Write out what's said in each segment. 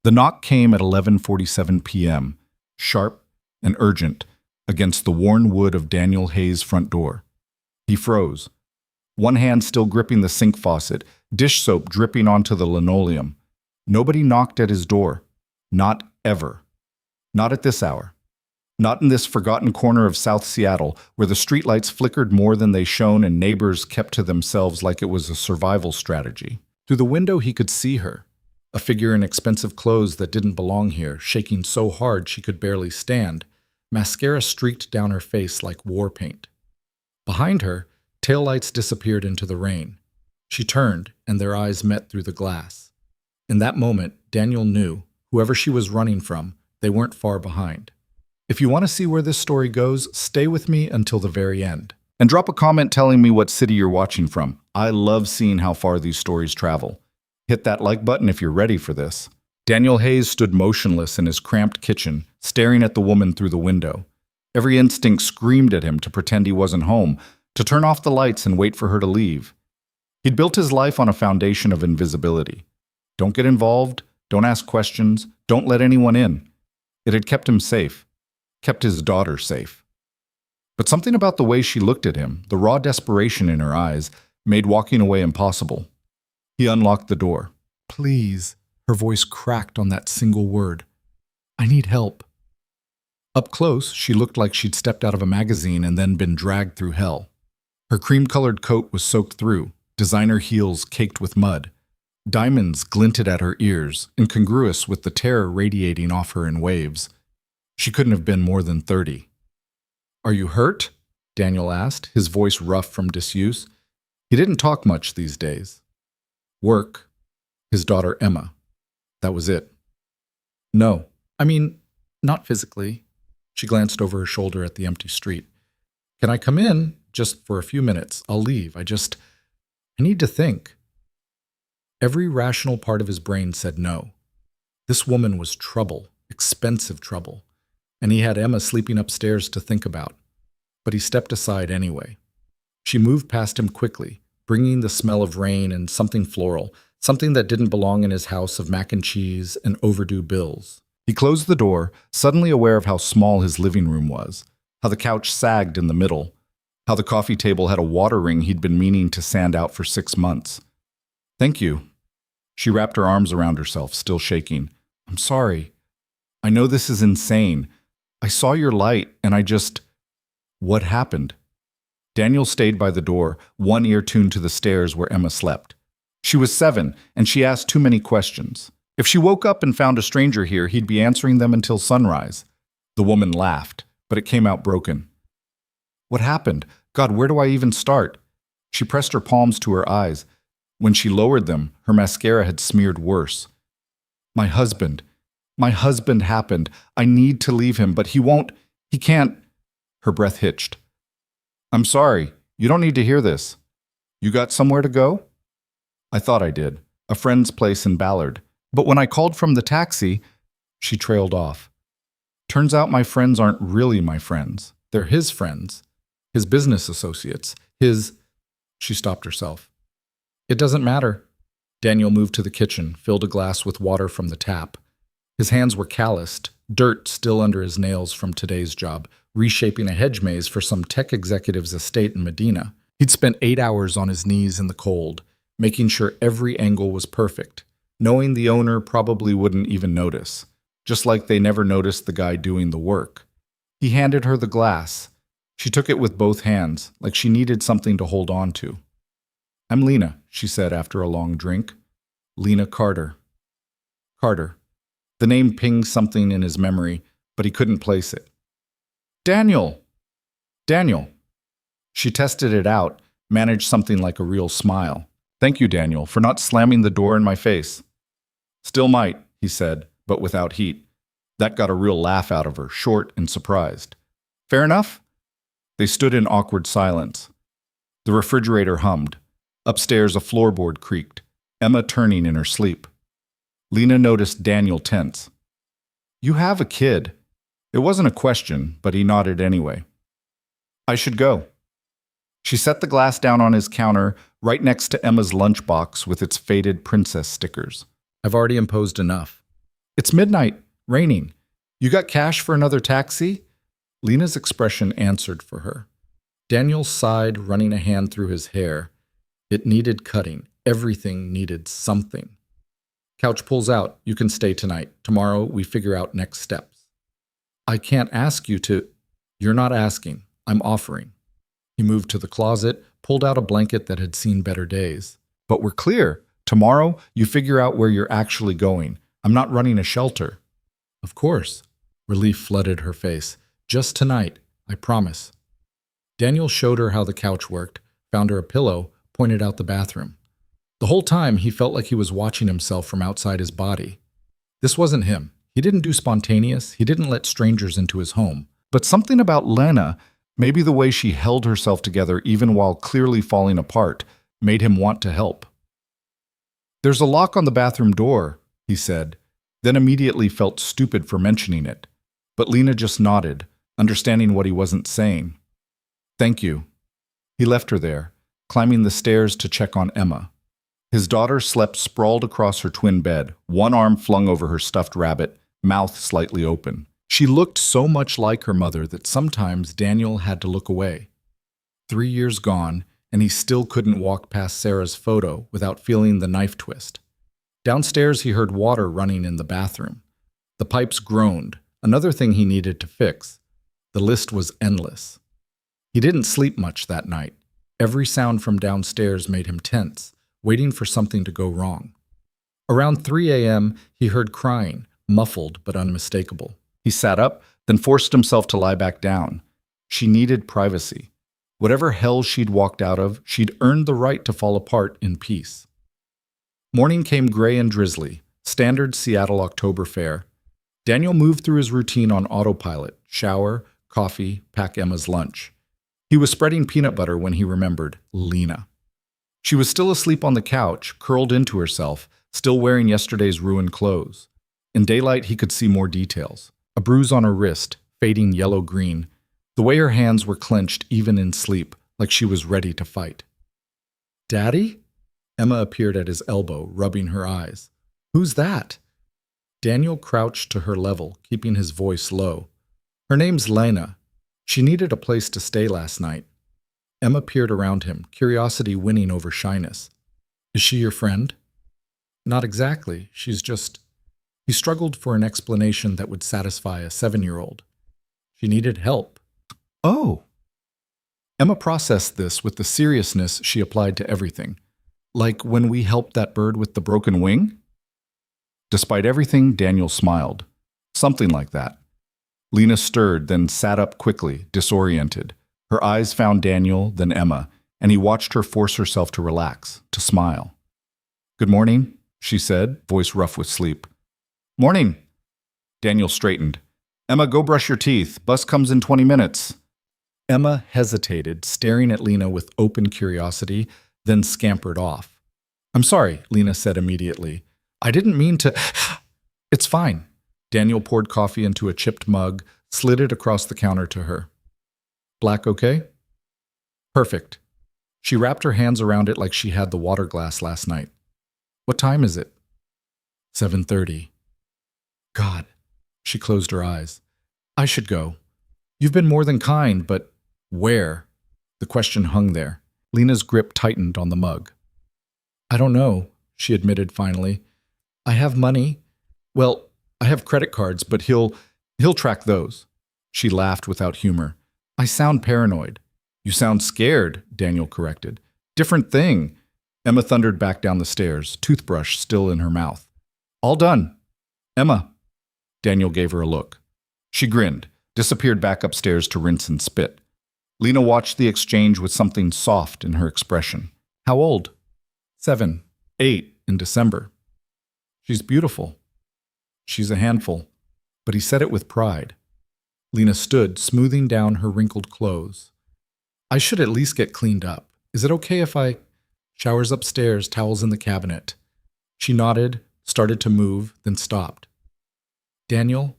The knock came at 11:47 p.m., sharp and urgent, against the worn wood of Daniel Hayes' front door. He froze, one hand still gripping the sink faucet, dish soap dripping onto the linoleum. Nobody knocked at his door. Not ever. Not at this hour. Not in this forgotten corner of South Seattle, where the streetlights flickered more than they shone and neighbors kept to themselves like it was a survival strategy. Through the window he could see her, a figure in expensive clothes that didn't belong here, shaking so hard she could barely stand. Mascara streaked down her face like war paint. Behind her, taillights disappeared into the rain. She turned, and their eyes met through the glass. In that moment, Daniel knew, whoever she was running from, they weren't far behind. If you want to see where this story goes, stay with me until the very end. And drop a comment telling me what city you're watching from. I love seeing how far these stories travel. Hit that like button if you're ready for this. Daniel Hayes stood motionless in his cramped kitchen, staring at the woman through the window. Every instinct screamed at him to pretend he wasn't home, to turn off the lights and wait for her to leave. He'd built his life on a foundation of invisibility. Don't get involved, don't ask questions, don't let anyone in. It had kept him safe, kept his daughter safe. But something about the way she looked at him, the raw desperation in her eyes, made walking away impossible. He unlocked the door. "Please," her voice cracked on that single word. "I need help." Up close, she looked like she'd stepped out of a magazine and then been dragged through hell. Her cream-colored coat was soaked through, designer heels caked with mud. Diamonds glinted at her ears, incongruous with the terror radiating off her in waves. She couldn't have been more than 30. "Are you hurt?" Daniel asked, his voice rough from disuse. He didn't talk much these days. Work. His daughter Emma. That was it. "No. I mean, not physically." She glanced over her shoulder at the empty street. "Can I come in? Just for a few minutes. I'll leave. I need to think." Every rational part of his brain said no. This woman was trouble, expensive trouble, and he had Emma sleeping upstairs to think about. But he stepped aside anyway. She moved past him quickly, bringing the smell of rain and something floral, something that didn't belong in his house of mac and cheese and overdue bills. He closed the door, suddenly aware of how small his living room was, how the couch sagged in the middle, how the coffee table had a water ring he'd been meaning to sand out for 6 months. "Thank you." She wrapped her arms around herself, still shaking. "I'm sorry. I know this is insane. I saw your light, and What happened?" Daniel stayed by the door, one ear tuned to the stairs where Emma slept. She was 7, and she asked too many questions. If she woke up and found a stranger here, he'd be answering them until sunrise. The woman laughed, but it came out broken. "What happened? God, where do I even start?" She pressed her palms to her eyes. When she lowered them, her mascara had smeared worse. My husband happened. I need to leave him, but he can't." Her breath hitched. "I'm sorry. You don't need to hear this. You got somewhere to go?" "I thought I did. A friend's place in Ballard. But when I called from the taxi," she trailed off. "Turns out my friends aren't really my friends. They're his friends. His business associates. She stopped herself. "It doesn't matter." Daniel moved to the kitchen, filled a glass with water from the tap. His hands were calloused, dirt still under his nails from today's job, reshaping a hedge maze for some tech executive's estate in Medina. He'd spent 8 hours on his knees in the cold, making sure every angle was perfect, knowing the owner probably wouldn't even notice, just like they never noticed the guy doing the work. He handed her the glass. She took it with both hands, like she needed something to hold on to. "I'm Lena," she said after a long drink. "Lena Carter." Carter. The name pinged something in his memory, but he couldn't place it. "Daniel!" "Daniel!" She tested it out, managed something like a real smile. "Thank you, Daniel, for not slamming the door in my face." "Still might," he said, but without heat. That got a real laugh out of her, short and surprised. "Fair enough?" They stood in awkward silence. The refrigerator hummed. Upstairs, a floorboard creaked, Emma turning in her sleep. Lena noticed Daniel tense. "You have a kid." It wasn't a question, but he nodded anyway. "I should go." She set the glass down on his counter, right next to Emma's lunchbox with its faded princess stickers. "I've already imposed enough." It's midnight, raining. You got cash for another taxi? Lena's expression answered for her. Daniel sighed, running a hand through his hair. It needed cutting. Everything needed something. Couch pulls out. You can stay tonight. Tomorrow we figure out next steps. I can't ask you to. You're not asking. I'm offering. He moved to the closet, pulled out a blanket that had seen better days. But we're clear. Tomorrow you figure out where you're actually going. I'm not running a shelter. Of course. Relief flooded her face. Just tonight, I promise. Daniel showed her how the couch worked, found her a pillow, pointed out the bathroom. The whole time, he felt like he was watching himself from outside his body. This wasn't him. He didn't do spontaneous. He didn't let strangers into his home. But something about Lena, maybe the way she held herself together even while clearly falling apart, made him want to help. There's a lock on the bathroom door, he said, then immediately felt stupid for mentioning it. But Lena just nodded, understanding what he wasn't saying. Thank you. He left her there, climbing the stairs to check on Emma. His daughter slept sprawled across her twin bed, one arm flung over her stuffed rabbit, mouth slightly open. She looked so much like her mother that sometimes Daniel had to look away. 3 years gone, and he still couldn't walk past Sarah's photo without feeling the knife twist. Downstairs, he heard water running in the bathroom. The pipes groaned, another thing he needed to fix. The list was endless. He didn't sleep much that night. Every sound from downstairs made him tense, waiting for something to go wrong. Around 3 a.m., he heard crying, muffled but unmistakable. He sat up, then forced himself to lie back down. She needed privacy. Whatever hell she'd walked out of, she'd earned the right to fall apart in peace. Morning came gray and drizzly, standard Seattle October fare. Daniel moved through his routine on autopilot, shower, coffee, pack Emma's lunch. He was spreading peanut butter when he remembered Lena. She was still asleep on the couch, curled into herself, still wearing yesterday's ruined clothes. In daylight, he could see more details. A bruise on her wrist, fading yellow-green. The way her hands were clenched even in sleep, like she was ready to fight. Daddy? Emma appeared at his elbow, rubbing her eyes. Who's that? Daniel crouched to her level, keeping his voice low. Her name's Lena. She needed a place to stay last night. Emma peered around him, curiosity winning over shyness. Is she your friend? Not exactly. She's just... He struggled for an explanation that would satisfy a 7-year-old. She needed help. Oh. Emma processed this with the seriousness she applied to everything. Like when we helped that bird with the broken wing? Despite everything, Daniel smiled. Something like that. Lena stirred, then sat up quickly, disoriented. Her eyes found Daniel, then Emma, and he watched her force herself to relax, to smile. Good morning, she said, voice rough with sleep. Morning. Daniel straightened. Emma, go brush your teeth. Bus comes in 20 minutes. Emma hesitated, staring at Lena with open curiosity, then scampered off. I'm sorry, Lena said immediately. I didn't mean to... It's fine. Daniel poured coffee into a chipped mug, slid it across the counter to her. Black okay? Perfect. She wrapped her hands around it like she had the water glass last night. What time is it? 7:30. God. She closed her eyes. I should go. You've been more than kind, but where? The question hung there. Lena's grip tightened on the mug. I don't know, she admitted finally. I have money. Well, I have credit cards, but he'll track those. She laughed without humor. I sound paranoid. You sound scared, Daniel corrected. Different thing. Emma thundered back down the stairs, toothbrush still in her mouth. All done. Emma. Daniel gave her a look. She grinned, disappeared back upstairs to rinse and spit. Lena watched the exchange with something soft in her expression. How old? 7, 8 in December. She's beautiful. She's a handful. But he said it with pride. Lena stood, smoothing down her wrinkled clothes. I should at least get cleaned up. Is it okay if I... Showers upstairs, towels in the cabinet. She nodded, started to move, then stopped. Daniel,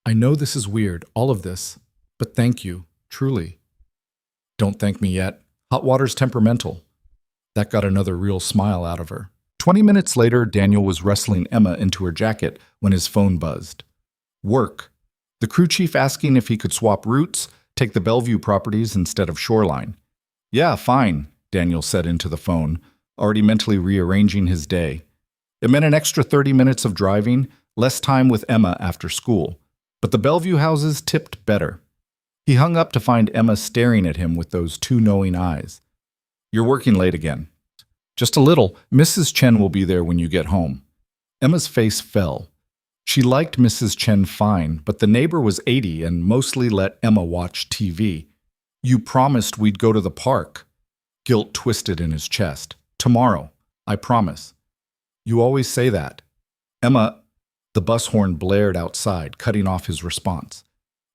I know this is weird, all of this, but thank you, truly. Don't thank me yet. Hot water's temperamental. That got another real smile out of her. 20 minutes later, Daniel was wrestling Emma into her jacket when his phone buzzed. Work. The crew chief asking if he could swap routes, take the Bellevue properties instead of Shoreline. Yeah, fine, Daniel said into the phone, already mentally rearranging his day. It meant an extra 30 minutes of driving, less time with Emma after school. But the Bellevue houses tipped better. He hung up to find Emma staring at him with those two knowing eyes. You're working late again. Just a little. Mrs. Chen will be there when you get home. Emma's face fell. She liked Mrs. Chen fine, but the neighbor was 80 and mostly let Emma watch TV. You promised we'd go to the park. Guilt twisted in his chest. Tomorrow, I promise. You always say that. Emma, the bus horn blared outside, cutting off his response.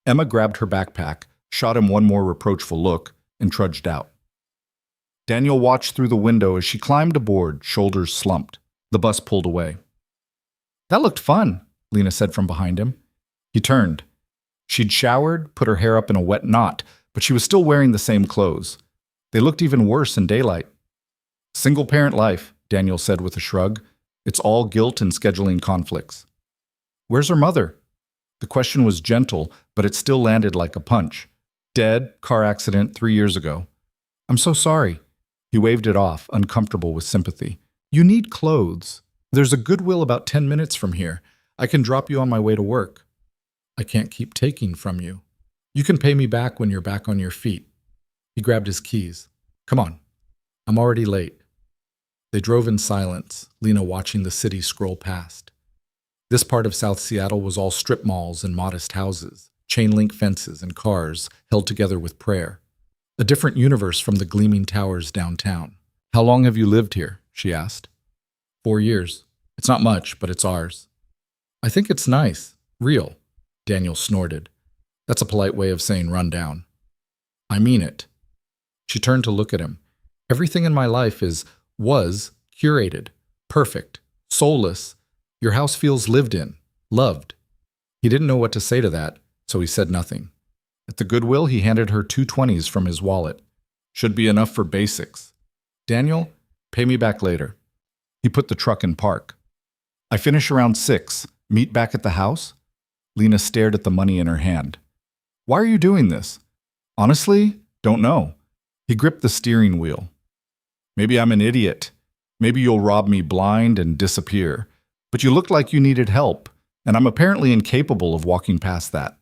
Emma grabbed her backpack, shot him one more reproachful look, and trudged out. Daniel watched through the window as she climbed aboard, shoulders slumped. The bus pulled away. That looked fun, Lena said from behind him. He turned. She'd showered, put her hair up in a wet knot, but she was still wearing the same clothes. They looked even worse in daylight. Single-parent life, Daniel said with a shrug. It's all guilt and scheduling conflicts. Where's her mother? The question was gentle, but it still landed like a punch. Dead, car accident 3 years ago. I'm so sorry. He waved it off, uncomfortable with sympathy. You need clothes. There's a Goodwill about 10 minutes from here. I can drop you on my way to work. I can't keep taking from you. You can pay me back when you're back on your feet. He grabbed his keys. Come on. I'm already late. They drove in silence, Lena watching the city scroll past. This part of South Seattle was all strip malls and modest houses, chain-link fences and cars held together with prayer. A different universe from the gleaming towers downtown. How long have you lived here? She asked. 4 years. It's not much, but it's ours. I think it's nice. Real. Daniel snorted. That's a polite way of saying run down. I mean it. She turned to look at him. Everything in my life was curated, perfect, soulless. Your house feels lived in, loved. He didn't know what to say to that, so he said nothing. At the Goodwill, he handed her 2 20s from his wallet. Should be enough for basics. Daniel, pay me back later. He put the truck in park. I finish around 6. Meet back at the house? Lena stared at the money in her hand. Why are you doing this? Honestly, don't know. He gripped the steering wheel. Maybe I'm an idiot. Maybe you'll rob me blind and disappear. But you looked like you needed help, and I'm apparently incapable of walking past that.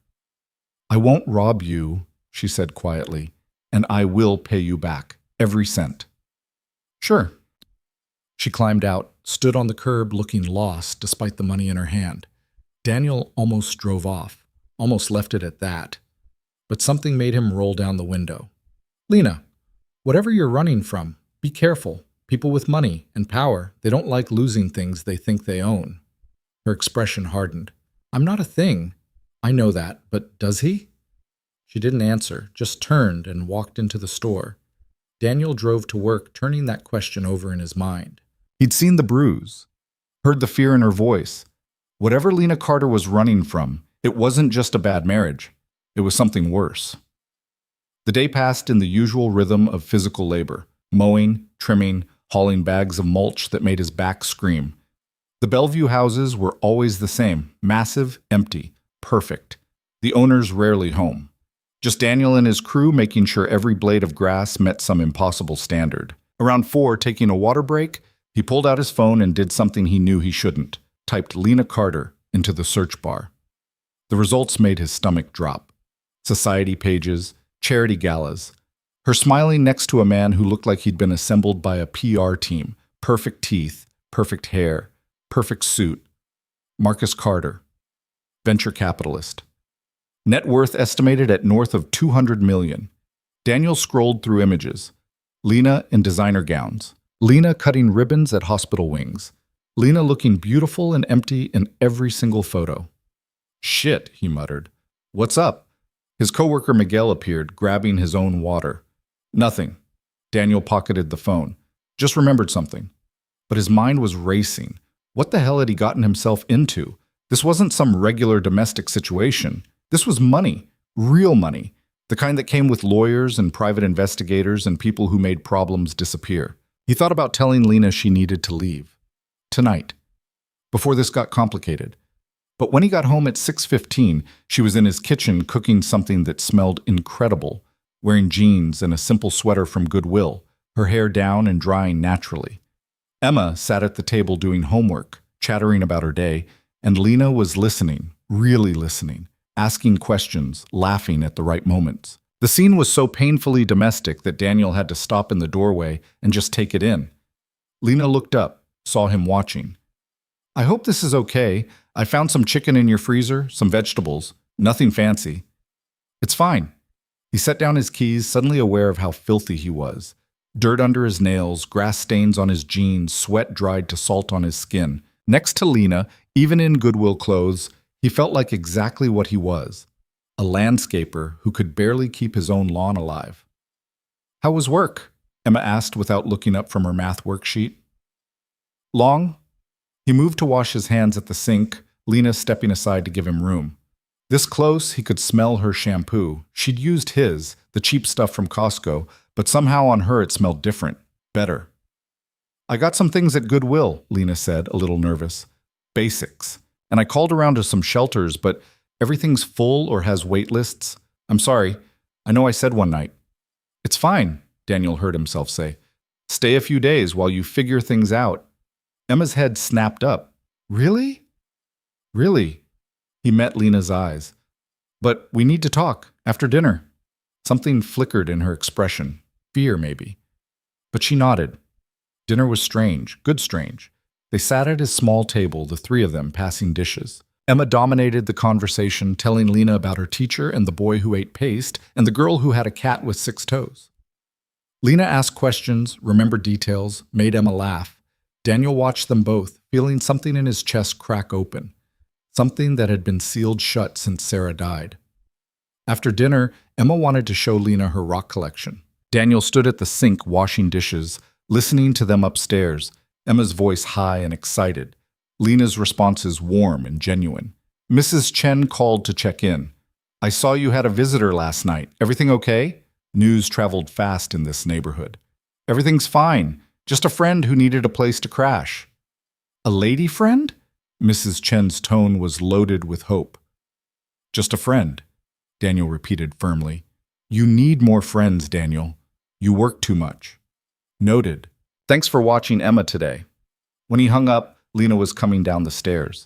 I won't rob you, she said quietly, and I will pay you back, every cent. Sure. She climbed out, stood on the curb looking lost despite the money in her hand. Daniel almost drove off, almost left it at that. But something made him roll down the window. Lena, whatever you're running from, be careful. People with money and power, they don't like losing things they think they own. Her expression hardened. I'm not a thing. I know that, but does he? She didn't answer, just turned and walked into the store. Daniel drove to work, turning that question over in his mind. He'd seen the bruise, heard the fear in her voice. Whatever Lena Carter was running from, it wasn't just a bad marriage. It was something worse. The day passed in the usual rhythm of physical labor, mowing, trimming, hauling bags of mulch that made his back scream. The Bellevue houses were always the same, massive, empty, perfect. The owners rarely home. Just Daniel and his crew making sure every blade of grass met some impossible standard. Around 4, taking a water break, he pulled out his phone and did something he knew he shouldn't, typed Lena Carter into the search bar. The results made his stomach drop. Society pages, charity galas, her smiling next to a man who looked like he'd been assembled by a PR team. Perfect teeth, perfect hair, perfect suit. Marcus Carter, venture capitalist. Net worth estimated at north of 200 million. Daniel scrolled through images. Lena in designer gowns. Lena cutting ribbons at hospital wings. Lena looking beautiful and empty in every single photo. Shit, he muttered. What's up? His coworker Miguel appeared, grabbing his own water. Nothing. Daniel pocketed the phone. Just remembered something. But his mind was racing. What the hell had he gotten himself into? This wasn't some regular domestic situation. This was money. Real money. The kind that came with lawyers and private investigators and people who made problems disappear. He thought about telling Lena she needed to leave. tonight, before this got complicated. But when he got home at 6:15, she was in his kitchen cooking something that smelled incredible, wearing jeans and a simple sweater from Goodwill, her hair down and drying naturally. Emma sat at the table doing homework, chattering about her day, and Lena was listening, really listening, asking questions, laughing at the right moments. The scene was so painfully domestic that Daniel had to stop in the doorway and just take it in. Lena looked up, saw him watching. "I hope this is okay. I found some chicken in your freezer, some vegetables. Nothing fancy." "It's fine." He set down his keys, suddenly aware of how filthy he was. Dirt under his nails, grass stains on his jeans, sweat dried to salt on his skin. Next to Lena, even in Goodwill clothes, he felt like exactly what he was. A landscaper who could barely keep his own lawn alive. "How was work?" Emma asked without looking up from her math worksheet. "Long?" He moved to wash his hands at the sink, Lena stepping aside to give him room. This close, he could smell her shampoo. She'd used his, the cheap stuff from Costco, but somehow on her it smelled different, better. "I got some things at Goodwill," Lena said, a little nervous. "Basics. And I called around to some shelters, but everything's full or has wait lists. I'm sorry. I know I said one night." "It's fine," Daniel heard himself say. "Stay a few days while you figure things out." Emma's head snapped up. "Really?" "Really?" He met Lena's eyes. "But we need to talk, after dinner." Something flickered in her expression. Fear, maybe. But she nodded. Dinner was strange, good strange. They sat at his small table, the three of them, passing dishes. Emma dominated the conversation, telling Lena about her teacher and the boy who ate paste and the girl who had a cat with 6 toes. Lena asked questions, remembered details, made Emma laugh. Daniel watched them both, feeling something in his chest crack open. Something that had been sealed shut since Sarah died. After dinner, Emma wanted to show Lena her rock collection. Daniel stood at the sink washing dishes, listening to them upstairs, Emma's voice high and excited, Lena's responses warm and genuine. Mrs. Chen called to check in. "I saw you had a visitor last night. Everything okay?" News traveled fast in this neighborhood. "Everything's fine. Just a friend who needed a place to crash." "A lady friend?" Mrs. Chen's tone was loaded with hope. "Just a friend," Daniel repeated firmly. "You need more friends, Daniel. You work too much." "Noted. Thanks for watching Emma today." When he hung up, Lena was coming down the stairs.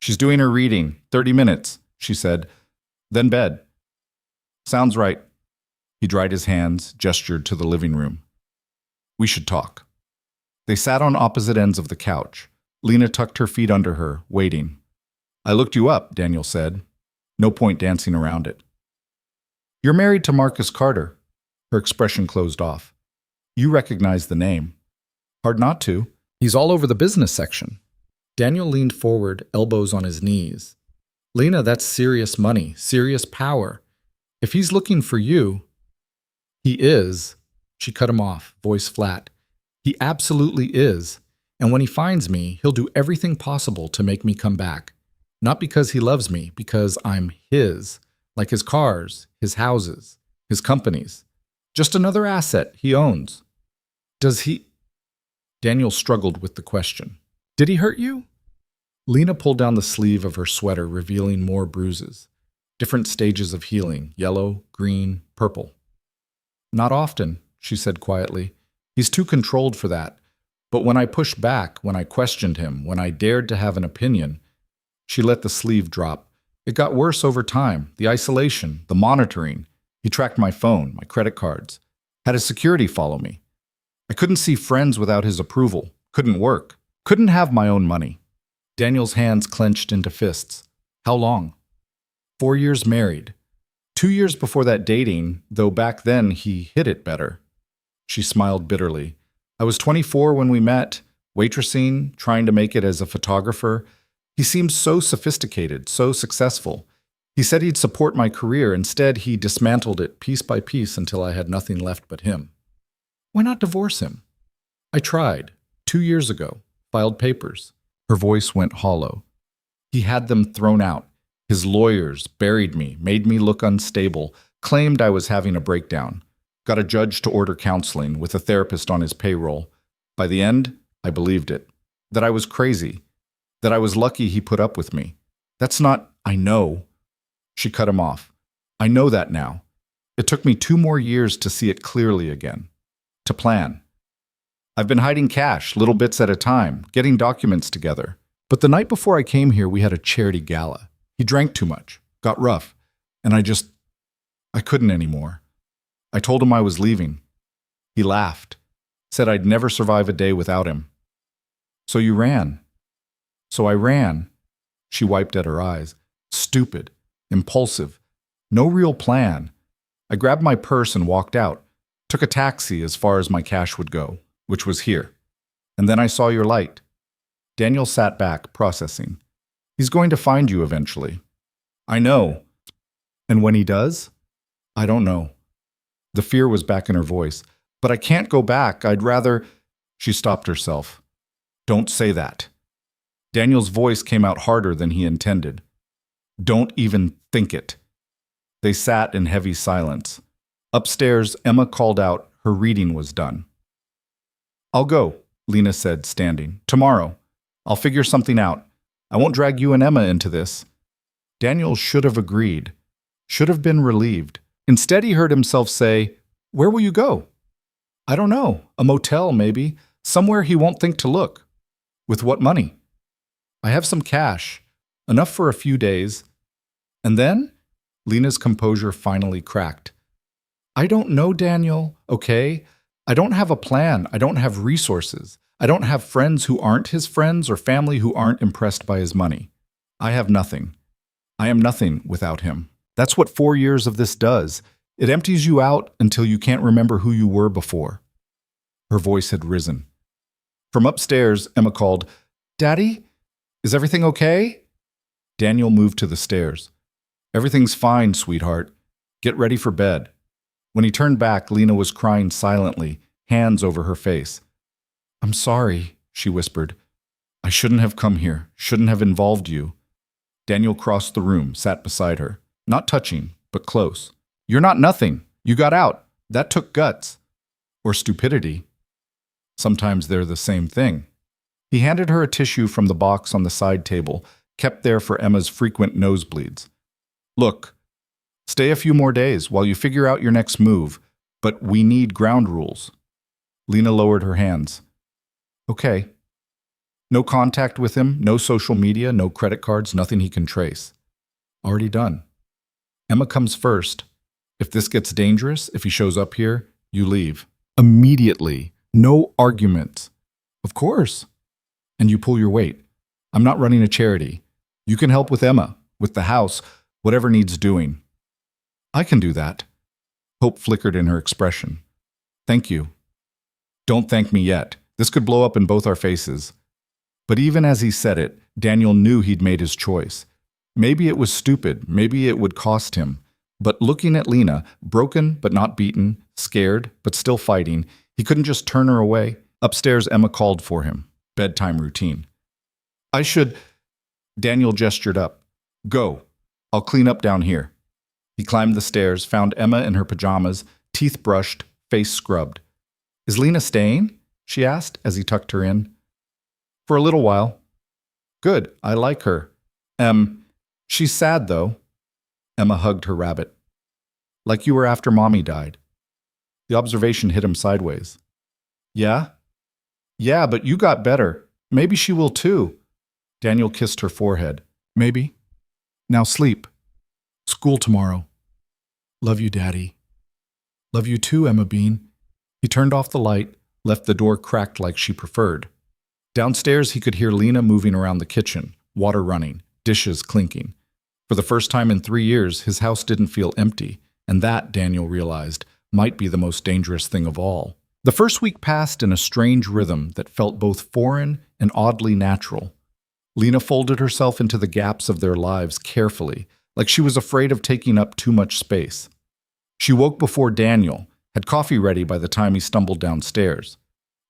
"She's doing her reading, 30 minutes, she said. Then bed." "Sounds right." He dried his hands, gestured to the living room. "We should talk." They sat on opposite ends of the couch. Lena tucked her feet under her, waiting. "I looked you up," Daniel said. No point dancing around it. "You're married to Marcus Carter." Her expression closed off. "You recognize the name." "Hard not to. He's all over the business section." Daniel leaned forward, elbows on his knees. "Lena, that's serious money, serious power. If he's looking for you—" "He is." She cut him off, voice flat. "He absolutely is. And when he finds me, he'll do everything possible to make me come back. Not because he loves me, because I'm his, like his cars, his houses, his companies. Just another asset he owns." "Does he—" Daniel struggled with the question. "Did he hurt you?" Lena pulled down the sleeve of her sweater, revealing more bruises. Different stages of healing, yellow, green, purple. "Not often," she said quietly. "He's too controlled for that. But when I pushed back, when I questioned him, when I dared to have an opinion—" She let the sleeve drop. "It got worse over time, the isolation, the monitoring. He tracked my phone, my credit cards, had his security follow me. I couldn't see friends without his approval, couldn't work, couldn't have my own money." Daniel's hands clenched into fists. "How long?" 4 years married. 2 years before that dating, though back then he hid it better. She smiled bitterly. "I was 24 when we met, waitressing, trying to make it as a photographer. He seemed so sophisticated, so successful. He said he'd support my career. Instead, he dismantled it piece by piece until I had nothing left but him. Why not divorce him?" "I tried. 2 years ago. Filed papers." Her voice went hollow. "He had them thrown out. His lawyers buried me, made me look unstable, claimed I was having a breakdown. Got a judge to order counseling with a therapist on his payroll. By the end, I believed it. that I was crazy, that I was lucky he put up with me. That's not, I know. She cut him off. I know that now. It took me 2 more years to see it clearly again, to plan. I've been hiding cash, little bits at a time, getting documents together. But the night before I came here, we had a charity gala. He drank too much, got rough, and I couldn't anymore. I told him I was leaving. He laughed, said I'd never survive a day without him. So you ran. So I ran. She wiped at her eyes. Stupid, impulsive, no real plan. I grabbed my purse and walked out, took a taxi as far as my cash would go, which was here. And then I saw your light. Daniel sat back, processing. He's going to find you eventually. I know. And when he does? I don't know. The fear was back in her voice. But I can't go back. I'd rather... She stopped herself. Don't say that. Daniel's voice came out harder than he intended. Don't even think it. They sat in heavy silence. Upstairs, Emma called out her reading was done. I'll go, Lena said, standing. Tomorrow. I'll figure something out. I won't drag you and Emma into this. Daniel should have agreed, should have been relieved. Instead, he heard himself say, Where will you go? I don't know. A motel, maybe. Somewhere he won't think to look. With what money? I have some cash. Enough for a few days. And then? Lena's composure finally cracked. I don't know, Daniel, okay? I don't have a plan. I don't have resources. I don't have friends who aren't his friends or family who aren't impressed by his money. I have nothing. I am nothing without him. That's what 4 years of this does. It empties you out until you can't remember who you were before. Her voice had risen. From upstairs, Emma called, Daddy? Is everything okay? Daniel moved to the stairs. Everything's fine, sweetheart. Get ready for bed. When he turned back, Lena was crying silently, hands over her face. I'm sorry, she whispered. I shouldn't have come here, shouldn't have involved you. Daniel crossed the room, sat beside her. Not touching, but close. You're not nothing. You got out. That took guts. Or stupidity. Sometimes they're the same thing. He handed her a tissue from the box on the side table, kept there for Emma's frequent nosebleeds. Look, stay a few more days while you figure out your next move, but we need ground rules. Lena lowered her hands. Okay. No contact with him, no social media, no credit cards, nothing he can trace. Already done. Emma comes first. If this gets dangerous, if he shows up here, you leave. Immediately. No arguments. Of course. And you pull your weight. I'm not running a charity. You can help with Emma, with the house, whatever needs doing. I can do that. Hope flickered in her expression. Thank you. Don't thank me yet. This could blow up in both our faces. But even as he said it, Daniel knew he'd made his choice. Maybe it was stupid, maybe it would cost him. But looking at Lena, broken but not beaten, scared but still fighting, he couldn't just turn her away. Upstairs, Emma called for him. Bedtime routine. Daniel gestured up. Go. I'll clean up down here. He climbed the stairs, found Emma in her pajamas, teeth brushed, face scrubbed. Is Lena staying? She asked as he tucked her in. For a little while. Good, I like her. She's sad though. Emma hugged her rabbit. Like you were after Mommy died. The observation hit him sideways. Yeah? Yeah, but you got better. Maybe she will too. Daniel kissed her forehead. Maybe. Now sleep. School tomorrow. Love you, Daddy. Love you too, Emma Bean. He turned off the light, left the door cracked like she preferred. Downstairs, he could hear Lena moving around the kitchen, water running, dishes clinking. For the first time in 3 years, his house didn't feel empty, and that, Daniel realized, might be the most dangerous thing of all. The first week passed in a strange rhythm that felt both foreign and oddly natural. Lena folded herself into the gaps of their lives carefully, like she was afraid of taking up too much space. She woke before Daniel, had coffee ready by the time he stumbled downstairs.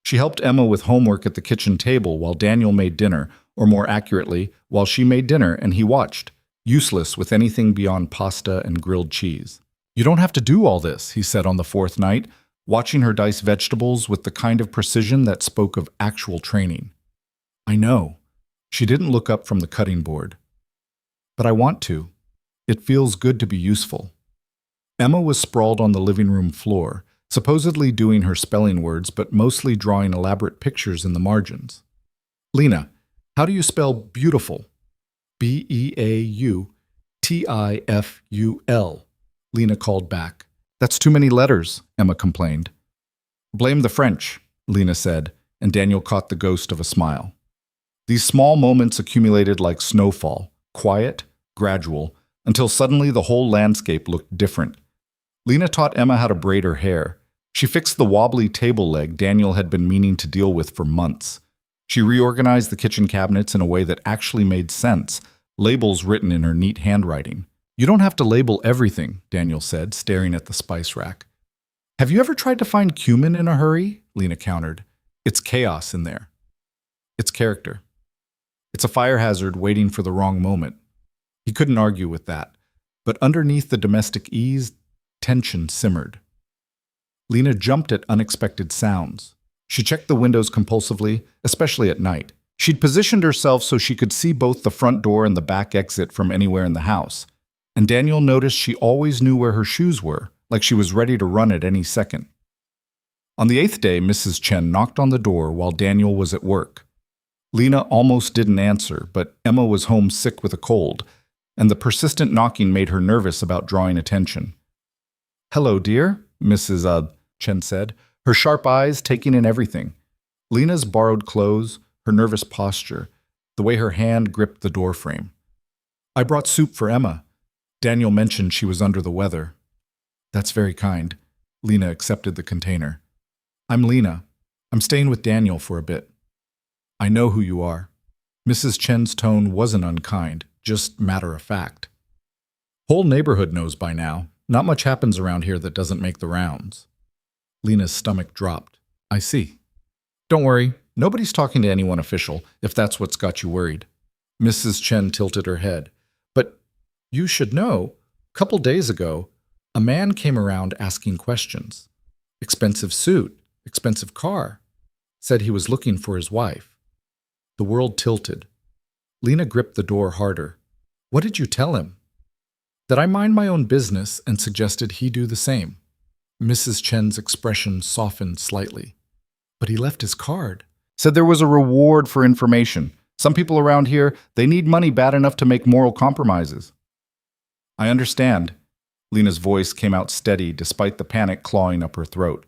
She helped Emma with homework at the kitchen table while Daniel made dinner, or more accurately, while she made dinner and he watched, useless with anything beyond pasta and grilled cheese. You don't have to do all this, he said on the 4th night, watching her dice vegetables with the kind of precision that spoke of actual training. I know. She didn't look up from the cutting board. But I want to. It feels good to be useful. Emma was sprawled on the living room floor, supposedly doing her spelling words, but mostly drawing elaborate pictures in the margins. Lena, how do you spell beautiful? Beautiful, Lena called back. That's too many letters, Emma complained. Blame the French, Lena said, and Daniel caught the ghost of a smile. These small moments accumulated like snowfall, quiet, gradual, until suddenly the whole landscape looked different. Lena taught Emma how to braid her hair. She fixed the wobbly table leg Daniel had been meaning to deal with for months. She reorganized the kitchen cabinets in a way that actually made sense, labels written in her neat handwriting. You don't have to label everything, Daniel said, staring at the spice rack. Have you ever tried to find cumin in a hurry? Lena countered. It's chaos in there. It's character. It's a fire hazard waiting for the wrong moment. He couldn't argue with that, but underneath the domestic ease, tension simmered. Lena jumped at unexpected sounds. She checked the windows compulsively, especially at night. She'd positioned herself so she could see both the front door and the back exit from anywhere in the house. And Daniel noticed she always knew where her shoes were, like she was ready to run at any second. On the 8th day, Mrs. Chen knocked on the door while Daniel was at work. Lena almost didn't answer, but Emma was home sick with a cold, and the persistent knocking made her nervous about drawing attention. Hello, dear, Mrs. Chen said, her sharp eyes taking in everything. Lena's borrowed clothes, her nervous posture, the way her hand gripped the doorframe. I brought soup for Emma. Daniel mentioned she was under the weather. That's very kind. Lena accepted the container. I'm Lena. I'm staying with Daniel for a bit. I know who you are. Mrs. Chen's tone wasn't unkind, just matter of fact. Whole neighborhood knows by now. Not much happens around here that doesn't make the rounds. Lena's stomach dropped. I see. Don't worry, nobody's talking to anyone official, if that's what's got you worried. Mrs. Chen tilted her head. But you should know, a couple days ago, a man came around asking questions. Expensive suit, expensive car. Said he was looking for his wife. The world tilted. Lena gripped the door harder. What did you tell him? That I mind my own business and suggested he do the same. Mrs. Chen's expression softened slightly. But he left his card. Said there was a reward for information. Some people around here, they need money bad enough to make moral compromises. I understand. Lena's voice came out steady despite the panic clawing up her throat.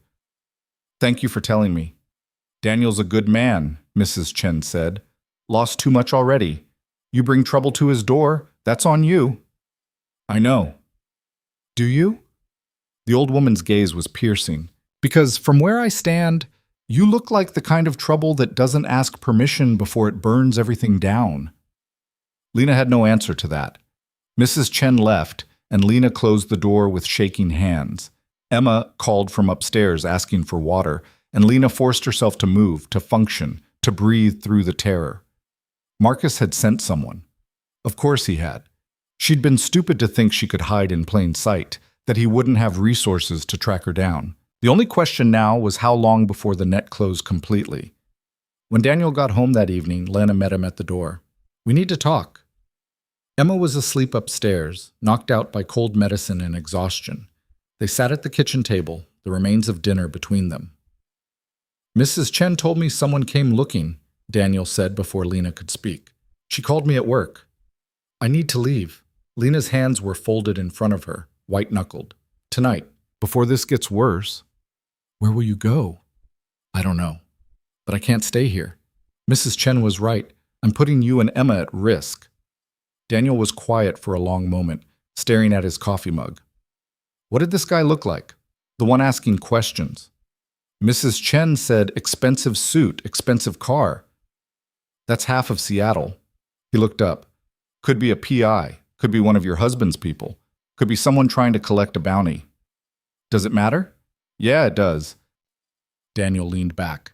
Thank you for telling me. Daniel's a good man, Mrs. Chen said. Lost too much already. You bring trouble to his door, that's on you. I know. Do you? The old woman's gaze was piercing. Because from where I stand, you look like the kind of trouble that doesn't ask permission before it burns everything down. Lena had no answer to that. Mrs. Chen left, and Lena closed the door with shaking hands. Emma called from upstairs asking for water, and Lena forced herself to move, to function, to breathe through the terror. Marcus had sent someone. Of course he had. She'd been stupid to think she could hide in plain sight, that he wouldn't have resources to track her down. The only question now was how long before the net closed completely. When Daniel got home that evening, Lena met him at the door. We need to talk. Emma was asleep upstairs, knocked out by cold medicine and exhaustion. They sat at the kitchen table, the remains of dinner between them. Mrs. Chen told me someone came looking, Daniel said before Lena could speak. She called me at work. I need to leave. Lena's hands were folded in front of her, white-knuckled. Tonight, before this gets worse. Where will you go? I don't know. But I can't stay here. Mrs. Chen was right. I'm putting you and Emma at risk. Daniel was quiet for a long moment, staring at his coffee mug. What did this guy look like? The one asking questions. Mrs. Chen said expensive suit, expensive car. That's half of Seattle. He looked up. Could be a PI. Could be one of your husband's people. Could be someone trying to collect a bounty. Does it matter? Yeah, it does. Daniel leaned back.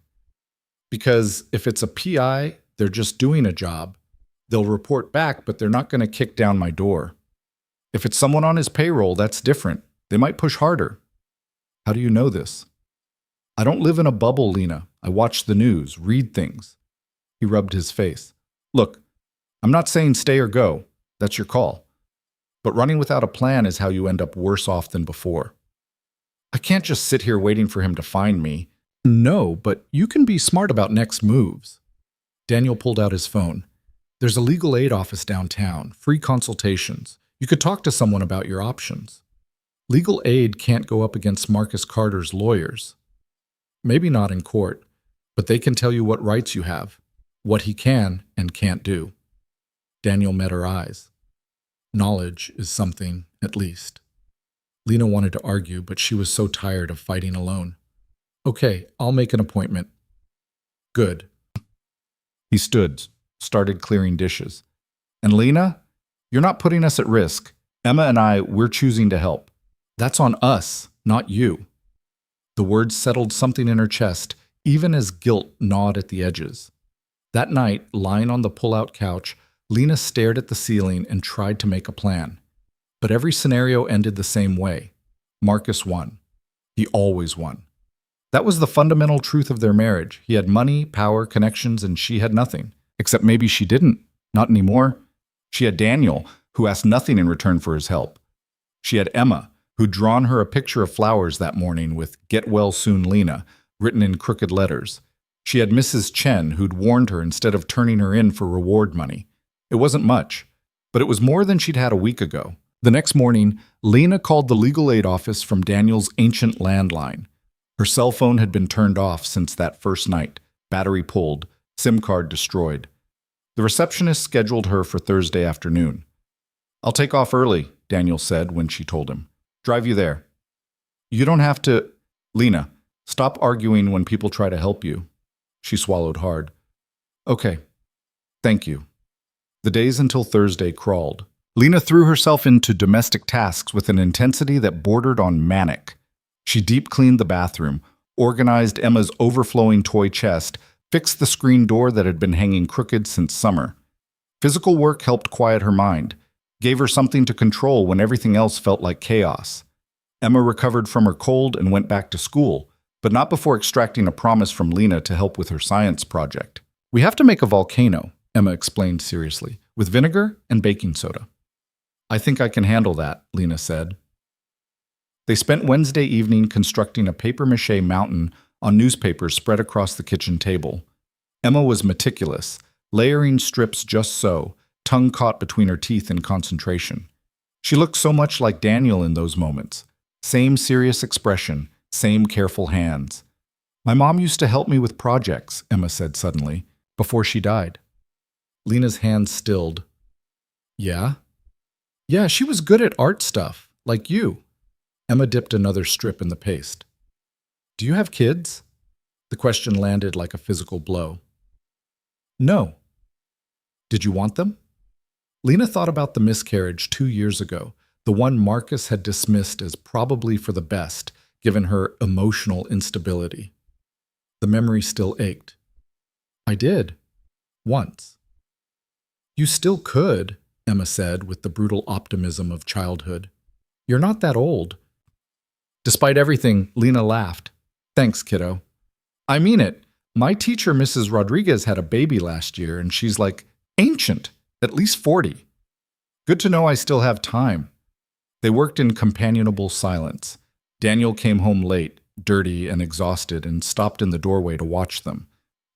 Because if it's a PI, they're just doing a job. They'll report back, but they're not going to kick down my door. If it's someone on his payroll, that's different. They might push harder. How do you know this? I don't live in a bubble, Lena. I watch the news, read things. He rubbed his face. Look, I'm not saying stay or go. That's your call. But running without a plan is how you end up worse off than before. I can't just sit here waiting for him to find me. No, but you can be smart about next moves. Daniel pulled out his phone. There's a legal aid office downtown, free consultations. You could talk to someone about your options. Legal aid can't go up against Marcus Carter's lawyers. Maybe not in court, but they can tell you what rights you have, what he can and can't do. Daniel met her eyes. Knowledge is something, at least. Lena wanted to argue, but she was so tired of fighting alone. Okay, I'll make an appointment. Good. He stood, started clearing dishes. And Lena, you're not putting us at risk. Emma and I, we're choosing to help. That's on us, not you. The words settled something in her chest, even as guilt gnawed at the edges. That night, lying on the pull-out couch, Lena stared at the ceiling and tried to make a plan. But every scenario ended the same way. Marcus won. He always won. That was the fundamental truth of their marriage. He had money, power, connections, and she had nothing. Except maybe she didn't. Not anymore. She had Daniel, who asked nothing in return for his help. She had Emma, who'd drawn her a picture of flowers that morning with "Get well soon, Lena," written in crooked letters. She had Mrs. Chen, who'd warned her instead of turning her in for reward money. It wasn't much, but it was more than she'd had a week ago. The next morning, Lena called the legal aid office from Daniel's ancient landline. Her cell phone had been turned off since that first night, battery pulled, SIM card destroyed. The receptionist scheduled her for Thursday afternoon. "I'll take off early," Daniel said when she told him. "Drive you there." "You don't have to—" "Lena, stop arguing when people try to help you." She swallowed hard. "Okay. Thank you." The days until Thursday crawled. Lena threw herself into domestic tasks with an intensity that bordered on manic. She deep-cleaned the bathroom, organized Emma's overflowing toy chest, fixed the screen door that had been hanging crooked since summer. Physical work helped quiet her mind, gave her something to control when everything else felt like chaos. Emma recovered from her cold and went back to school, but not before extracting a promise from Lena to help with her science project. "We have to make a volcano," Emma explained seriously, "with vinegar and baking soda." "I think I can handle that," Lena said. They spent Wednesday evening constructing a papier-mâché mountain on newspapers spread across the kitchen table. Emma was meticulous, layering strips just so, tongue caught between her teeth in concentration. She looked so much like Daniel in those moments. Same serious expression, same careful hands. "My mom used to help me with projects," Emma said suddenly, "before she died." Lena's hands stilled. "Yeah?" "Yeah, she was good at art stuff, like you." Emma dipped another strip in the paste. "Do you have kids?" The question landed like a physical blow. "No." "Did you want them?" Lena thought about the miscarriage 2 years ago, the one Marcus had dismissed as probably for the best, given her emotional instability. The memory still ached. "I did. Once." "You still could," Emma said with the brutal optimism of childhood. "You're not that old." Despite everything, Lena laughed. "Thanks, kiddo." "I mean it. My teacher, Mrs. Rodriguez, had a baby last year, and she's like ancient, at least 40. Good to know I still have time." They worked in companionable silence. Daniel came home late, dirty and exhausted, and stopped in the doorway to watch them.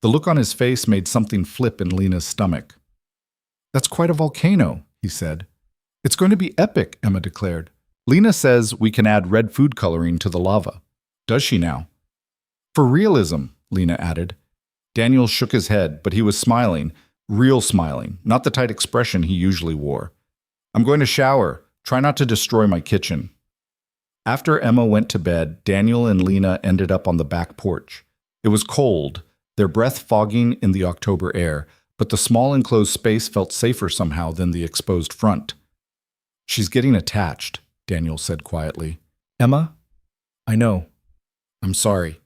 The look on his face made something flip in Lena's stomach. "That's quite a volcano," he said. "It's going to be epic," Emma declared. "Lena says we can add red food coloring to the lava." "Does she now?" "For realism," Lena added. Daniel shook his head, but he was smiling, real smiling, not the tight expression he usually wore. "I'm going to shower. Try not to destroy my kitchen." After Emma went to bed, Daniel and Lena ended up on the back porch. It was cold, their breath fogging in the October air, but the small enclosed space felt safer somehow than the exposed front. "She's getting attached," Daniel said quietly. "Emma? I know. I'm sorry."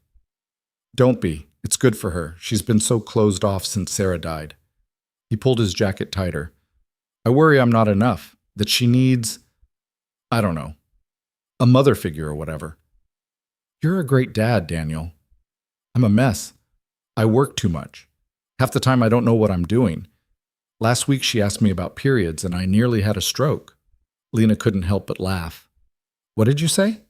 "Don't be. It's good for her. She's been so closed off since Sarah died." He pulled his jacket tighter. "I worry I'm not enough, that she needs, I don't know, a mother figure or whatever." "You're a great dad, Daniel." "I'm a mess. I work too much. Half the time I don't know what I'm doing. Last week she asked me about periods and I nearly had a stroke. Lena couldn't help but laugh. What did you say?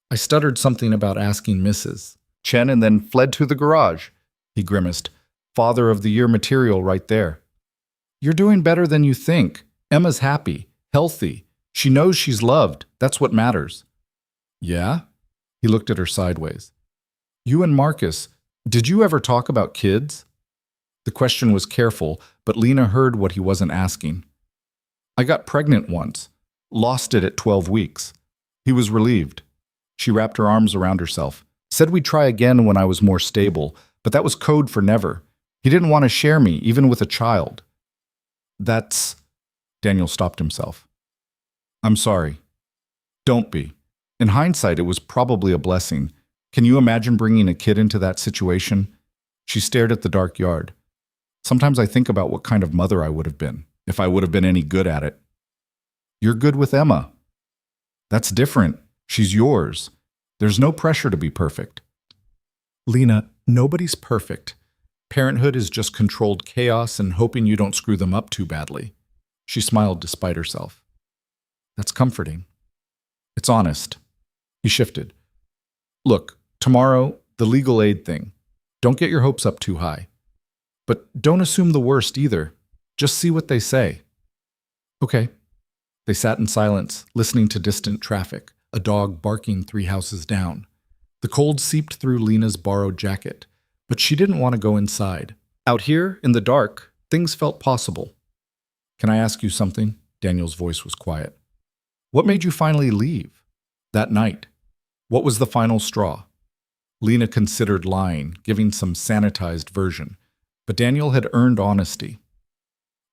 I stuttered something about asking Mrs. Chen and then fled to the garage. He grimaced. Father of the Year material right there. You're doing better than you think. Emma's happy, healthy. She knows she's loved. That's what matters. Yeah? He looked at her sideways. You and Marcus, did you ever talk about kids? The question was careful, but Lena heard what he wasn't asking. I got pregnant once. Lost it at 12 weeks. He was relieved. She wrapped her arms around herself. Said we'd try again when I was more stable, but that was code for never. He didn't want to share me, even with a child. That's... Daniel stopped himself. I'm sorry. Don't be. In hindsight, it was probably a blessing. Can you imagine bringing a kid into that situation? She stared at the dark yard. Sometimes I think about what kind of mother I would have been, if I would have been any good at it. You're good with Emma. That's different. She's yours. There's no pressure to be perfect. Lena, nobody's perfect. Parenthood is just controlled chaos and hoping you don't screw them up too badly. She smiled despite herself. That's comforting. It's honest. He shifted. Look, tomorrow, the legal aid thing. Don't get your hopes up too high. But don't assume the worst either. Just see what they say. Okay. They sat in silence, listening to distant traffic, a dog barking 3 houses down. The cold seeped through Lena's borrowed jacket, but she didn't want to go inside. Out here, in the dark, things felt possible. Can I ask you something? Daniel's voice was quiet. What made you finally leave? That night. What was the final straw? Lena considered lying, giving some sanitized version, but Daniel had earned honesty.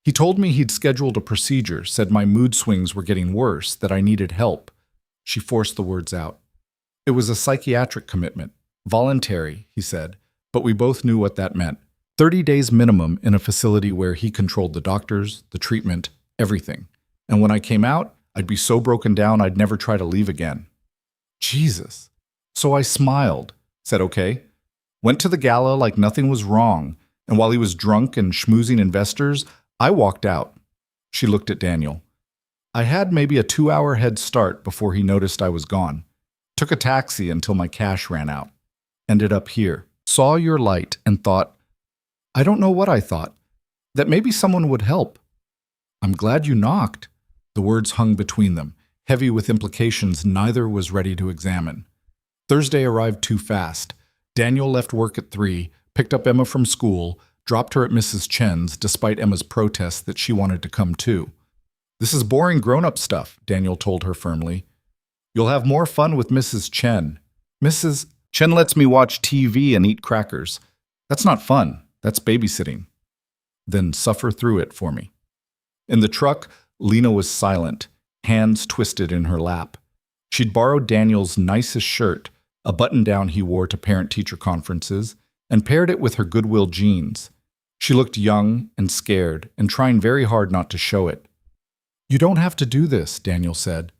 He told me he'd scheduled a procedure, said my mood swings were getting worse, that I needed help. She forced the words out. It was a psychiatric commitment. Voluntary, he said, but we both knew what that meant. 30 days minimum in a facility where he controlled the doctors, the treatment, everything. And when I came out, I'd be so broken down I'd never try to leave again. Jesus. So I smiled, said okay, went to the gala like nothing was wrong, and while he was drunk and schmoozing investors, I walked out. She looked at Daniel. I had maybe a 2-hour head start before he noticed I was gone. Took a taxi until my cash ran out. Ended up here. Saw your light and thought, I don't know what I thought, that maybe someone would help. I'm glad you knocked. The words hung between them, heavy with implications neither was ready to examine. Thursday arrived too fast. Daniel left work at 3, picked up Emma from school, dropped her at Mrs. Chen's despite Emma's protest that she wanted to come too. This is boring grown-up stuff, Daniel told her firmly. You'll have more fun with Mrs. Chen. Mrs. Chen lets me watch TV and eat crackers. That's not fun. That's babysitting. Then suffer through it for me. In the truck, Lena was silent, hands twisted in her lap. She'd borrowed Daniel's nicest shirt, a button-down he wore to parent-teacher conferences, and paired it with her Goodwill jeans. She looked young and scared and trying very hard not to show it. You don't have to do this, Daniel said.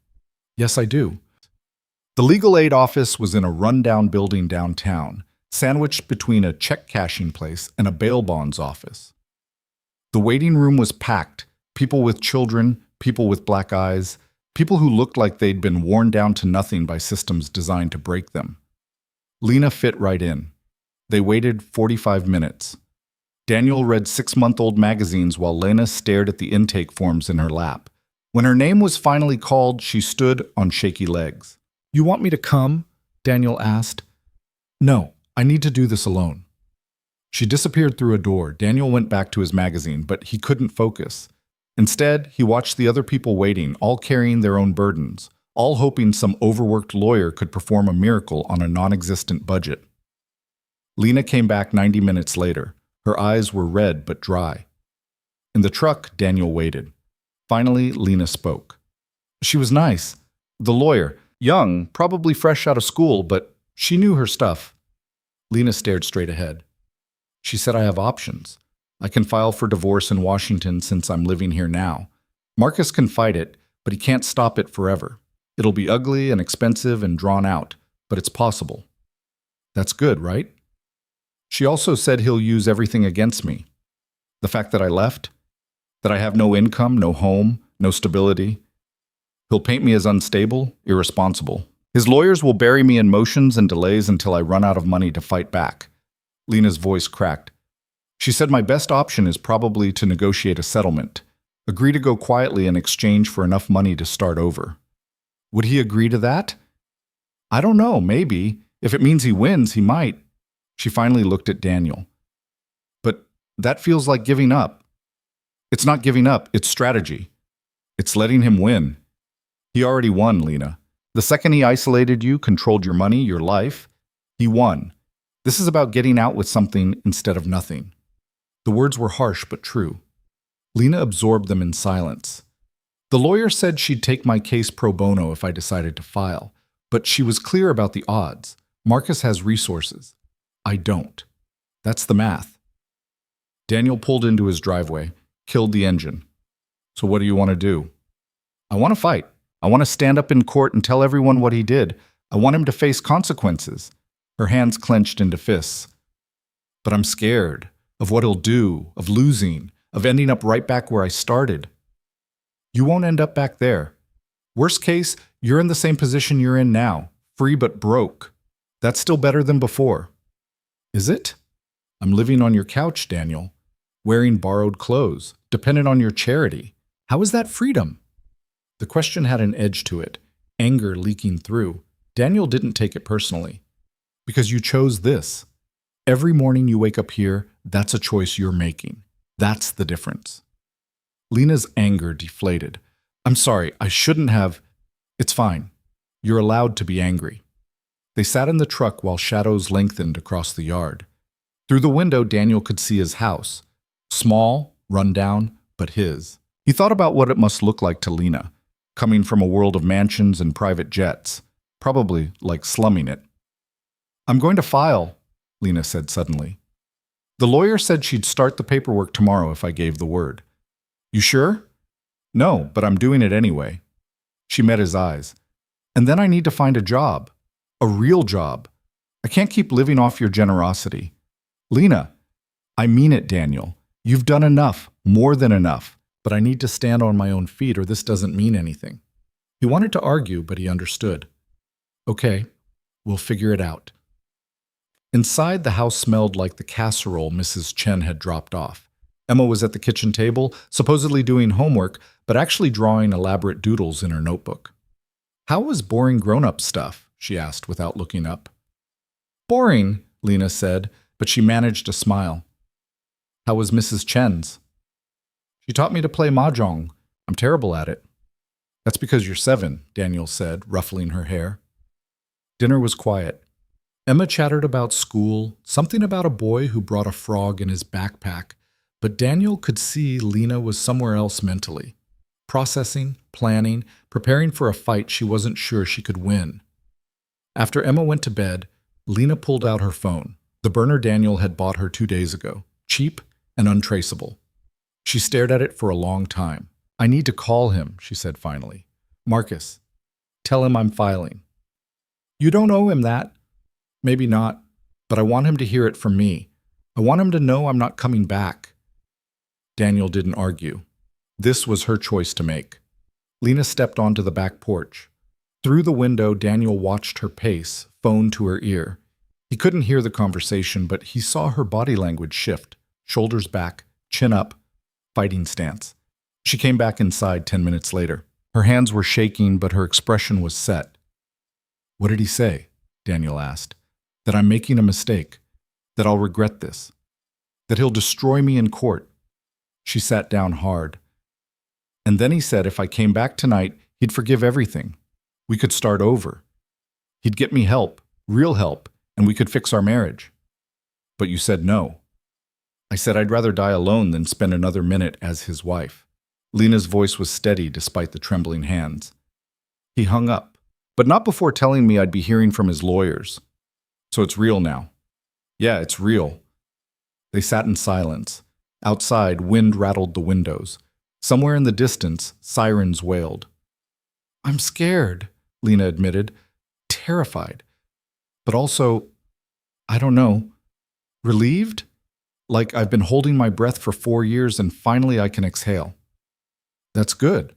Yes, I do. The legal aid office was in a rundown building downtown, sandwiched between a check-cashing place and a bail bonds office. The waiting room was packed, people with children, people with black eyes, people who looked like they'd been worn down to nothing by systems designed to break them. Lena fit right in. They waited 45 minutes. Daniel read 6-month-old magazines while Lena stared at the intake forms in her lap. When her name was finally called, she stood on shaky legs. You want me to come? Daniel asked. No, I need to do this alone. She disappeared through a door. Daniel went back to his magazine, but he couldn't focus. Instead, he watched the other people waiting, all carrying their own burdens, all hoping some overworked lawyer could perform a miracle on a non-existent budget. Lena came back 90 minutes later. Her eyes were red but dry. In the truck, Daniel waited. Finally, Lena spoke. She was nice. The lawyer, young, probably fresh out of school, but she knew her stuff. Lena stared straight ahead. She said, I have options. I can file for divorce in Washington since I'm living here now. Marcus can fight it, but he can't stop it forever. It'll be ugly and expensive and drawn out, but it's possible. That's good, right? She also said he'll use everything against me. The fact that I left, that I have no income, no home, no stability. He'll paint me as unstable, irresponsible. His lawyers will bury me in motions and delays until I run out of money to fight back. Lena's voice cracked. She said my best option is probably to negotiate a settlement, agree to go quietly in exchange for enough money to start over. Would he agree to that? I don't know, maybe. If it means he wins, he might. She finally looked at Daniel. But that feels like giving up. It's not giving up, it's strategy. It's letting him win. He already won, Lena. The second he isolated you, controlled your money, your life, he won. This is about getting out with something instead of nothing. The words were harsh but true. Lena absorbed them in silence. The lawyer said she'd take my case pro bono if I decided to file, but she was clear about the odds. Marcus has resources. I don't. That's the math. Daniel pulled into his driveway, killed the engine. So what do you want to do? I want to fight. I want to stand up in court and tell everyone what he did. I want him to face consequences. Her hands clenched into fists. But I'm scared of what he'll do, of losing, of ending up right back where I started. You won't end up back there. Worst case, you're in the same position you're in now, free but broke. That's still better than before. Is it? I'm living on your couch, Daniel, wearing borrowed clothes, dependent on your charity. How is that freedom? The question had an edge to it, anger leaking through. Daniel didn't take it personally. Because you chose this. Every morning you wake up here, that's a choice you're making. That's the difference. Lena's anger deflated. I'm sorry, I shouldn't have. It's fine. You're allowed to be angry. They sat in the truck while shadows lengthened across the yard. Through the window, Daniel could see his house. Small, run down, but his. He thought about what it must look like to Lena, coming from a world of mansions and private jets, probably like slumming it. I'm going to file, Lena said suddenly. The lawyer said she'd start the paperwork tomorrow if I gave the word. You sure? No, but I'm doing it anyway. She met his eyes. And then I need to find a job. A real job. I can't keep living off your generosity. Lena, I mean it, Daniel. You've done enough, more than enough. But I need to stand on my own feet or this doesn't mean anything. He wanted to argue, but he understood. Okay, we'll figure it out. Inside, the house smelled like the casserole Mrs. Chen had dropped off. Emma was at the kitchen table, supposedly doing homework, but actually drawing elaborate doodles in her notebook. How was boring grown-up stuff? She asked without looking up. Boring, Lena said, but she managed a smile. How was Mrs. Chen's? She taught me to play mahjong. I'm terrible at it. That's because you're 7, Daniel said, ruffling her hair. Dinner was quiet. Emma chattered about school, something about a boy who brought a frog in his backpack, but Daniel could see Lena was somewhere else mentally. Processing, planning, preparing for a fight she wasn't sure she could win. After Emma went to bed, Lena pulled out her phone, the burner Daniel had bought her 2 days ago, cheap and untraceable. She stared at it for a long time. I need to call him, she said finally. Marcus, tell him I'm filing. You don't owe him that. Maybe not, but I want him to hear it from me. I want him to know I'm not coming back. Daniel didn't argue. This was her choice to make. Lena stepped onto the back porch. Through the window, Daniel watched her pace, phone to her ear. He couldn't hear the conversation, but he saw her body language shift, shoulders back, chin up, fighting stance. She came back inside 10 minutes later. Her hands were shaking, but her expression was set. What did he say? Daniel asked. That I'm making a mistake. That I'll regret this. That he'll destroy me in court. She sat down hard. And then he said if I came back tonight, he'd forgive everything. We could start over. He'd get me help, real help, and we could fix our marriage. But you said no. I said I'd rather die alone than spend another minute as his wife. Lena's voice was steady despite the trembling hands. He hung up, but not before telling me I'd be hearing from his lawyers. So it's real now. Yeah, it's real. They sat in silence. Outside, wind rattled the windows. Somewhere in the distance, sirens wailed. I'm scared, Lena admitted, terrified. But also, I don't know. Relieved? Like I've been holding my breath for 4 years and finally I can exhale. That's good.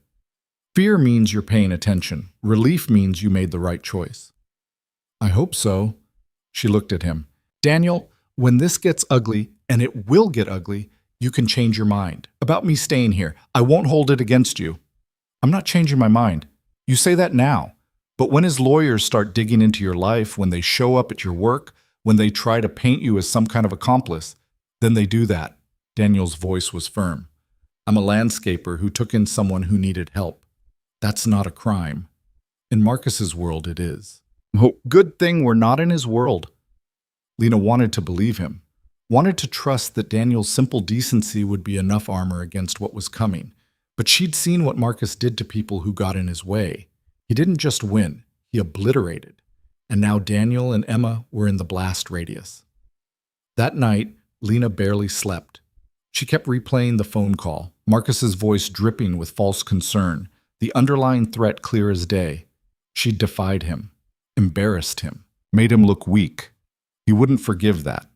Fear means you're paying attention. Relief means you made the right choice. I hope so. She looked at him. Daniel, when this gets ugly, and it will get ugly, you can change your mind. About me staying here, I won't hold it against you. I'm not changing my mind. You say that now. But when his lawyers start digging into your life, when they show up at your work, when they try to paint you as some kind of accomplice, then they do that. Daniel's voice was firm. I'm a landscaper who took in someone who needed help. That's not a crime. In Marcus's world, it is. Oh, good thing we're not in his world. Lena wanted to believe him, wanted to trust that Daniel's simple decency would be enough armor against what was coming. But she'd seen what Marcus did to people who got in his way. He didn't just win, he obliterated. And now Daniel and Emma were in the blast radius. That night, Lena barely slept. She kept replaying the phone call, Marcus's voice dripping with false concern, the underlying threat clear as day. She defied him, embarrassed him, made him look weak. He wouldn't forgive that.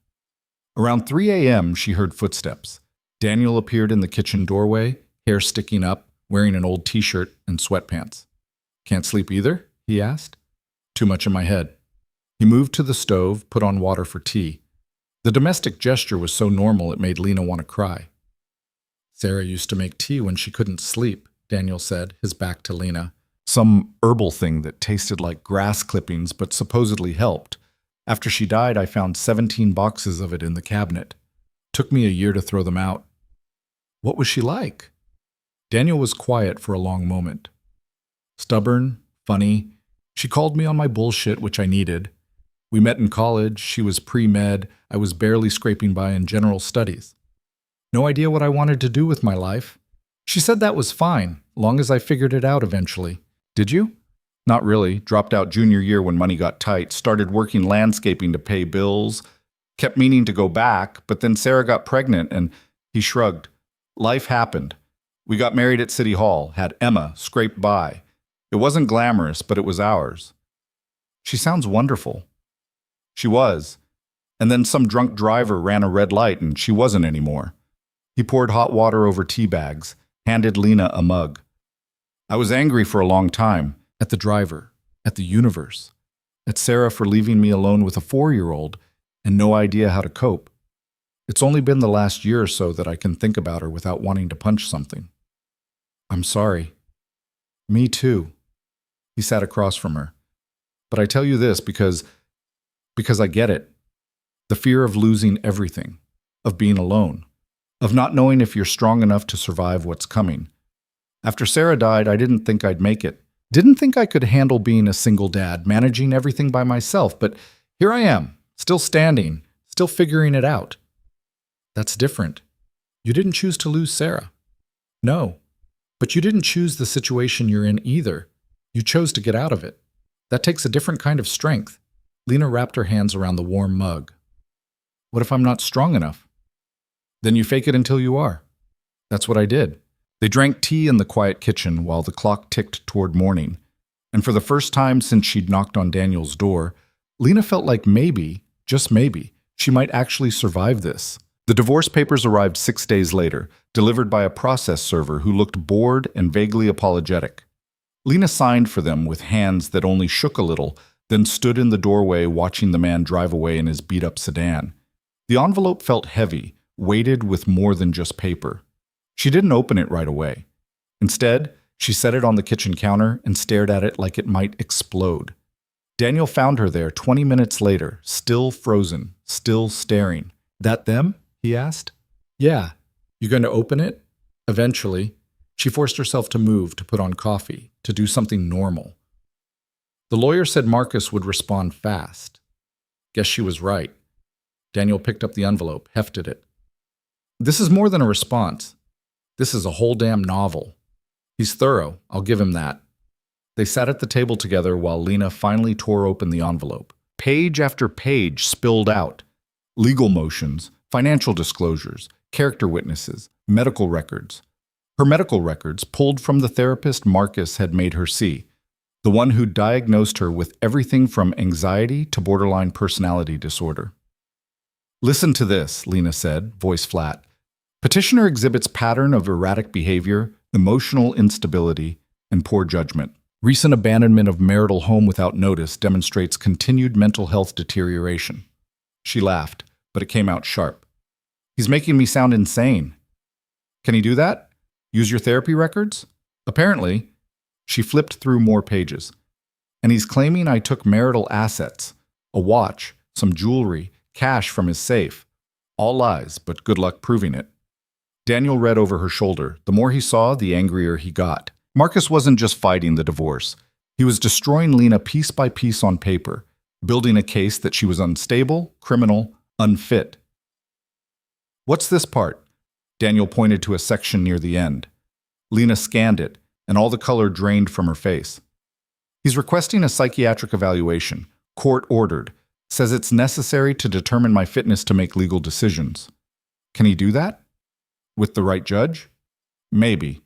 Around 3 a.m., she heard footsteps. Daniel appeared in the kitchen doorway, hair sticking up, wearing an old t-shirt and sweatpants. Can't sleep either? He asked. Too much in my head. He moved to the stove, put on water for tea. The domestic gesture was so normal it made Lena want to cry. Sarah used to make tea when she couldn't sleep, Daniel said, his back to Lena. Some herbal thing that tasted like grass clippings but supposedly helped. After she died, I found 17 boxes of it in the cabinet. Took me a year to throw them out. What was she like? Daniel was quiet for a long moment. Stubborn, funny. She called me on my bullshit, which I needed. We met in college. She was pre-med. I was barely scraping by in general studies. No idea what I wanted to do with my life. She said that was fine, long as I figured it out eventually. Did you? Not really. Dropped out junior year when money got tight. Started working landscaping to pay bills. Kept meaning to go back, but then Sarah got pregnant and he shrugged. Life happened. We got married at City Hall, had Emma, scraped by. It wasn't glamorous, but it was ours. She sounds wonderful. She was. And then some drunk driver ran a red light and she wasn't anymore. He poured hot water over tea bags, handed Lena a mug. I was angry for a long time, at the driver, at the universe, at Sarah for leaving me alone with a 4-year-old and no idea how to cope. It's only been the last year or so that I can think about her without wanting to punch something. I'm sorry. Me too. He sat across from her. But I tell you this because I get it. The fear of losing everything, of being alone, of not knowing if you're strong enough to survive what's coming. After Sarah died, I didn't think I'd make it. Didn't think I could handle being a single dad, managing everything by myself, but here I am, still standing, still figuring it out. That's different. You didn't choose to lose Sarah. No, but you didn't choose the situation you're in either. You chose to get out of it. That takes a different kind of strength. Lena wrapped her hands around the warm mug. What if I'm not strong enough? Then you fake it until you are. That's what I did. They drank tea in the quiet kitchen while the clock ticked toward morning. And for the first time since she'd knocked on Daniel's door, Lena felt like maybe, just maybe, she might actually survive this. The divorce papers arrived 6 days later, delivered by a process server who looked bored and vaguely apologetic. Lena signed for them with hands that only shook a little, then stood in the doorway watching the man drive away in his beat-up sedan. The envelope felt heavy, weighted with more than just paper. She didn't open it right away. Instead, she set it on the kitchen counter and stared at it like it might explode. Daniel found her there 20 minutes later, still frozen, still staring. That them? He asked. Yeah. You going to open it? Eventually. She forced herself to move, to put on coffee, to do something normal. The lawyer said Marcus would respond fast. Guess she was right. Daniel picked up the envelope, hefted it. This is more than a response. This is a whole damn novel. He's thorough, I'll give him that. They sat at the table together while Lena finally tore open the envelope. Page after page spilled out. Legal motions, financial disclosures, character witnesses, medical records. Her medical records, pulled from the therapist Marcus had made her see, the one who diagnosed her with everything from anxiety to borderline personality disorder. Listen to this, Lena said, voice flat. Petitioner exhibits pattern of erratic behavior, emotional instability, and poor judgment. Recent abandonment of marital home without notice demonstrates continued mental health deterioration. She laughed, but it came out sharp. He's making me sound insane. Can he do that? Use your therapy records? Apparently. She flipped through more pages. And he's claiming I took marital assets, a watch, some jewelry, cash from his safe. All lies, but good luck proving it. Daniel read over her shoulder. The more he saw, the angrier he got. Marcus wasn't just fighting the divorce. He was destroying Lena piece by piece on paper, building a case that she was unstable, criminal, unfit. What's this part? Daniel pointed to a section near the end. Lena scanned it, and all the color drained from her face. He's requesting a psychiatric evaluation, court-ordered, says it's necessary to determine my fitness to make legal decisions. Can he do that? With the right judge? Maybe.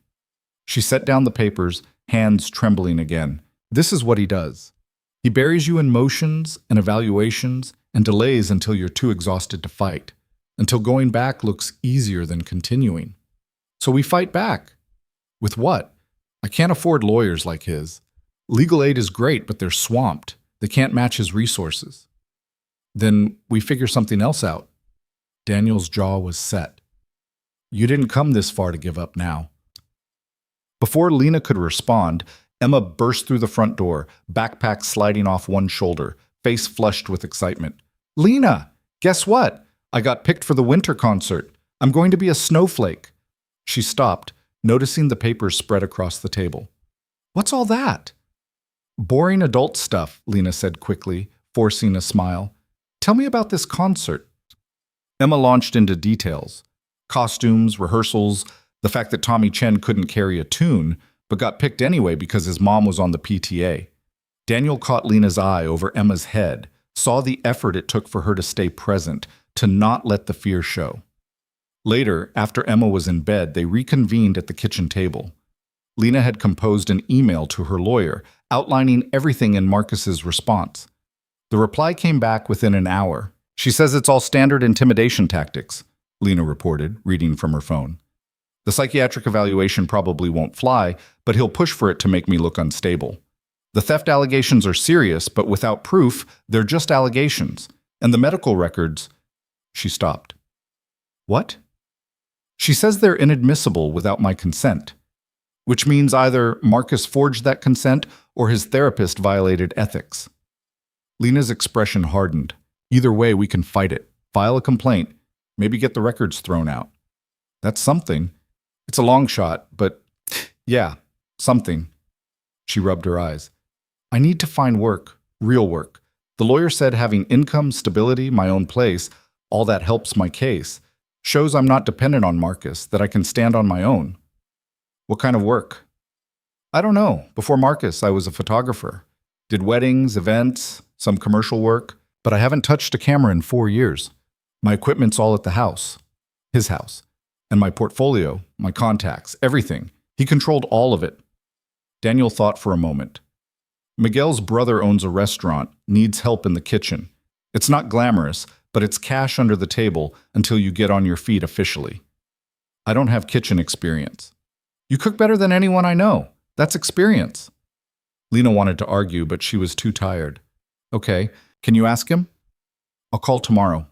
She set down the papers, hands trembling again. This is what he does. He buries you in motions and evaluations and delays until you're too exhausted to fight, until going back looks easier than continuing. So we fight back. With what? I can't afford lawyers like his. Legal aid is great, but they're swamped. They can't match his resources. Then we figure something else out. Daniel's jaw was set. You didn't come this far to give up now. Before Lena could respond, Emma burst through the front door, backpack sliding off one shoulder, face flushed with excitement. Lena, guess what? I got picked for the winter concert. I'm going to be a snowflake. She stopped, noticing the papers spread across the table. What's all that? Boring adult stuff, Lena said quickly, forcing a smile. Tell me about this concert. Emma launched into details. Costumes, rehearsals, the fact that Tommy Chen couldn't carry a tune, but got picked anyway because his mom was on the PTA. Daniel caught Lena's eye over Emma's head, saw the effort it took for her to stay present, to not let the fear show. Later, after Emma was in bed, they reconvened at the kitchen table. Lena had composed an email to her lawyer, outlining everything in Marcus's response. The reply came back within an hour. She says it's all standard intimidation tactics, Lena reported, reading from her phone. The psychiatric evaluation probably won't fly, but he'll push for it to make me look unstable. The theft allegations are serious, but without proof, they're just allegations. And the medical records... She stopped. What? She says they're inadmissible without my consent, which means either Marcus forged that consent or his therapist violated ethics. Lena's expression hardened. Either way, we can fight it. File a complaint. Maybe get the records thrown out. That's something. It's a long shot, but yeah, something. She rubbed her eyes. I need to find work, real work. The lawyer said having income, stability, my own place, all that helps my case. Shows I'm not dependent on Marcus, that I can stand on my own. What kind of work? I don't know. Before Marcus, I was a photographer. Did weddings, events, some commercial work, but I haven't touched a camera in 4 years. My equipment's all at the house. His house. And my portfolio, my contacts, everything. He controlled all of it. Daniel thought for a moment. Miguel's brother owns a restaurant, needs help in the kitchen. It's not glamorous, but it's cash under the table until you get on your feet officially. I don't have kitchen experience. You cook better than anyone I know. That's experience. Lena wanted to argue, but she was too tired. Okay, can you ask him? I'll call tomorrow.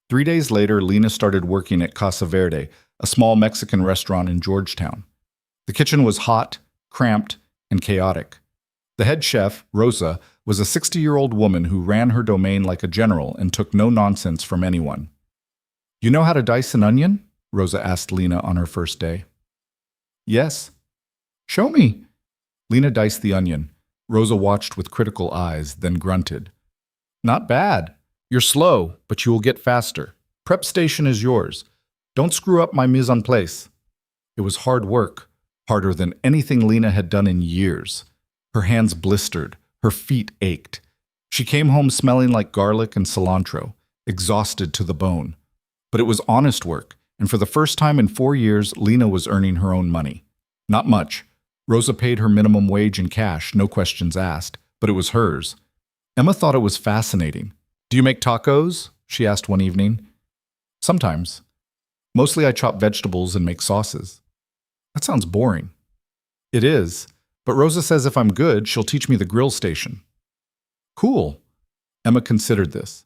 3 days later, Lena started working at Casa Verde, a small Mexican restaurant in Georgetown. The kitchen was hot, cramped, and chaotic. The head chef, Rosa, was a 60-year-old woman who ran her domain like a general and took no nonsense from anyone. You know how to dice an onion? Rosa asked Lena on her first day. Yes. Show me. Lena diced the onion. Rosa watched with critical eyes, then grunted. Not bad. You're slow, but you will get faster. Prep station is yours. Don't screw up my mise en place. It was hard work, harder than anything Lena had done in years. Her hands blistered, her feet ached. She came home smelling like garlic and cilantro, exhausted to the bone. But it was honest work, and for the first time in 4 years, Lena was earning her own money. Not much. Rosa paid her minimum wage in cash, no questions asked, but it was hers. Emma thought it was fascinating. Do you make tacos? she asked one evening. Sometimes. Mostly I chop vegetables and make sauces. That sounds boring. It is, but Rosa says if I'm good, she'll teach me the grill station. Cool. Emma considered this.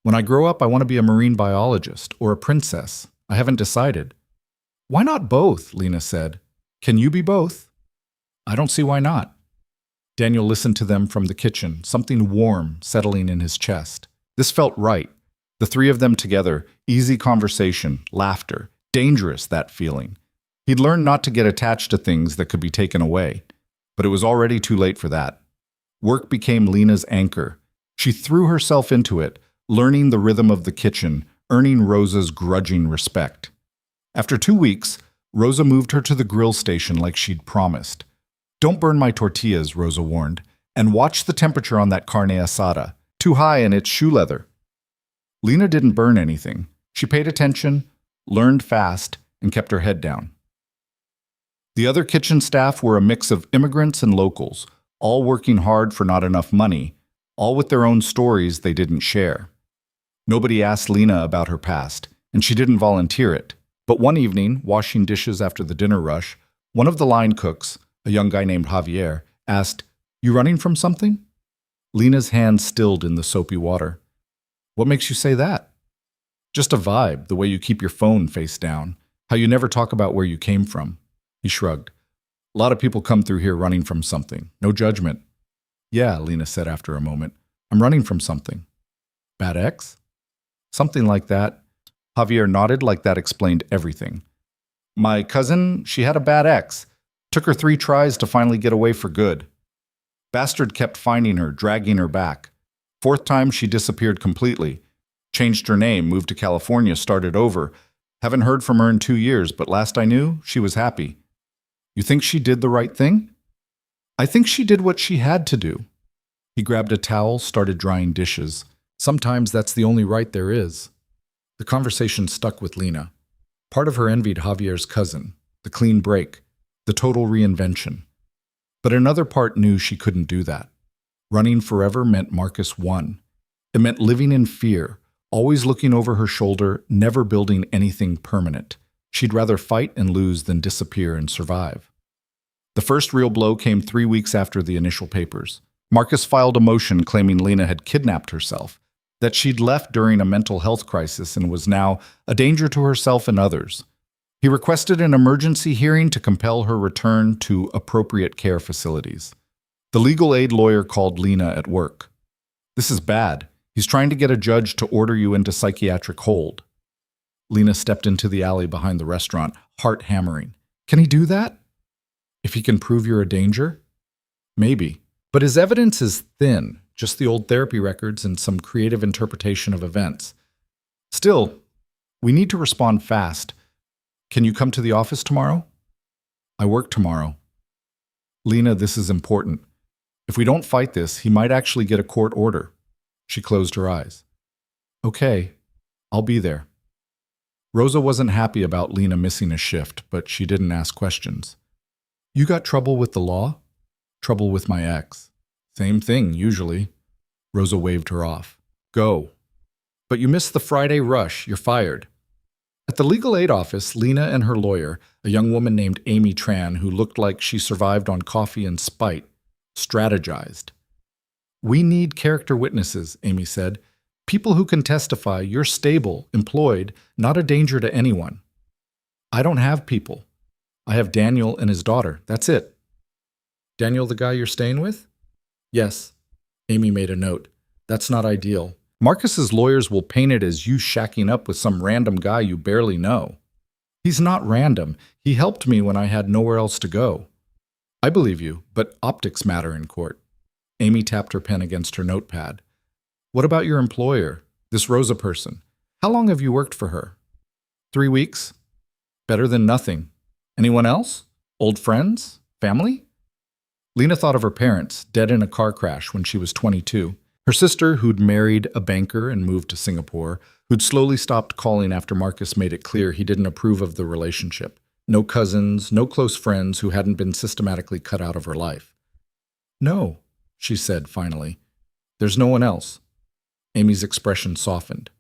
When I grow up, I want to be a marine biologist or a princess. I haven't decided. Why not both? Lena said. Can you be both? I don't see why not. Daniel listened to them from the kitchen, something warm settling in his chest. This felt right. The three of them together, easy conversation, laughter, dangerous, that feeling. He'd learned not to get attached to things that could be taken away, but it was already too late for that. Work became Lena's anchor. She threw herself into it, learning the rhythm of the kitchen, earning Rosa's grudging respect. After 2 weeks, Rosa moved her to the grill station like she'd promised. Don't burn my tortillas, Rosa warned, and watch the temperature on that carne asada. Too high and it's shoe leather. Lena didn't burn anything. She paid attention, learned fast, and kept her head down. The other kitchen staff were a mix of immigrants and locals, all working hard for not enough money, all with their own stories they didn't share. Nobody asked Lena about her past, and she didn't volunteer it. But one evening, washing dishes after the dinner rush, one of the line cooks, a young guy named Javier, asked, "You running from something?" Lena's hand stilled in the soapy water. What makes you say that? Just a vibe, the way you keep your phone face down, how you never talk about where you came from. He shrugged. A lot of people come through here running from something. No judgment. Yeah, Lena said after a moment. I'm running from something. Bad ex? Something like that. Javier nodded like that explained everything. My cousin, she had a bad ex. Took her 3 tries to finally get away for good. Bastard kept finding her, dragging her back. 4th time, she disappeared completely. Changed her name, moved to California, started over. Haven't heard from her in 2 years, but last I knew, she was happy. You think she did the right thing? I think she did what she had to do. He grabbed a towel, started drying dishes. Sometimes that's the only right there is. The conversation stuck with Lena. Part of her envied Javier's cousin, the clean break, the total reinvention. But another part knew she couldn't do that. Running forever meant Marcus won. It meant living in fear, always looking over her shoulder, never building anything permanent. She'd rather fight and lose than disappear and survive. The first real blow came 3 weeks after the initial papers. Marcus filed a motion claiming Lena had kidnapped herself, that she'd left during a mental health crisis and was now a danger to herself and others. He requested an emergency hearing to compel her return to appropriate care facilities. The legal aid lawyer called Lena at work. This is bad. He's trying to get a judge to order you into psychiatric hold. Lena stepped into the alley behind the restaurant, heart hammering. Can he do that? If he can prove you're a danger? Maybe. But his evidence is thin, just the old therapy records and some creative interpretation of events. Still, we need to respond fast. Can you come to the office tomorrow? I work tomorrow. Lena, this is important. If we don't fight this, he might actually get a court order. She closed her eyes. Okay, I'll be there. Rosa wasn't happy about Lena missing a shift, but she didn't ask questions. You got trouble with the law? Trouble with my ex. Same thing, usually. Rosa waved her off. Go. But you missed the Friday rush. You're fired. At the legal aid office, Lena and her lawyer, a young woman named Amy Tran, who looked like she survived on coffee and spite, strategized. We need character witnesses, Amy said. People who can testify you're stable, employed, not a danger to anyone. I don't have people. I have Daniel and his daughter. That's it. Daniel, the guy you're staying with? Yes. Amy made a note. That's not ideal. Marcus's lawyers will paint it as you shacking up with some random guy you barely know. He's not random. He helped me when I had nowhere else to go. I believe you, but optics matter in court. Amy tapped her pen against her notepad. What about your employer, this Rosa person? How long have you worked for her? 3 weeks. Better than nothing. Anyone else? Old friends? Family? Lena thought of her parents, dead in a car crash when she was 22. Her sister, who'd married a banker and moved to Singapore, who'd slowly stopped calling after Marcus made it clear he didn't approve of the relationship. No cousins, no close friends who hadn't been systematically cut out of her life. No, she said finally. There's no one else. Amy's expression softened.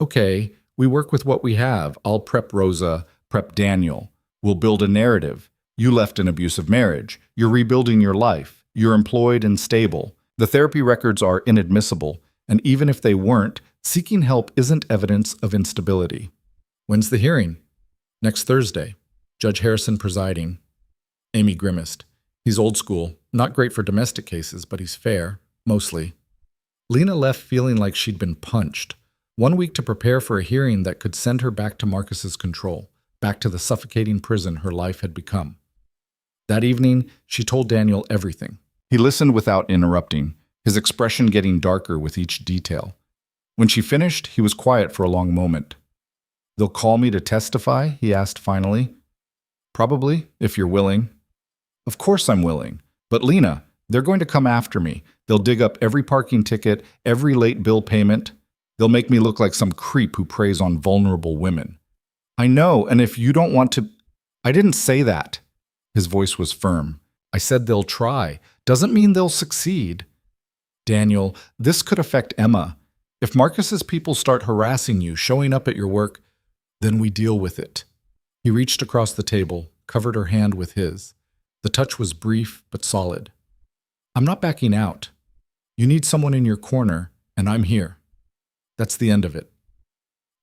Okay, we work with what we have. I'll prep Rosa, prep Daniel. We'll build a narrative. You left an abusive marriage. You're rebuilding your life. You're employed and stable. The therapy records are inadmissible, and even if they weren't, seeking help isn't evidence of instability. When's the hearing? Next Thursday. Judge Harrison presiding. Amy grimaced. He's old school, not great for domestic cases, but he's fair, mostly. Lena left feeling like she'd been punched. 1 week to prepare for a hearing that could send her back to Marcus's control, back to the suffocating prison her life had become. That evening, she told Daniel everything. He listened without interrupting, his expression getting darker with each detail. When she finished, he was quiet for a long moment. "They'll call me to testify?" he asked finally. "Probably, if you're willing." "Of course I'm willing. But Lena, they're going to come after me. They'll dig up every parking ticket, every late bill payment. They'll make me look like some creep who preys on vulnerable women." "I know, and if you don't want to—" "I didn't say that." His voice was firm. "I said they'll try. Doesn't mean they'll succeed." "Daniel, this could affect Emma. If Marcus's people start harassing you, showing up at your work, then we deal with it." He reached across the table, covered her hand with his. The touch was brief but solid. "I'm not backing out. You need someone in your corner, and I'm here. That's the end of it."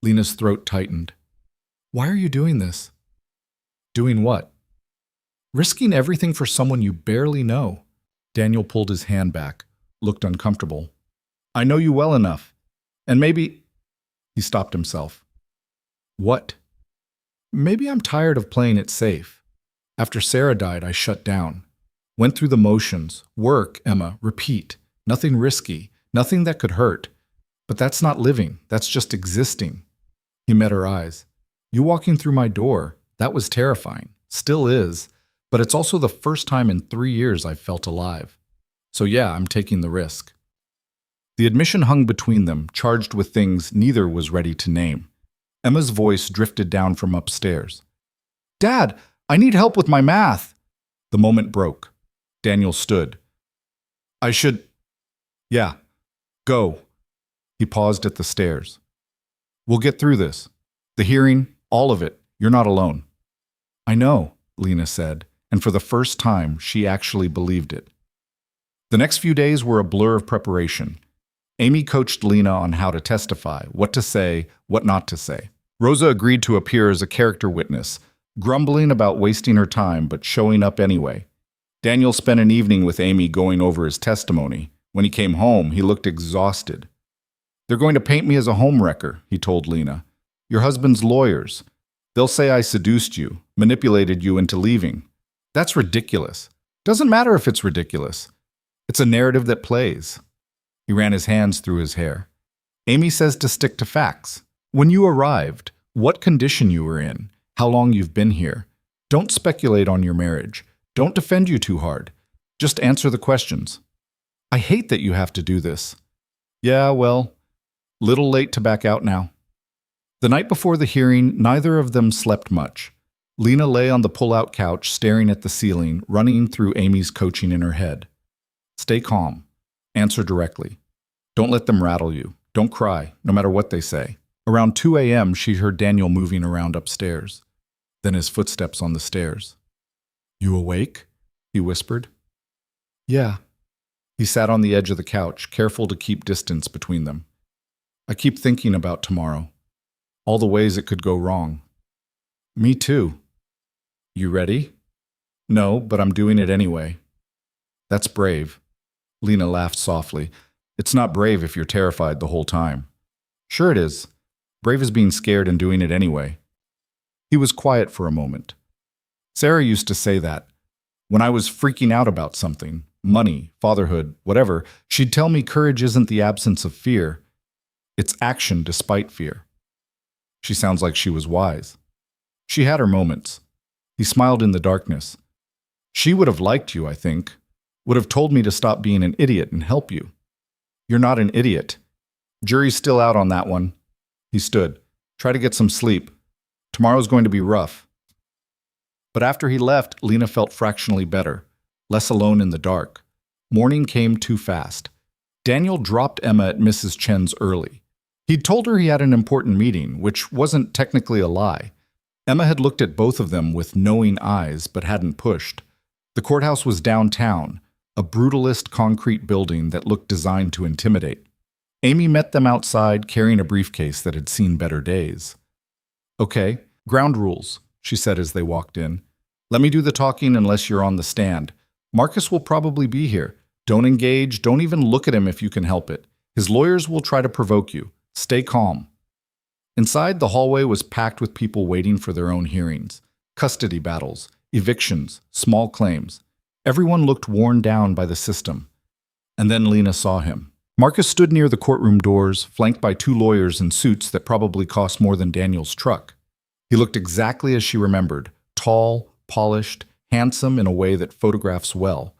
Lena's throat tightened. "Why are you doing this?" "Doing what?" "Risking everything for someone you barely know." Daniel pulled his hand back, looked uncomfortable. "I know you well enough. And maybe—" He stopped himself. "What?" "Maybe I'm tired of playing it safe. After Sarah died, I shut down. Went through the motions. Work, Emma, repeat. Nothing risky, nothing that could hurt. But that's not living. That's just existing." He met her eyes. "You walking through my door, that was terrifying. Still is. But it's also the first time in 3 years I've felt alive. So yeah, I'm taking the risk." The admission hung between them, charged with things neither was ready to name. Emma's voice drifted down from upstairs. "Dad, I need help with my math." The moment broke. Daniel stood. "I should—" "Yeah, go." He paused at the stairs. "We'll get through this. The hearing, all of it. You're not alone." "I know," Lena said, and for the first time, she actually believed it. The next few days were a blur of preparation. Amy coached Lena on how to testify, what to say, what not to say. Rosa agreed to appear as a character witness, grumbling about wasting her time but showing up anyway. Daniel spent an evening with Amy going over his testimony. When he came home, he looked exhausted. "They're going to paint me as a homewrecker," he told Lena. "Your husband's lawyers. They'll say I seduced you, manipulated you into leaving. That's ridiculous. Doesn't matter if it's ridiculous. It's a narrative that plays." He ran his hands through his hair. "Amy says to stick to facts. When you arrived, what condition you were in, how long you've been here. Don't speculate on your marriage. Don't defend you too hard. Just answer the questions." "I hate that you have to do this." "Yeah, well, little late to back out now." The night before the hearing, neither of them slept much. Lena lay on the pull-out couch, staring at the ceiling, running through Amy's coaching in her head. "Stay calm. Answer directly. Don't let them rattle you. Don't cry, no matter what they say." Around 2 a.m., she heard Daniel moving around upstairs. Then his footsteps on the stairs. "You awake?" he whispered. "Yeah." He sat on the edge of the couch, careful to keep distance between them. "I keep thinking about tomorrow. All the ways it could go wrong." "Me too." "You ready?" "No, but I'm doing it anyway." "That's brave." Lena laughed softly. "It's not brave if you're terrified the whole time." "Sure it is. Brave is being scared and doing it anyway." He was quiet for a moment. "Sarah used to say that. When I was freaking out about something, money, fatherhood, whatever, she'd tell me courage isn't the absence of fear. It's action despite fear." She sounds like she was wise. She had her moments. He smiled in the darkness. "She would have liked you, I think. Would have told me to stop being an idiot and help you." "You're not an idiot. Jury's still out on that one." He stood. "Try to get some sleep. Tomorrow's going to be rough." But after he left, Lena felt fractionally better, less alone in the dark. Morning came too fast. Daniel dropped Emma at Mrs. Chen's early. He'd told her he had an important meeting, which wasn't technically a lie. Emma had looked at both of them with knowing eyes, but hadn't pushed. The courthouse was downtown, a brutalist concrete building that looked designed to intimidate. Amy met them outside carrying a briefcase that had seen better days. "Okay, ground rules," she said as they walked in. "Let me do the talking unless you're on the stand. Marcus will probably be here. Don't engage, don't even look at him if you can help it. His lawyers will try to provoke you. Stay calm." Inside, the hallway was packed with people waiting for their own hearings. Custody battles, evictions, small claims. Everyone looked worn down by the system. And then Lena saw him. Marcus stood near the courtroom doors, flanked by two lawyers in suits that probably cost more than Daniel's truck. He looked exactly as she remembered, tall, polished, handsome in a way that photographs well.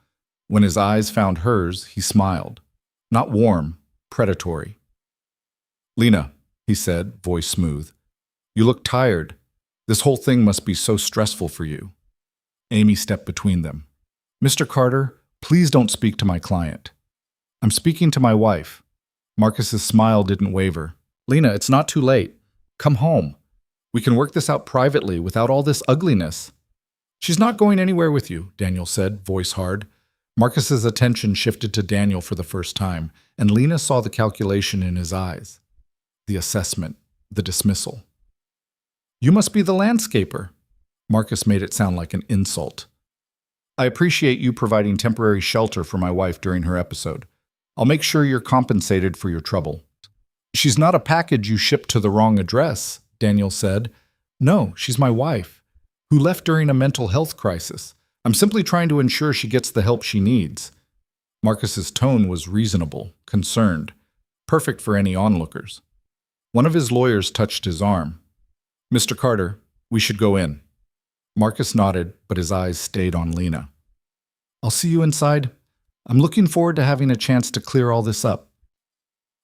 When his eyes found hers, he smiled. Not warm, predatory. "Lena," he said, voice smooth, "you look tired. This whole thing must be so stressful for you." Amy stepped between them. "Mr. Carter, please don't speak to my client. I'm speaking to my wife." Marcus's smile didn't waver. "Lena, it's not too late. Come home. We can work this out privately without all this ugliness." "She's not going anywhere with you," Daniel said, voice hard. Marcus's attention shifted to Daniel for the first time, and Lena saw the calculation in his eyes. The assessment, the dismissal. "You must be the landscaper." Marcus made it sound like an insult. "I appreciate you providing temporary shelter for my wife during her episode. I'll make sure you're compensated for your trouble." "She's not a package you shipped to the wrong address," Daniel said. "No, she's my wife, who left during a mental health crisis. I'm simply trying to ensure she gets the help she needs." Marcus's tone was reasonable, concerned, perfect for any onlookers. One of his lawyers touched his arm. "Mr. Carter, we should go in." Marcus nodded, but his eyes stayed on Lena. "I'll see you inside. I'm looking forward to having a chance to clear all this up."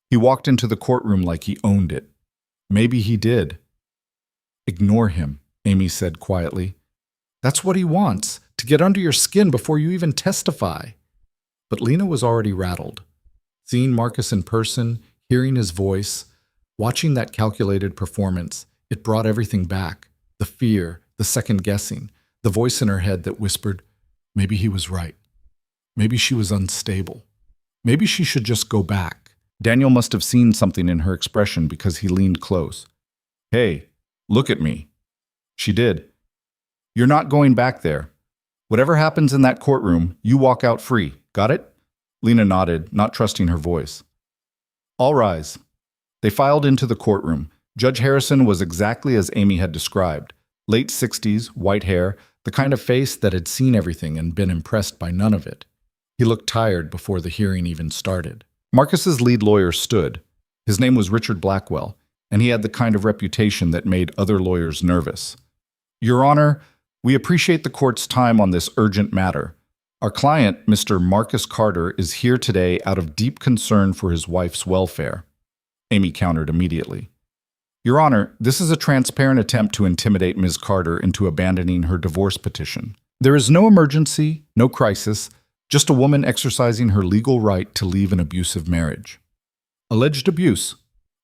He walked into the courtroom like he owned it. Maybe he did. "Ignore him," Amy said quietly. "That's what he wants, to get under your skin before you even testify." But Lena was already rattled. Seeing Marcus in person, hearing his voice, watching that calculated performance, it brought everything back. The fear, the second-guessing, the voice in her head that whispered, maybe he was right. Maybe she was unstable. Maybe she should just go back. Daniel must have seen something in her expression because he leaned close. "Hey, look at me." She did. "You're not going back there. Whatever happens in that courtroom, you walk out free. Got it?" Lena nodded, not trusting her voice. "All rise." They filed into the courtroom. Judge Harrison was exactly as Amy had described. Late 60s, white hair, the kind of face that had seen everything and been impressed by none of it. He looked tired before the hearing even started. Marcus's lead lawyer stood. His name was Richard Blackwell, and he had the kind of reputation that made other lawyers nervous. "Your Honor, we appreciate the court's time on this urgent matter. Our client, Mr. Marcus Carter, is here today out of deep concern for his wife's welfare." Amy countered immediately. "Your Honor, this is a transparent attempt to intimidate Ms. Carter into abandoning her divorce petition. There is no emergency, no crisis, just a woman exercising her legal right to leave an abusive marriage." "Alleged abuse,"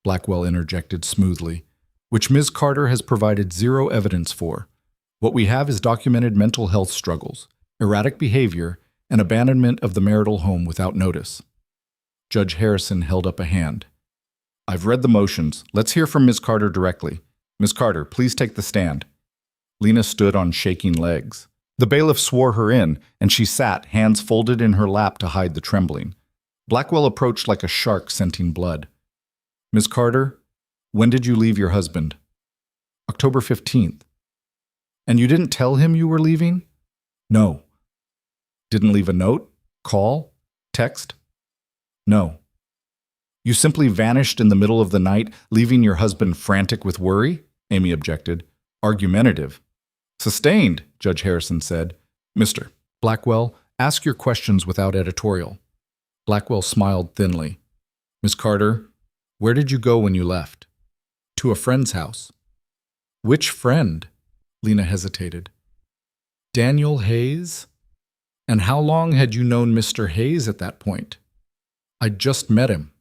Blackwell interjected smoothly, "which Ms. Carter has provided zero evidence for. What we have is documented mental health struggles, erratic behavior, and abandonment of the marital home without notice." Judge Harrison held up a hand. "I've read the motions. Let's hear from Ms. Carter directly. Ms. Carter, please take the stand." Lena stood on shaking legs. The bailiff swore her in, and she sat, hands folded in her lap to hide the trembling. Blackwell approached like a shark scenting blood. "Ms. Carter, when did you leave your husband?" "October 15th. "And you didn't tell him you were leaving?" "No." "Didn't leave a note? Call? Text?" "No." "You simply vanished in the middle of the night, leaving your husband frantic with worry?" Amy objected. "Argumentative." "Sustained," Judge Harrison said. "Mr. Blackwell, ask your questions without editorial." Blackwell smiled thinly. "Ms. Carter, where did you go when you left?" "To a friend's house." "Which friend?" Lena hesitated. "Daniel Hayes? And how long had you known Mr. Hayes at that point?" "I'd just met him."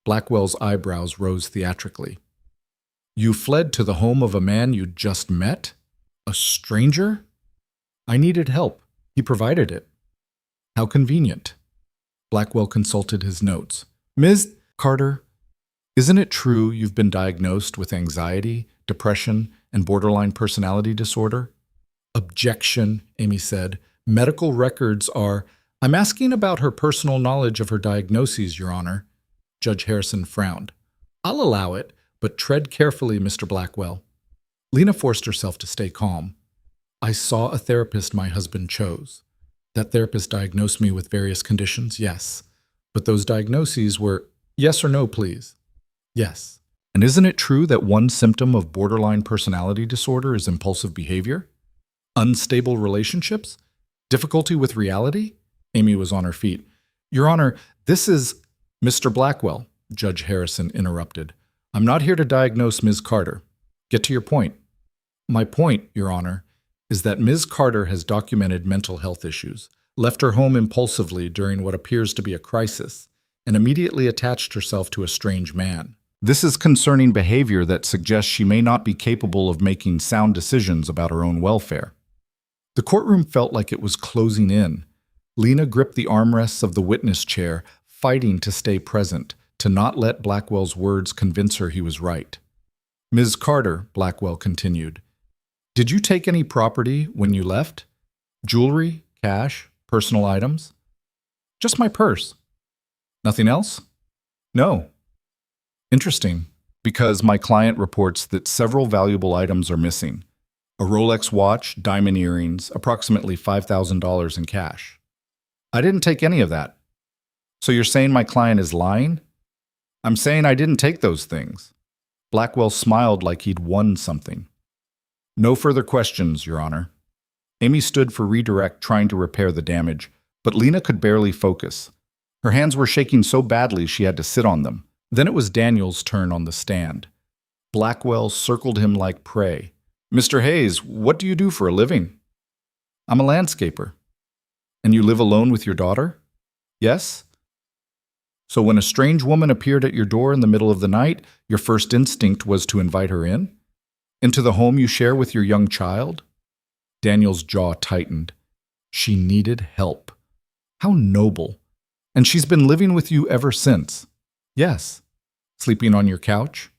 Blackwell's eyebrows rose theatrically. You fled to the home of a man you'd just met? A stranger? I needed help. He provided it. How convenient. Blackwell consulted his notes. Ms. Carter, isn't it true you've been diagnosed with anxiety, depression, and borderline personality disorder? Objection, Amy said. Medical records are... I'm asking about her personal knowledge of her diagnoses, Your Honor. Judge Harrison frowned. I'll allow it, but tread carefully, Mr. Blackwell. Lena forced herself to stay calm. I saw a therapist my husband chose. That therapist diagnosed me with various conditions, yes. But those diagnoses were, yes or no, please. Yes. And isn't it true that one symptom of borderline personality disorder is impulsive behavior? Unstable relationships? Difficulty with reality? Amy was on her feet. Your Honor, this is... Mr. Blackwell, Judge Harrison interrupted. I'm not here to diagnose Ms. Carter. Get to your point. My point, Your Honor, is that Ms. Carter has documented mental health issues, left her home impulsively during what appears to be a crisis, and immediately attached herself to a strange man. This is concerning behavior that suggests she may not be capable of making sound decisions about her own welfare. The courtroom felt like it was closing in. Lena gripped the armrests of the witness chair, fighting to stay present, to not let Blackwell's words convince her he was right. Ms. Carter, Blackwell continued, did you take any property when you left? Jewelry, cash, personal items? Just my purse. Nothing else? No. Interesting, because my client reports that several valuable items are missing. A Rolex watch, diamond earrings, approximately $5,000 in cash. I didn't take any of that. So you're saying my client is lying? I'm saying I didn't take those things. Blackwell smiled like he'd won something. No further questions, Your Honor. Amy stood for redirect, trying to repair the damage, but Lena could barely focus. Her hands were shaking so badly she had to sit on them. Then it was Daniel's turn on the stand. Blackwell circled him like prey. Mr. Hayes, what do you do for a living? I'm a landscaper. And you live alone with your daughter? Yes? So when a strange woman appeared at your door in the middle of the night, your first instinct was to invite her in? Into the home you share with your young child? Daniel's jaw tightened. She needed help. How noble. And she's been living with you ever since? Yes. Sleeping on your couch?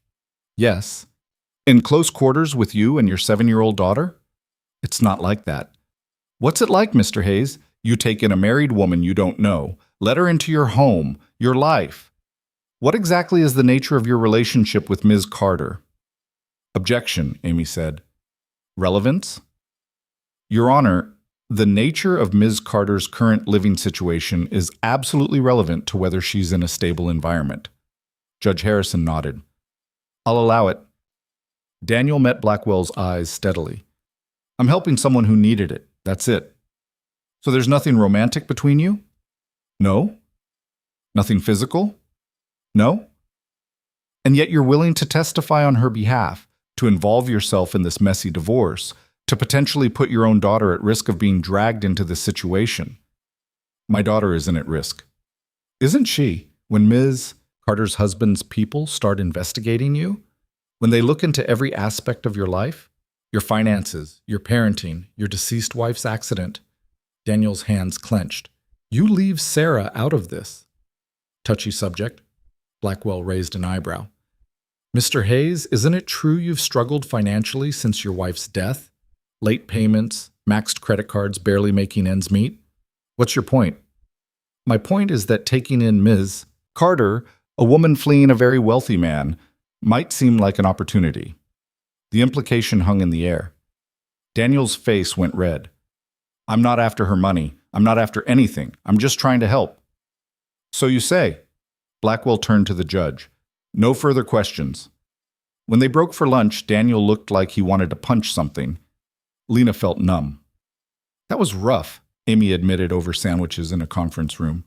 Yes. In close quarters with you and your 7-year-old daughter? It's not like that. What's it like, Mr. Hayes? You take in a married woman you don't know, let her into your home, your life. What exactly is the nature of your relationship with Ms. Carter? Objection, Amy said. Relevance? Your Honor, the nature of Ms. Carter's current living situation is absolutely relevant to whether she's in a stable environment. Judge Harrison nodded. I'll allow it. Daniel met Blackwell's eyes steadily. I'm helping someone who needed it. That's it. So there's nothing romantic between you? No? Nothing physical? No? And yet you're willing to testify on her behalf, to involve yourself in this messy divorce, to potentially put your own daughter at risk of being dragged into this situation. My daughter isn't at risk. Isn't she, when Ms. Carter's husband's people start investigating you? When they look into every aspect of your life? Your finances, your parenting, your deceased wife's accident? Daniel's hands clenched. You leave Sarah out of this. Touchy subject. Blackwell raised an eyebrow. Mr. Hayes, isn't it true you've struggled financially since your wife's death? Late payments, maxed credit cards, barely making ends meet? What's your point? My point is that taking in Ms. Carter, a woman fleeing a very wealthy man, might seem like an opportunity. The implication hung in the air. Daniel's face went red. I'm not after her money. I'm not after anything. I'm just trying to help. So you say. Blackwell turned to the judge. No further questions. When they broke for lunch, Daniel looked like he wanted to punch something. Lena felt numb. That was rough, Amy admitted over sandwiches in a conference room.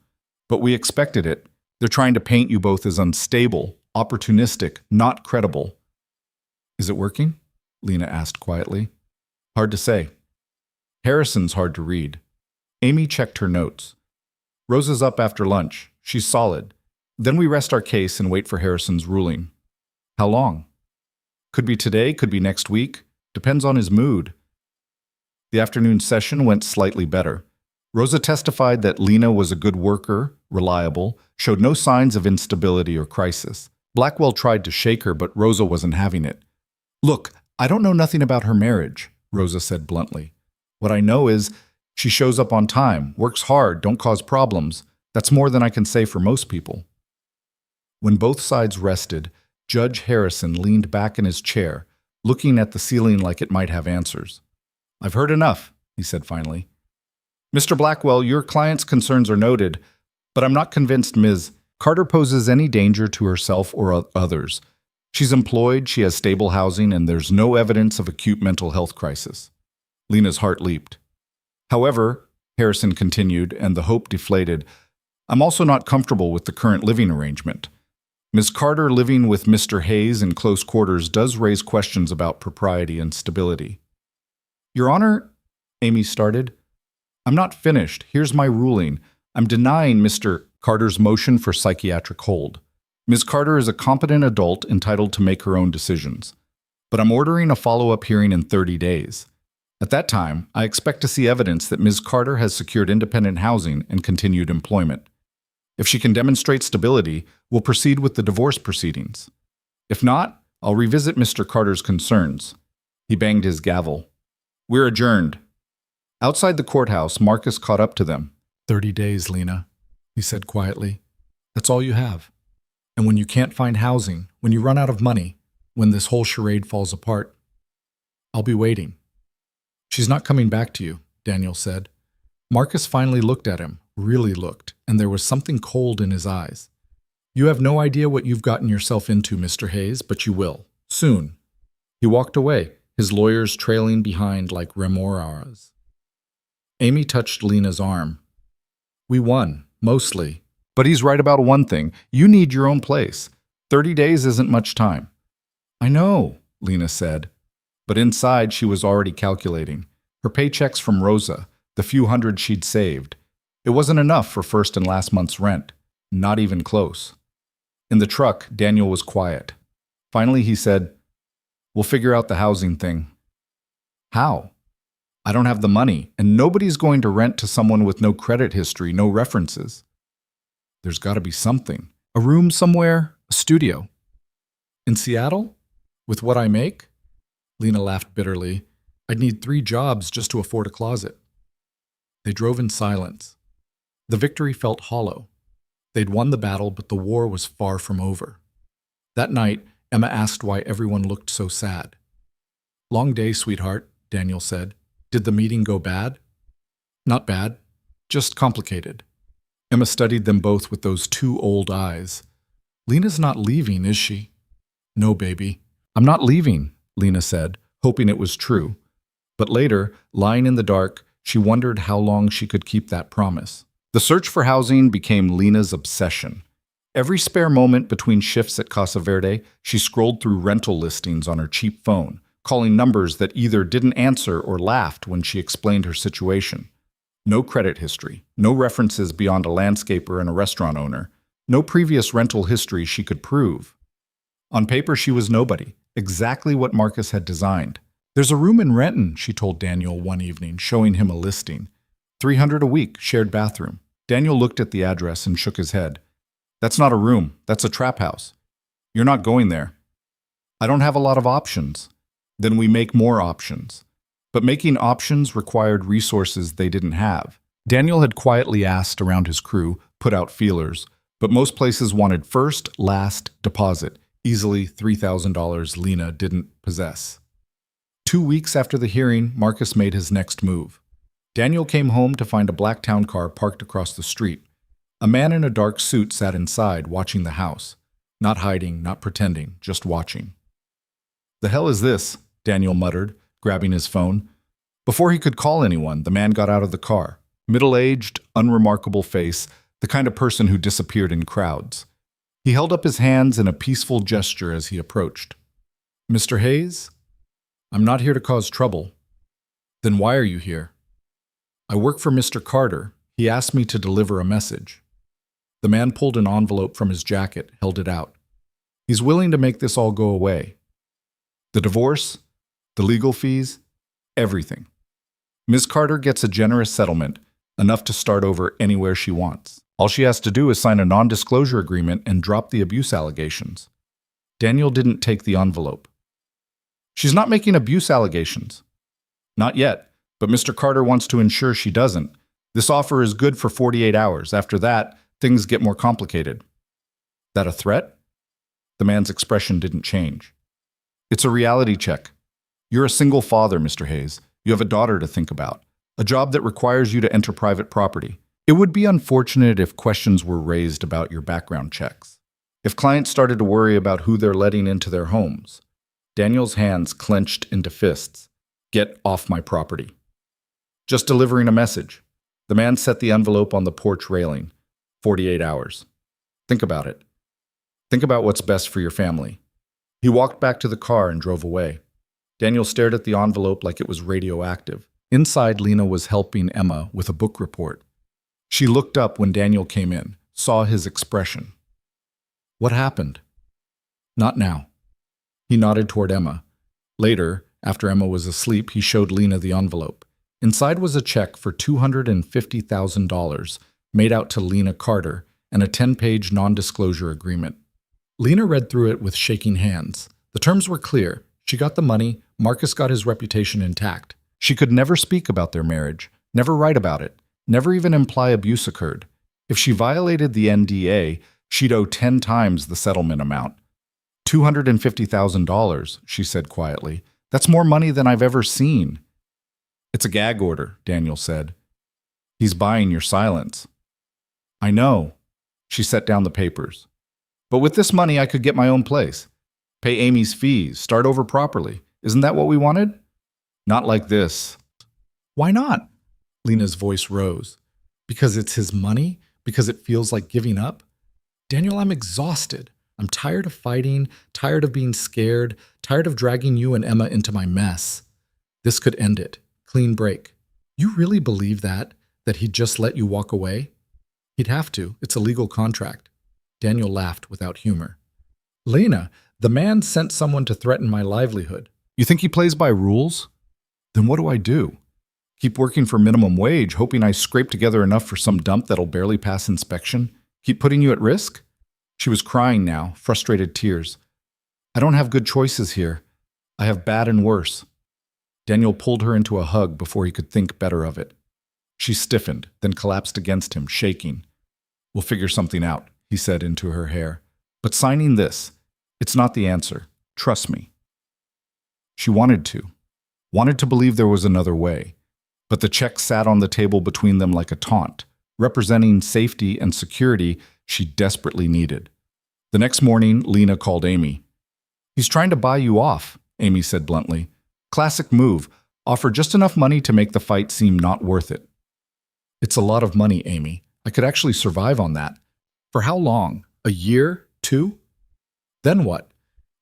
But we expected it. They're trying to paint you both as unstable, opportunistic, not credible. Is it working? Lena asked quietly. Hard to say. Harrison's hard to read. Amy checked her notes. Rosa's up after lunch. She's solid. Then we rest our case and wait for Harrison's ruling. How long? Could be today, could be next week. Depends on his mood. The afternoon session went slightly better. Rosa testified that Lena was a good worker, reliable, showed no signs of instability or crisis. Blackwell tried to shake her, but Rosa wasn't having it. Look, I don't know nothing about her marriage, Rosa said bluntly. What I know is she shows up on time, works hard, don't cause problems. That's more than I can say for most people. When both sides rested, Judge Harrison leaned back in his chair, looking at the ceiling like it might have answers. I've heard enough, he said finally. Mr. Blackwell, your client's concerns are noted, but I'm not convinced Ms. Carter poses any danger to herself or others. She's employed, she has stable housing, and there's no evidence of acute mental health crisis. Lena's heart leaped. However, Harrison continued, and the hope deflated, I'm also not comfortable with the current living arrangement. Ms. Carter living with Mr. Hayes in close quarters does raise questions about propriety and stability. Your Honor, Amy started. I'm not finished. Here's my ruling. I'm denying Mr. Carter's motion for psychiatric hold. Ms. Carter is a competent adult entitled to make her own decisions. But I'm ordering a follow-up hearing in 30 days. At that time, I expect to see evidence that Ms. Carter has secured independent housing and continued employment. If she can demonstrate stability, we'll proceed with the divorce proceedings. If not, I'll revisit Mr. Carter's concerns. He banged his gavel. We're adjourned. Outside the courthouse, Marcus caught up to them. 30 days, Lena, he said quietly. That's all you have. And when you can't find housing, when you run out of money, when this whole charade falls apart, I'll be waiting. She's not coming back to you, Daniel said. Marcus finally looked at him, really looked, and there was something cold in his eyes. You have no idea what you've gotten yourself into, Mr. Hayes, but you will. Soon. He walked away, his lawyers trailing behind like remoras. Amy touched Lena's arm. We won, mostly. But he's right about one thing. You need your own place. 30 days isn't much time. I know, Lena said. But inside she was already calculating. Her paychecks from Rosa, the few hundred she'd saved. It wasn't enough for first and last month's rent. Not even close. In the truck, Daniel was quiet. Finally he said, We'll figure out the housing thing. How? I don't have the money, and nobody's going to rent to someone with no credit history, no references. There's got to be something. A room somewhere, a studio. In Seattle? With what I make? Lena laughed bitterly. I'd need 3 jobs just to afford a closet. They drove in silence. The victory felt hollow. They'd won the battle, but the war was far from over. That night, Emma asked why everyone looked so sad. Long day, sweetheart, Daniel said. Did the meeting go bad? Not bad, just complicated. Emma studied them both with those 2 old eyes. Lena's not leaving, is she? No, baby. I'm not leaving, Lena said, hoping it was true. But later, lying in the dark, she wondered how long she could keep that promise. The search for housing became Lena's obsession. Every spare moment between shifts at Casa Verde, she scrolled through rental listings on her cheap phone, calling numbers that either didn't answer or laughed when she explained her situation. No credit history, no references beyond a landscaper and a restaurant owner, no previous rental history she could prove. On paper, she was nobody, exactly what Marcus had designed. There's a room in Renton, she told Daniel one evening, showing him a listing. $300 a week, shared bathroom. Daniel looked at the address and shook his head. That's not a room, that's a trap house. You're not going there. I don't have a lot of options. Then we make more options. But making options required resources they didn't have. Daniel had quietly asked around his crew, put out feelers, but most places wanted first, last, deposit, easily $3,000 Lena didn't possess. 2 weeks after the hearing, Marcus made his next move. Daniel came home to find a black town car parked across the street. A man in a dark suit sat inside, watching the house. Not hiding, not pretending, just watching. The hell is this? Daniel muttered, grabbing his phone. Before he could call anyone, the man got out of the car. Middle-aged, unremarkable face, the kind of person who disappeared in crowds. He held up his hands in a peaceful gesture as he approached. Mr. Hayes? I'm not here to cause trouble. Then why are you here? I work for Mr. Carter. He asked me to deliver a message. The man pulled an envelope from his jacket, held it out. He's willing to make this all go away. The divorce, the legal fees, everything. Ms. Carter gets a generous settlement, enough to start over anywhere she wants. All she has to do is sign a non-disclosure agreement and drop the abuse allegations. Daniel didn't take the envelope. She's not making abuse allegations. Not yet, but Mr. Carter wants to ensure she doesn't. This offer is good for 48 hours. After that, things get more complicated. That a threat? The man's expression didn't change. It's a reality check. You're a single father, Mr. Hayes. You have a daughter to think about, a job that requires you to enter private property. It would be unfortunate if questions were raised about your background checks. If clients started to worry about who they're letting into their homes. Daniel's hands clenched into fists. Get off my property. Just delivering a message. The man set the envelope on the porch railing. 48 hours. Think about it. Think about what's best for your family. He walked back to the car and drove away. Daniel stared at the envelope like it was radioactive. Inside, Lena was helping Emma with a book report. She looked up when Daniel came in, saw his expression. What happened? Not now. He nodded toward Emma. Later, after Emma was asleep, he showed Lena the envelope. Inside was a check for $250,000 made out to Lena Carter and a 10-page non-disclosure agreement. Lena read through it with shaking hands. The terms were clear. She got the money, Marcus got his reputation intact. She could never speak about their marriage, never write about it, never even imply abuse occurred. If she violated the NDA, she'd owe 10 times the settlement amount. $250,000, she said quietly. That's more money than I've ever seen. It's a gag order, Daniel said. He's buying your silence. I know. She set down the papers. But with this money, I could get my own place. Pay Amy's fees, start over properly. Isn't that what we wanted? Not like this. Why not? Lena's voice rose. Because it's his money? Because it feels like giving up? Daniel, I'm exhausted. I'm tired of fighting, tired of being scared, tired of dragging you and Emma into my mess. This could end it. Clean break. You really believe that he'd just let you walk away? He'd have to. It's a legal contract. Daniel laughed without humor. Lena, the man sent someone to threaten my livelihood. You think he plays by rules? Then what do I do? Keep working for minimum wage, hoping I scrape together enough for some dump that'll barely pass inspection? Keep putting you at risk? She was crying now, frustrated tears. I don't have good choices here. I have bad and worse. Daniel pulled her into a hug before he could think better of it. She stiffened, then collapsed against him, shaking. We'll figure something out, he said into her hair. But signing this, it's not the answer. Trust me. She wanted to believe there was another way. But the check sat on the table between them like a taunt, representing safety and security she desperately needed. The next morning, Lena called Amy. He's trying to buy you off, Amy said bluntly. Classic move. Offer just enough money to make the fight seem not worth it. It's a lot of money, Amy. I could actually survive on that. For how long? A year? 2? Then what?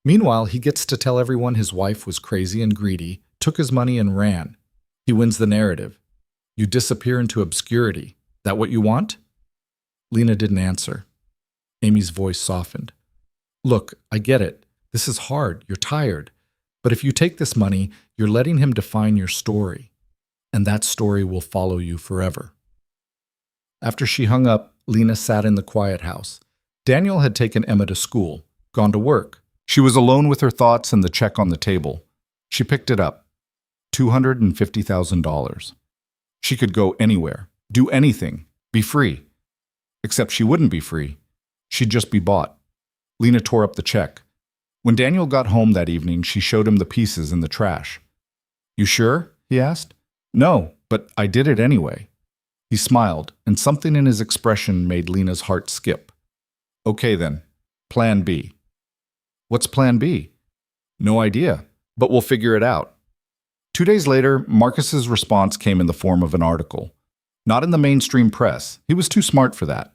Meanwhile, he gets to tell everyone his wife was crazy and greedy, took his money and ran. He wins the narrative. You disappear into obscurity. That what you want? Lena didn't answer. Amy's voice softened. Look, I get it. This is hard. You're tired. But if you take this money, you're letting him define your story. And that story will follow you forever. After she hung up, Lena sat in the quiet house. Daniel had taken Emma to school, gone to work. She was alone with her thoughts and the check on the table. She picked it up. $250,000. She could go anywhere, do anything, be free. Except she wouldn't be free. She'd just be bought. Lena tore up the check. When Daniel got home that evening, she showed him the pieces in the trash. You sure? He asked. No, but I did it anyway. He smiled, and something in his expression made Lena's heart skip. Okay then, Plan B. What's Plan B? No idea, but we'll figure it out. 2 days later, Marcus's response came in the form of an article. Not in the mainstream press, he was too smart for that,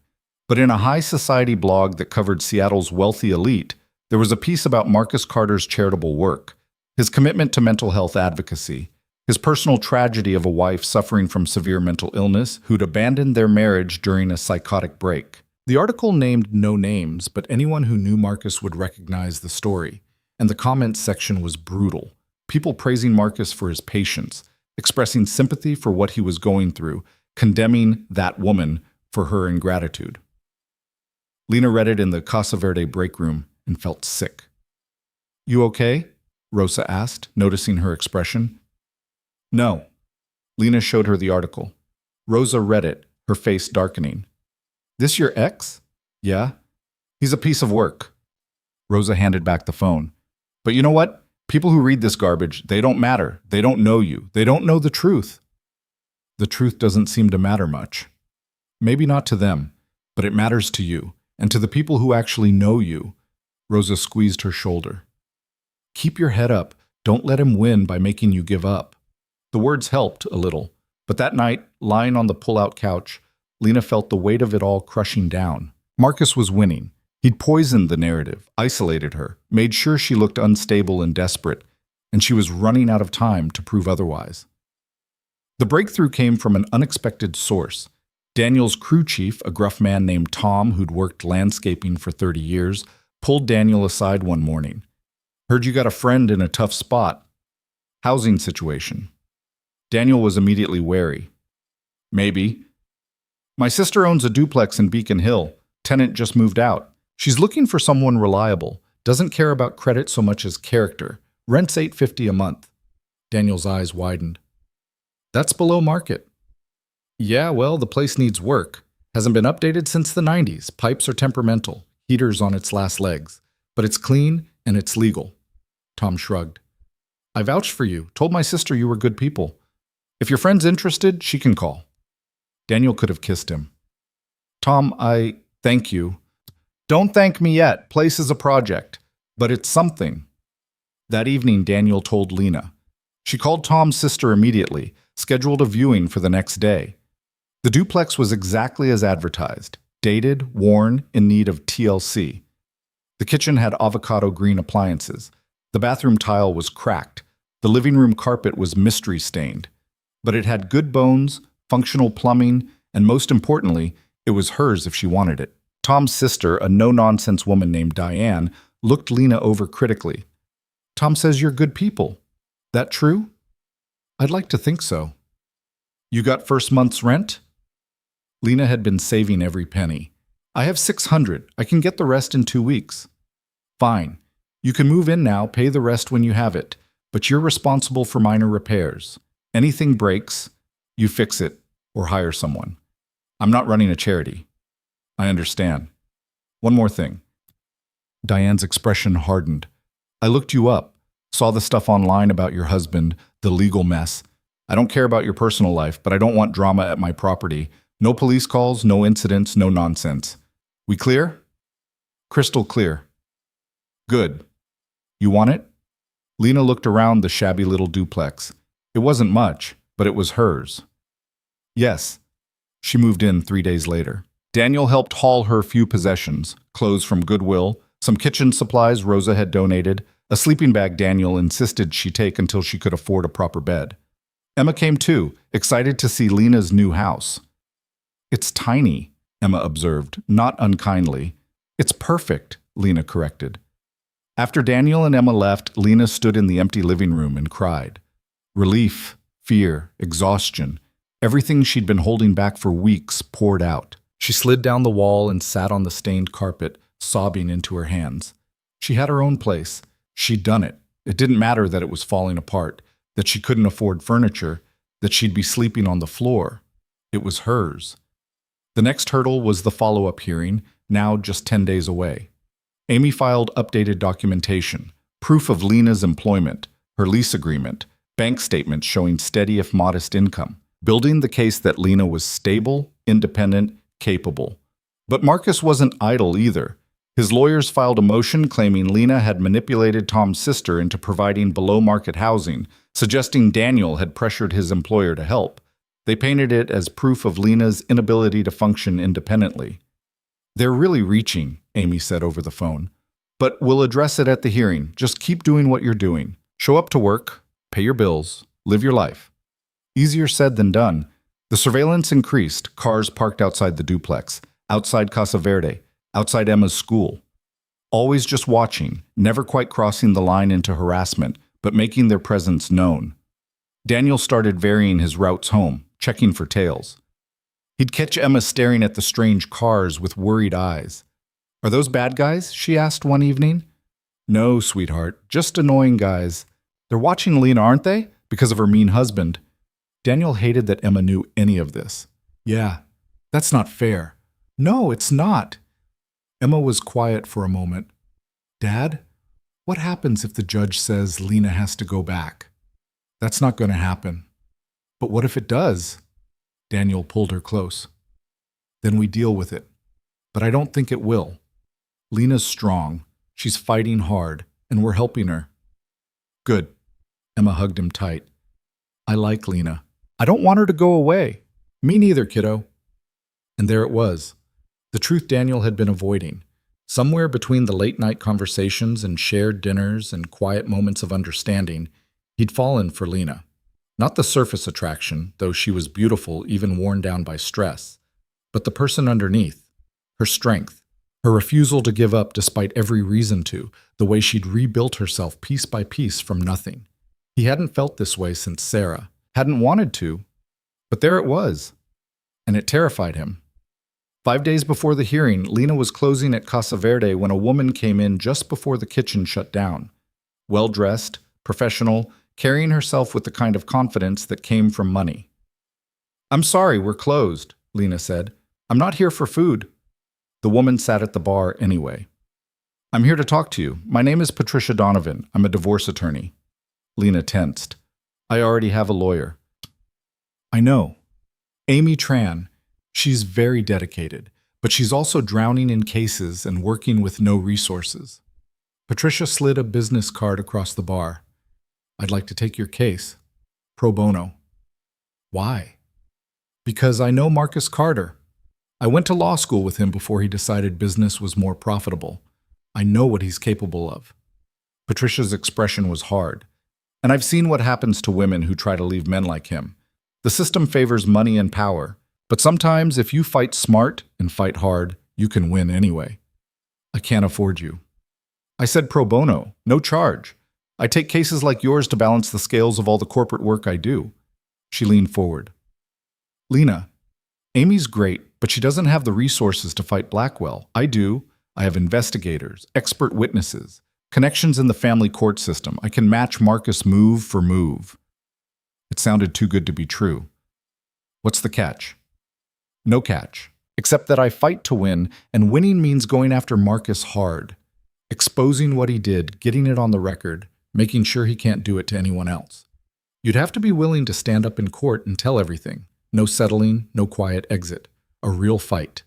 but in a high society blog that covered Seattle's wealthy elite, there was a piece about Marcus Carter's charitable work, his commitment to mental health advocacy, his personal tragedy of a wife suffering from severe mental illness who'd abandoned their marriage during a psychotic break. The article named no names, but anyone who knew Marcus would recognize the story, and the comments section was brutal. People praising Marcus for his patience, expressing sympathy for what he was going through, condemning that woman for her ingratitude. Lena read it in the Casa Verde break room and felt sick. "You okay?" Rosa asked, noticing her expression. "No." Lena showed her the article. Rosa read it, her face darkening. "This your ex?" "Yeah." "He's a piece of work." Rosa handed back the phone. "But you know what? People who read this garbage, they don't matter. They don't know you. They don't know the truth." "The truth doesn't seem to matter much." "Maybe not to them, but it matters to you, and to the people who actually know you." Rosa squeezed her shoulder. "Keep your head up. Don't let him win by making you give up." The words helped a little, but that night, lying on the pull-out couch, Lena felt the weight of it all crushing down. Marcus was winning. He'd poisoned the narrative, isolated her, made sure she looked unstable and desperate, and she was running out of time to prove otherwise. The breakthrough came from an unexpected source. Daniel's crew chief, a gruff man named Tom who'd worked landscaping for 30 years, pulled Daniel aside one morning. "Heard you got a friend in a tough spot. Housing situation." Daniel was immediately wary. "Maybe. My sister owns a duplex in Beacon Hill. Tenant just moved out. She's looking for someone reliable. Doesn't care about credit so much as character. Rent's $850 a month." Daniel's eyes widened. "That's below market." "Yeah, well, the place needs work. Hasn't been updated since the 90s. Pipes are temperamental. Heater's on its last legs. But it's clean and it's legal." Tom shrugged. "I vouched for you. Told my sister you were good people. If your friend's interested, she can call." Daniel could have kissed him. "Tom, thank you." "Don't thank me yet. Place is a project. But it's something." That evening, Daniel told Lena. She called Tom's sister immediately, scheduled a viewing for the next day. The duplex was exactly as advertised, dated, worn, in need of TLC. The kitchen had avocado green appliances. The bathroom tile was cracked. The living room carpet was mystery-stained. But it had good bones, functional plumbing, and most importantly, it was hers if she wanted it. Tom's sister, a no-nonsense woman named Diane, looked Lena over critically. "Tom says you're good people. That true?" "I'd like to think so." "You got first month's rent?" Lena had been saving every penny. "I have $600. I can get the rest in 2 weeks." "Fine. You can move in now, pay the rest when you have it, but you're responsible for minor repairs. Anything breaks, you fix it or hire someone. I'm not running a charity." "I understand. One more thing." Diane's expression hardened. "I looked you up, saw the stuff online about your husband, the legal mess. I don't care about your personal life, but I don't want drama at my property. No police calls, no incidents, no nonsense. We clear?" "Crystal clear." "Good. You want it?" Lena looked around the shabby little duplex. It wasn't much, but it was hers. "Yes." She moved in 3 days later. Daniel helped haul her few possessions, clothes from Goodwill, some kitchen supplies Rosa had donated, a sleeping bag Daniel insisted she take until she could afford a proper bed. Emma came too, excited to see Lena's new house. "It's tiny," Emma observed, not unkindly. "It's perfect," Lena corrected. After Daniel and Emma left, Lena stood in the empty living room and cried. Relief, fear, exhaustion, everything she'd been holding back for weeks poured out. She slid down the wall and sat on the stained carpet, sobbing into her hands. She had her own place. She'd done it. It didn't matter that it was falling apart, that she couldn't afford furniture, that she'd be sleeping on the floor. It was hers. The next hurdle was the follow-up hearing, now just 10 days away. Amy filed updated documentation, proof of Lena's employment, her lease agreement, bank statements showing steady if modest income, building the case that Lena was stable, independent, capable. But Marcus wasn't idle either. His lawyers filed a motion claiming Lena had manipulated Tom's sister into providing below-market housing, suggesting Daniel had pressured his employer to help. They painted it as proof of Lena's inability to function independently. "They're really reaching," Amy said over the phone. "But we'll address it at the hearing. Just keep doing what you're doing. Show up to work, pay your bills, live your life." Easier said than done. The surveillance increased, cars parked outside the duplex. outside Casa Verde, outside Emma's school. Always just watching, never quite crossing the line into harassment, but making their presence known. Daniel started varying his routes home, checking for tails. He'd catch Emma staring at the strange cars with worried eyes. "Are those bad guys?" she asked one evening. "No, sweetheart, just annoying guys. They're watching Lena, aren't they? Because of her mean husband." Daniel hated that Emma knew any of this. "Yeah, that's not fair." "No, it's not." Emma was quiet for a moment. "Dad, what happens if the judge says Lena has to go back?" "That's not going to happen." "But what if it does?" Daniel pulled her close. "Then we deal with it. But I don't think it will. Lena's strong. She's fighting hard, and we're helping her." "Good." Emma hugged him tight. "I like Lena. I don't want her to go away." "Me neither, kiddo." And there it was. The truth Daniel had been avoiding. Somewhere between the late-night conversations and shared dinners and quiet moments of understanding, he'd fallen for Lena. Not the surface attraction, though she was beautiful, even worn down by stress, but the person underneath, her strength, her refusal to give up despite every reason to, the way she'd rebuilt herself piece by piece from nothing. He hadn't felt this way since Sarah, hadn't wanted to, but there it was, and it terrified him. 5 days before the hearing, Lena was closing at Casa Verde when a woman came in just before the kitchen shut down. Well-dressed, professional, carrying herself with the kind of confidence that came from money. "I'm sorry, we're closed," Lena said. "I'm not here for food." The woman sat at the bar anyway. "I'm here to talk to you. My name is Patricia Donovan. I'm a divorce attorney." Lena tensed. "I already have a lawyer." "I know. Amy Tran. She's very dedicated, but she's also drowning in cases and working with no resources." Patricia slid a business card across the bar. "I'd like to take your case. Pro bono." "Why?" "Because I know Marcus Carter. I went to law school with him before he decided business was more profitable. I know what he's capable of." Patricia's expression was hard. "And I've seen what happens to women who try to leave men like him. The system favors money and power. But sometimes, if you fight smart and fight hard, you can win anyway." "I can't afford you." "I said pro bono, no charge. I take cases like yours to balance the scales of all the corporate work I do." She leaned forward. "Lena, Amy's great, but she doesn't have the resources to fight Blackwell. I do. I have investigators, expert witnesses, connections in the family court system. I can match Marcus move for move." It sounded too good to be true. "What's the catch?" "No catch, except that I fight to win, and winning means going after Marcus hard, exposing what he did, getting it on the record, making sure he can't do it to anyone else. You'd have to be willing to stand up in court and tell everything. No settling, no quiet exit. A real fight."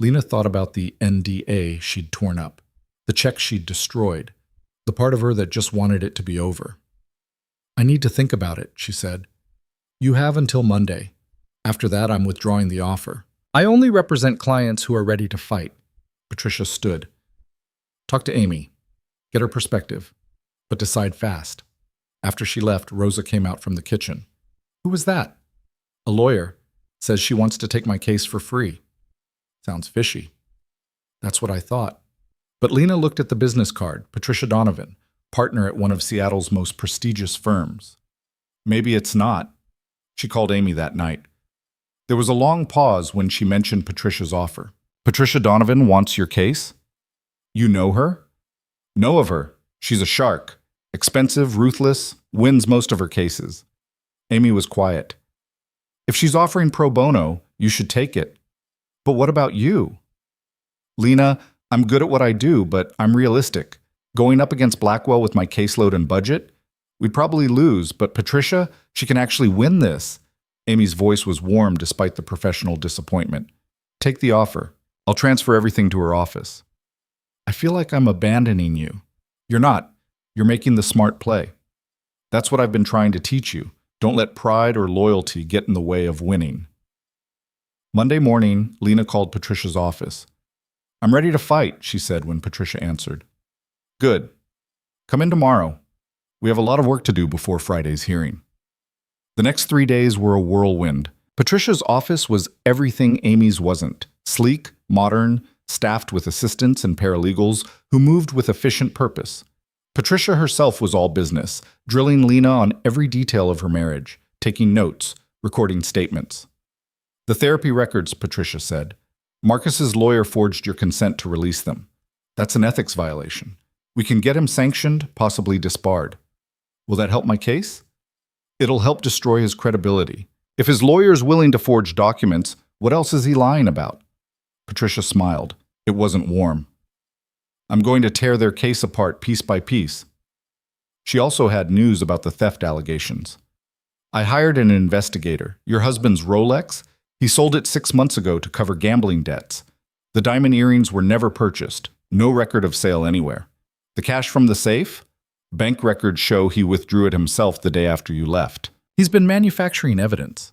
Lena thought about the NDA she'd torn up, the check she'd destroyed, the part of her that just wanted it to be over. "I need to think about it," she said. "You have until Monday. After that, I'm withdrawing the offer. I only represent clients who are ready to fight." Patricia stood. "Talk to Amy. Get her perspective. But decide fast." After she left, Rosa came out from the kitchen. "Who was that?" "A lawyer. Says she wants to take my case for free." "Sounds fishy." "That's what I thought." But Lena looked at the business card, Patricia Donovan, partner at one of Seattle's most prestigious firms. "Maybe it's not." She called Amy that night. There was a long pause when she mentioned Patricia's offer. "Patricia Donovan wants your case?" "You know her?" "Know of her. She's a shark. Expensive, ruthless, wins most of her cases." Amy was quiet. "If she's offering pro bono, you should take it." "But what about you?" "Lena, I'm good at what I do, but I'm realistic. Going up against Blackwell with my caseload and budget? We'd probably lose, but Patricia, she can actually win this." Amy's voice was warm despite the professional disappointment. "Take the offer. I'll transfer everything to her office." "I feel like I'm abandoning you." "You're not. You're making the smart play. That's what I've been trying to teach you. Don't let pride or loyalty get in the way of winning." Monday morning, Lena called Patricia's office. "I'm ready to fight," she said when Patricia answered. "Good. Come in tomorrow. We have a lot of work to do before Friday's hearing." The next 3 days were a whirlwind. Patricia's office was everything Amy's wasn't. Sleek, modern, staffed with assistants and paralegals who moved with efficient purpose. Patricia herself was all business, drilling Lena on every detail of her marriage, taking notes, recording statements. "The therapy records," Patricia said. "Marcus's lawyer forged your consent to release them. That's an ethics violation. We can get him sanctioned, possibly disbarred. Will that help my case?" "It'll help destroy his credibility. If his lawyer's willing to forge documents, what else is he lying about?" Patricia smiled. It wasn't warm. "I'm going to tear their case apart piece by piece." She also had news about the theft allegations. "I hired an investigator. Your husband's Rolex? He sold it 6 months ago to cover gambling debts. The diamond earrings were never purchased. No record of sale anywhere. The cash from the safe? Bank records show he withdrew it himself the day after you left. He's been manufacturing evidence."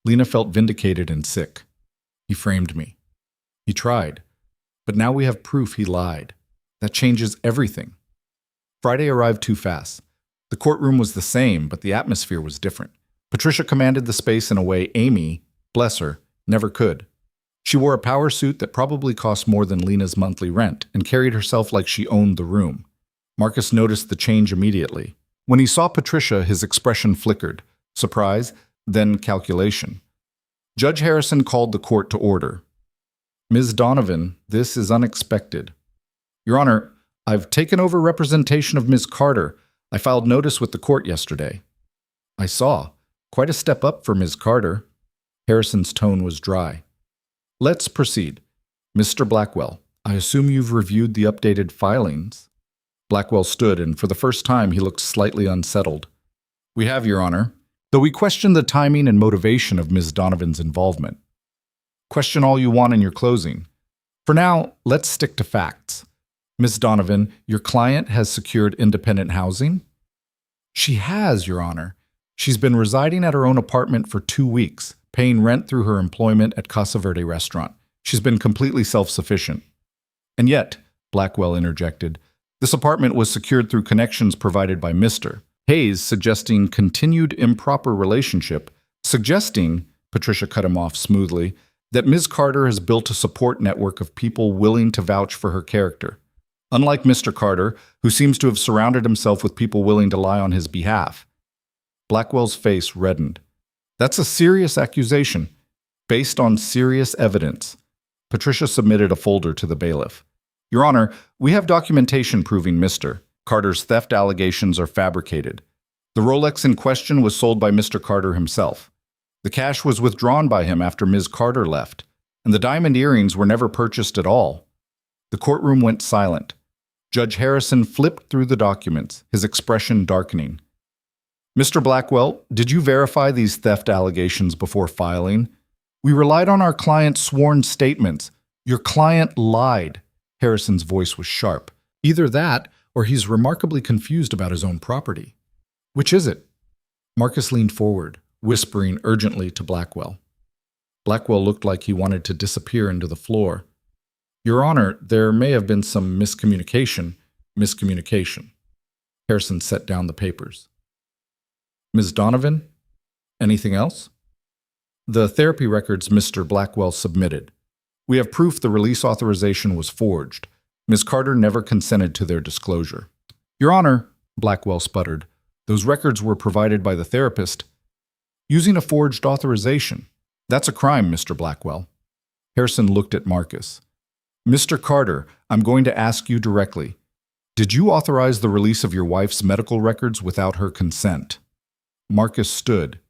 Lena felt vindicated and sick. "He framed me. He tried. But now we have proof he lied. That changes everything." Friday arrived too fast. The courtroom was the same, but the atmosphere was different. Patricia commanded the space in a way Amy, bless her, never could. She wore a power suit that probably cost more than Lena's monthly rent and carried herself like she owned the room. Marcus noticed the change immediately. When he saw Patricia, his expression flickered. Surprise, then calculation. Judge Harrison called the court to order. "Ms. Donovan, this is unexpected." "Your Honor, I've taken over representation of Ms. Carter. I filed notice with the court yesterday." "I saw. Quite a step up for Ms. Carter." Harrison's tone was dry. "Let's proceed. Mr. Blackwell, I assume you've reviewed the updated filings." Blackwell stood, and for the first time he looked slightly unsettled. "We have, Your Honor, though we question the timing and motivation of Ms. Donovan's involvement." "Question all you want in your closing. For now, let's stick to facts. Ms. Donovan, your client has secured independent housing?" "She has, Your Honor. She's been residing at her own apartment for 2 weeks, paying rent through her employment at Casa Verde restaurant. She's been completely self-sufficient." "And yet," Blackwell interjected, "this apartment was secured through connections provided by Mr. Hayes, suggesting continued improper relationship, suggesting," Patricia cut him off smoothly, "that Ms. Carter has built a support network of people willing to vouch for her character. Unlike Mr. Carter, who seems to have surrounded himself with people willing to lie on his behalf." Blackwell's face reddened. "That's a serious accusation, based on serious evidence." Patricia submitted a folder to the bailiff. "Your Honor, we have documentation proving Mr. Carter's theft allegations are fabricated. The Rolex in question was sold by Mr. Carter himself. The cash was withdrawn by him after Ms. Carter left, and the diamond earrings were never purchased at all." The courtroom went silent. Judge Harrison flipped through the documents, his expression darkening. "Mr. Blackwell, did you verify these theft allegations before filing?" "We relied on our client's sworn statements." "Your client lied." Harrison's voice was sharp. "Either that, or he's remarkably confused about his own property." "Which is it?" Marcus leaned forward, whispering urgently to Blackwell. Blackwell looked like he wanted to disappear into the floor. "Your Honor, there may have been some miscommunication." "Miscommunication." Harrison set down the papers. "Ms. Donovan, anything else?" "The therapy records Mr. Blackwell submitted. We have proof the release authorization was forged. Ms. Carter never consented to their disclosure." "Your Honor," Blackwell sputtered, "those records were provided by the therapist." "Using a forged authorization. That's a crime, Mr. Blackwell." Harrison looked at Marcus. "Mr. Carter, I'm going to ask you directly. Did you authorize the release of your wife's medical records without her consent?" Marcus stood.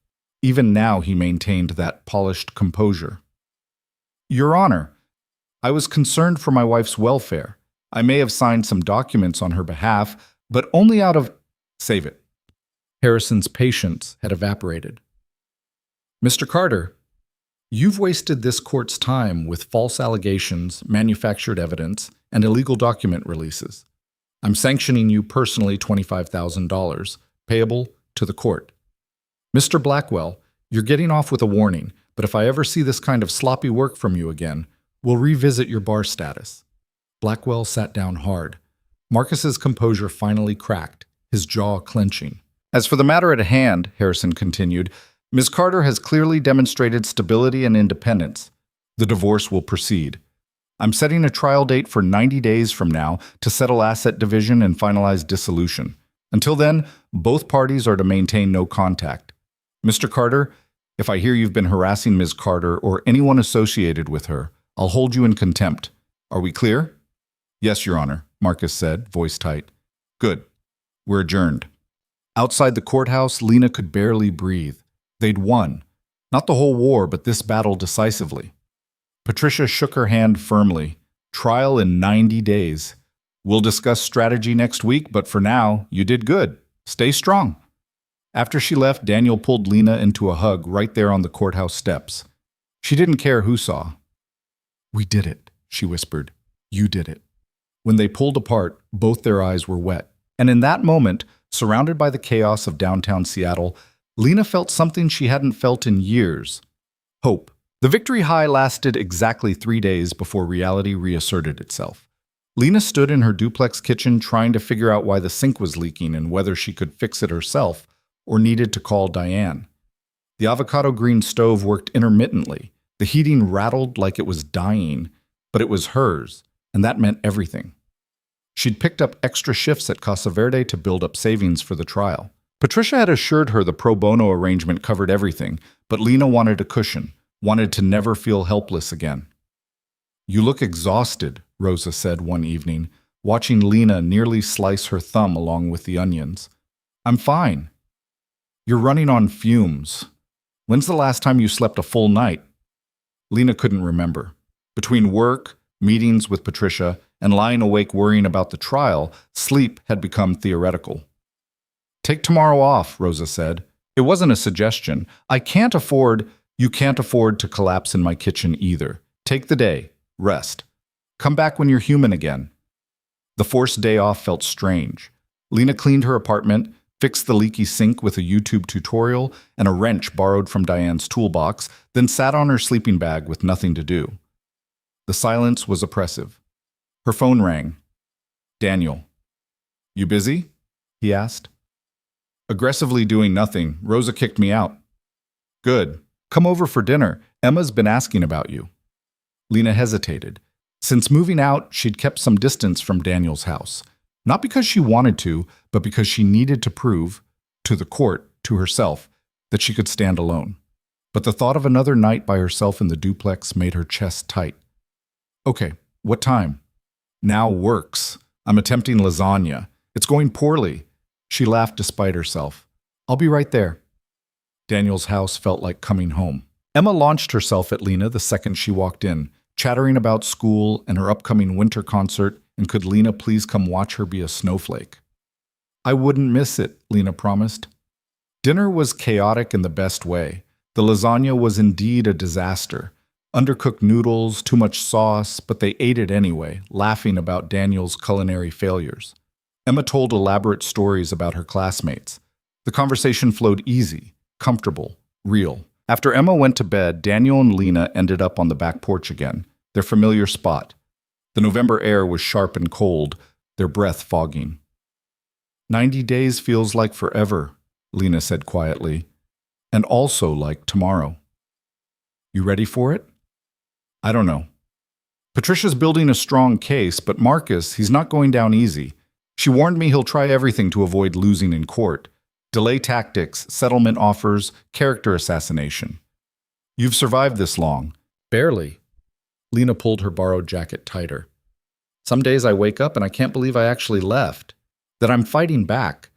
Even now he maintained that polished composure. "Your Honor, I was concerned for my wife's welfare. I may have signed some documents on her behalf, but only out of—" "Save it." Harrison's patience had evaporated. "Mr. Carter, you've wasted this court's time with false allegations, manufactured evidence, and illegal document releases. I'm sanctioning you personally $25,000, payable to the court. Mr. Blackwell, you're getting off with a warning, but if I ever see this kind of sloppy work from you again, we'll revisit your bar status." Blackwell sat down hard. Marcus's composure finally cracked, his jaw clenching. "As for the matter at hand," Harrison continued, "Ms. Carter has clearly demonstrated stability and independence. The divorce will proceed. I'm setting a trial date for 90 days from now to settle asset division and finalize dissolution. Until then, both parties are to maintain no contact. Mr. Carter, if I hear you've been harassing Ms. Carter or anyone associated with her, I'll hold you in contempt. Are we clear? Yes, Your Honor, Marcus said, voice tight. Good. We're adjourned. Outside the courthouse, Lena could barely breathe. They'd won. Not the whole war, but this battle decisively. Patricia shook her hand firmly. Trial in 90 days. We'll discuss strategy next week, but for now, you did good. Stay strong. After she left, Daniel pulled Lena into a hug right there on the courthouse steps. She didn't care who saw. We did it, she whispered. You did it. When they pulled apart, both their eyes were wet. And in that moment, surrounded by the chaos of downtown Seattle, Lena felt something she hadn't felt in years. Hope. The victory high lasted exactly 3 days before reality reasserted itself. Lena stood in her duplex kitchen trying to figure out why the sink was leaking and whether she could fix it herself or needed to call Diane. The avocado green stove worked intermittently. The heating rattled like it was dying, but it was hers, and that meant everything. She'd picked up extra shifts at Casa Verde to build up savings for the trial. Patricia had assured her the pro bono arrangement covered everything, but Lena wanted a cushion, wanted to never feel helpless again. You look exhausted, Rosa said one evening, watching Lena nearly slice her thumb along with the onions. I'm fine. You're running on fumes. When's the last time you slept a full night? Lena couldn't remember. Between work, meetings with Patricia, and lying awake worrying about the trial, sleep had become theoretical. Take tomorrow off, Rosa said. It wasn't a suggestion. You can't afford to collapse in my kitchen either. Take the day. Rest. Come back when you're human again. The forced day off felt strange. Lena cleaned her apartment, fixed the leaky sink with a YouTube tutorial and a wrench borrowed from Diane's toolbox, then sat on her sleeping bag with nothing to do. The silence was oppressive. Her phone rang. Daniel. You busy? He asked. Aggressively doing nothing. Rosa kicked me out. Good. Come over for dinner. Emma's been asking about you. Lena hesitated. Since moving out, she'd kept some distance from Daniel's house. Not because she wanted to, but because she needed to prove, to the court, to herself, that she could stand alone. But the thought of another night by herself in the duplex made her chest tight. Okay, what time? Now works. I'm attempting lasagna. It's going poorly. She laughed despite herself. I'll be right there. Daniel's house felt like coming home. Emma launched herself at Lena the second she walked in, chattering about school and her upcoming winter concert, and could Lena please come watch her be a snowflake? I wouldn't miss it, Lena promised. Dinner was chaotic in the best way. The lasagna was indeed a disaster. Undercooked noodles, too much sauce, but they ate it anyway, laughing about Daniel's culinary failures. Emma told elaborate stories about her classmates. The conversation flowed easy, comfortable, real. After Emma went to bed, Daniel and Lena ended up on the back porch again, their familiar spot. The November air was sharp and cold, their breath fogging. 90 days feels like forever, Lena said quietly, and also like tomorrow. You ready for it? I don't know. Patricia's building a strong case, but Marcus, he's not going down easy. She warned me he'll try everything to avoid losing in court. Delay tactics, settlement offers, character assassination. You've survived this long. Barely. Lena pulled her borrowed jacket tighter. Some days I wake up and I can't believe I actually left. That I'm fighting back.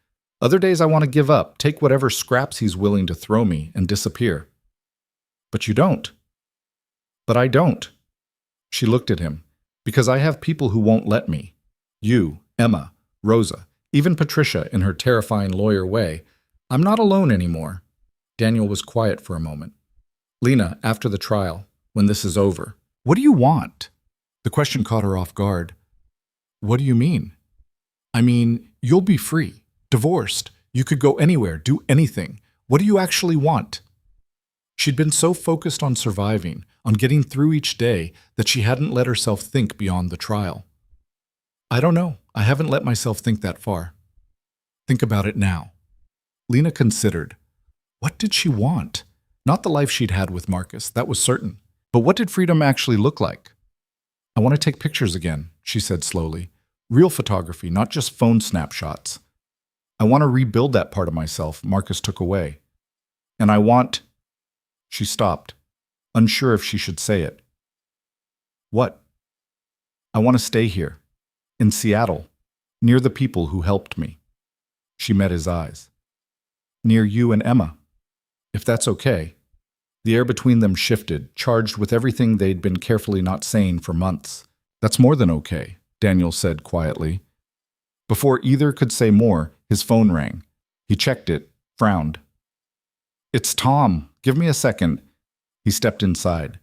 Other days I want to give up, take whatever scraps he's willing to throw me, and disappear. But you don't. But I don't. She looked at him. Because I have people who won't let me. You, Emma, Rosa, even Patricia in her terrifying lawyer way. I'm not alone anymore. Daniel was quiet for a moment. Lena, after the trial, when this is over, what do you want? The question caught her off guard. What do you mean? I mean, you'll be free, divorced. You could go anywhere, do anything. What do you actually want? She'd been so focused on surviving, on getting through each day, that she hadn't let herself think beyond the trial. I don't know. I haven't let myself think that far. Think about it now. Lena considered. What did she want? Not the life she'd had with Marcus, that was certain. But what did freedom actually look like? I want to take pictures again, she said slowly. Real photography, not just phone snapshots. I want to rebuild that part of myself Marcus took away. And I want... She stopped, unsure if she should say it. What? I want to stay here, in Seattle, near the people who helped me. She met his eyes. Near you and Emma, if that's okay. The air between them shifted, charged with everything they'd been carefully not saying for months. That's more than okay, Daniel said quietly. Before either could say more, his phone rang. He checked it, frowned. It's Tom. Give me a second. He stepped inside.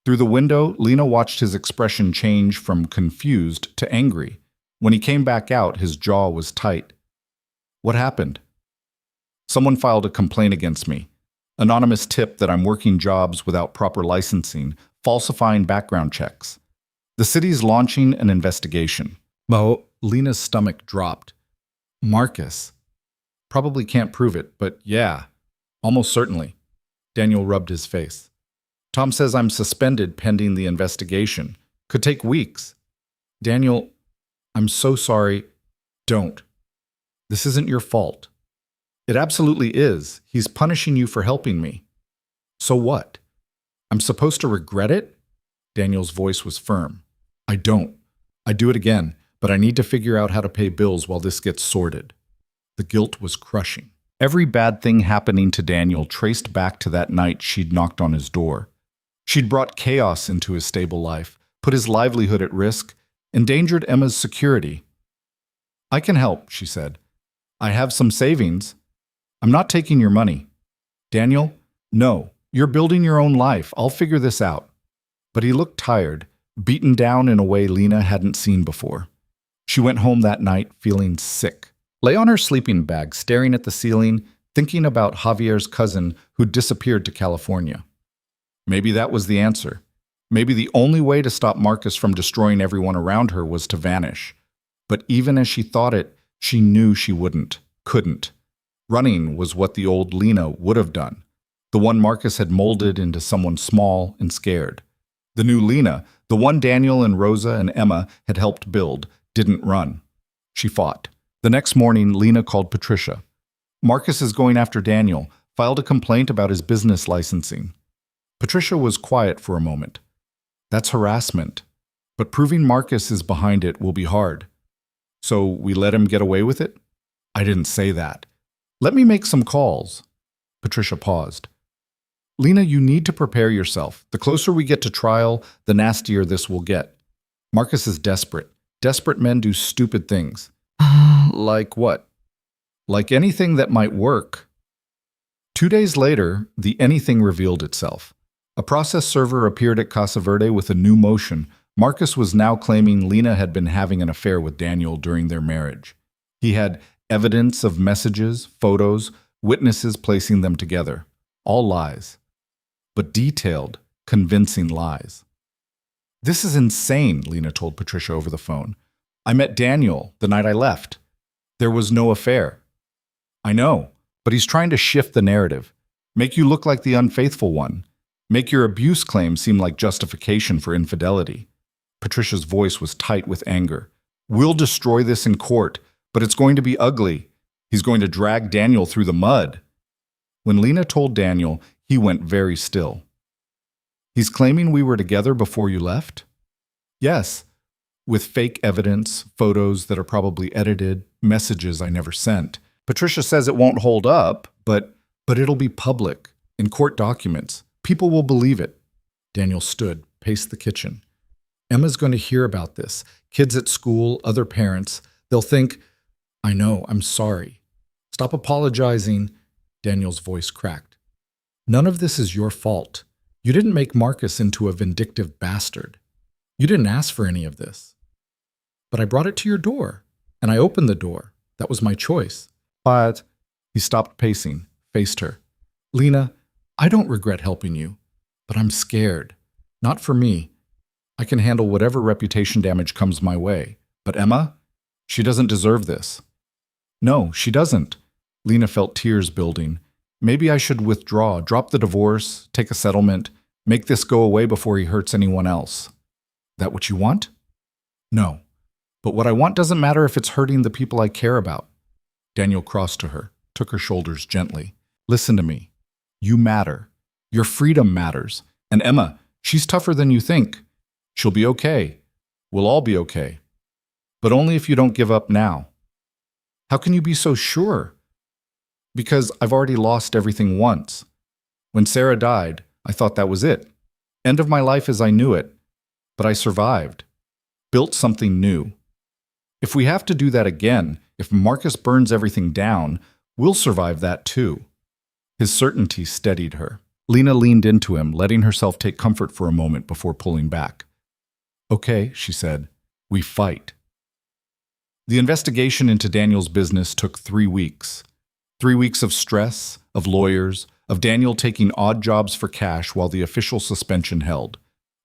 Through the window, Lena watched his expression change from confused to angry. When he came back out, his jaw was tight. What happened? Someone filed a complaint against me. Anonymous tip that I'm working jobs without proper licensing, falsifying background checks. The city's launching an investigation. Well, Lena's stomach dropped. Marcus. Probably can't prove it, but yeah, almost certainly. Daniel rubbed his face. Tom says I'm suspended pending the investigation. Could take weeks. Daniel, I'm so sorry. Don't. This isn't your fault. It absolutely is. He's punishing you for helping me. So what? I'm supposed to regret it? Daniel's voice was firm. I don't. I'd do it again, but I need to figure out how to pay bills while this gets sorted. The guilt was crushing. Every bad thing happening to Daniel traced back to that night she'd knocked on his door. She'd brought chaos into his stable life, put his livelihood at risk, endangered Emma's security. I can help, she said. I have some savings. I'm not taking your money. Daniel, no, you're building your own life. I'll figure this out. But he looked tired, beaten down in a way Lena hadn't seen before. She went home that night feeling sick. Lay on her sleeping bag, staring at the ceiling, thinking about Javier's cousin who'd disappeared to California. Maybe that was the answer. Maybe the only way to stop Marcus from destroying everyone around her was to vanish. But even as she thought it, she knew she couldn't. Running was what the old Lena would have done. The one Marcus had molded into someone small and scared. The new Lena, the one Daniel and Rosa and Emma had helped build, didn't run. She fought. The next morning, Lena called Patricia. Marcus is going after Daniel, filed a complaint about his business licensing. Patricia was quiet for a moment. That's harassment. But proving Marcus is behind it will be hard. So we let him get away with it? I didn't say that. Let me make some calls. Patricia paused. Lena, you need to prepare yourself. The closer we get to trial, the nastier this will get. Marcus is desperate. Desperate men do stupid things. Like what? Like anything that might work. 2 days later, the anything revealed itself. A process server appeared at Casa Verde with a new motion. Marcus was now claiming Lena had been having an affair with Daniel during their marriage. He had evidence of messages, photos, witnesses placing them together. All lies. But detailed, convincing lies. This is insane, Lena told Patricia over the phone. I met Daniel the night I left. There was no affair. I know, but he's trying to shift the narrative, make you look like the unfaithful one, make your abuse claim seem like justification for infidelity. Patricia's voice was tight with anger. We'll destroy this in court, but it's going to be ugly. He's going to drag Daniel through the mud. When Lena told Daniel, he went very still. He's claiming we were together before you left? Yes, with fake evidence, photos that are probably edited, messages I never sent. Patricia says it won't hold up, but it'll be public, in court documents. People will believe it. Daniel stood, paced the kitchen. Emma's going to hear about this. Kids at school, other parents. They'll think, I know, I'm sorry. Stop apologizing. Daniel's voice cracked. None of this is your fault. You didn't make Marcus into a vindictive bastard. You didn't ask for any of this. But I brought it to your door, and I opened the door. That was my choice. But he stopped pacing, faced her. Lena, I don't regret helping you, but I'm scared. Not for me. I can handle whatever reputation damage comes my way. But Emma? She doesn't deserve this. No, she doesn't. Lena felt tears building. Maybe I should withdraw, drop the divorce, take a settlement, make this go away before he hurts anyone else. That what you want? No. But what I want doesn't matter if it's hurting the people I care about. Daniel crossed to her, took her shoulders gently. Listen to me. You matter. Your freedom matters. And Emma, she's tougher than you think. She'll be okay. We'll all be okay. But only if you don't give up now. How can you be so sure? Because I've already lost everything once. When Sarah died, I thought that was it. End of my life as I knew it. But I survived. Built something new. If we have to do that again, if Marcus burns everything down, we'll survive that too. His certainty steadied her. Lena leaned into him, letting herself take comfort for a moment before pulling back. Okay, she said, we fight. The investigation into Daniel's business took 3 weeks. 3 weeks of stress, of lawyers, of Daniel taking odd jobs for cash while the official suspension held.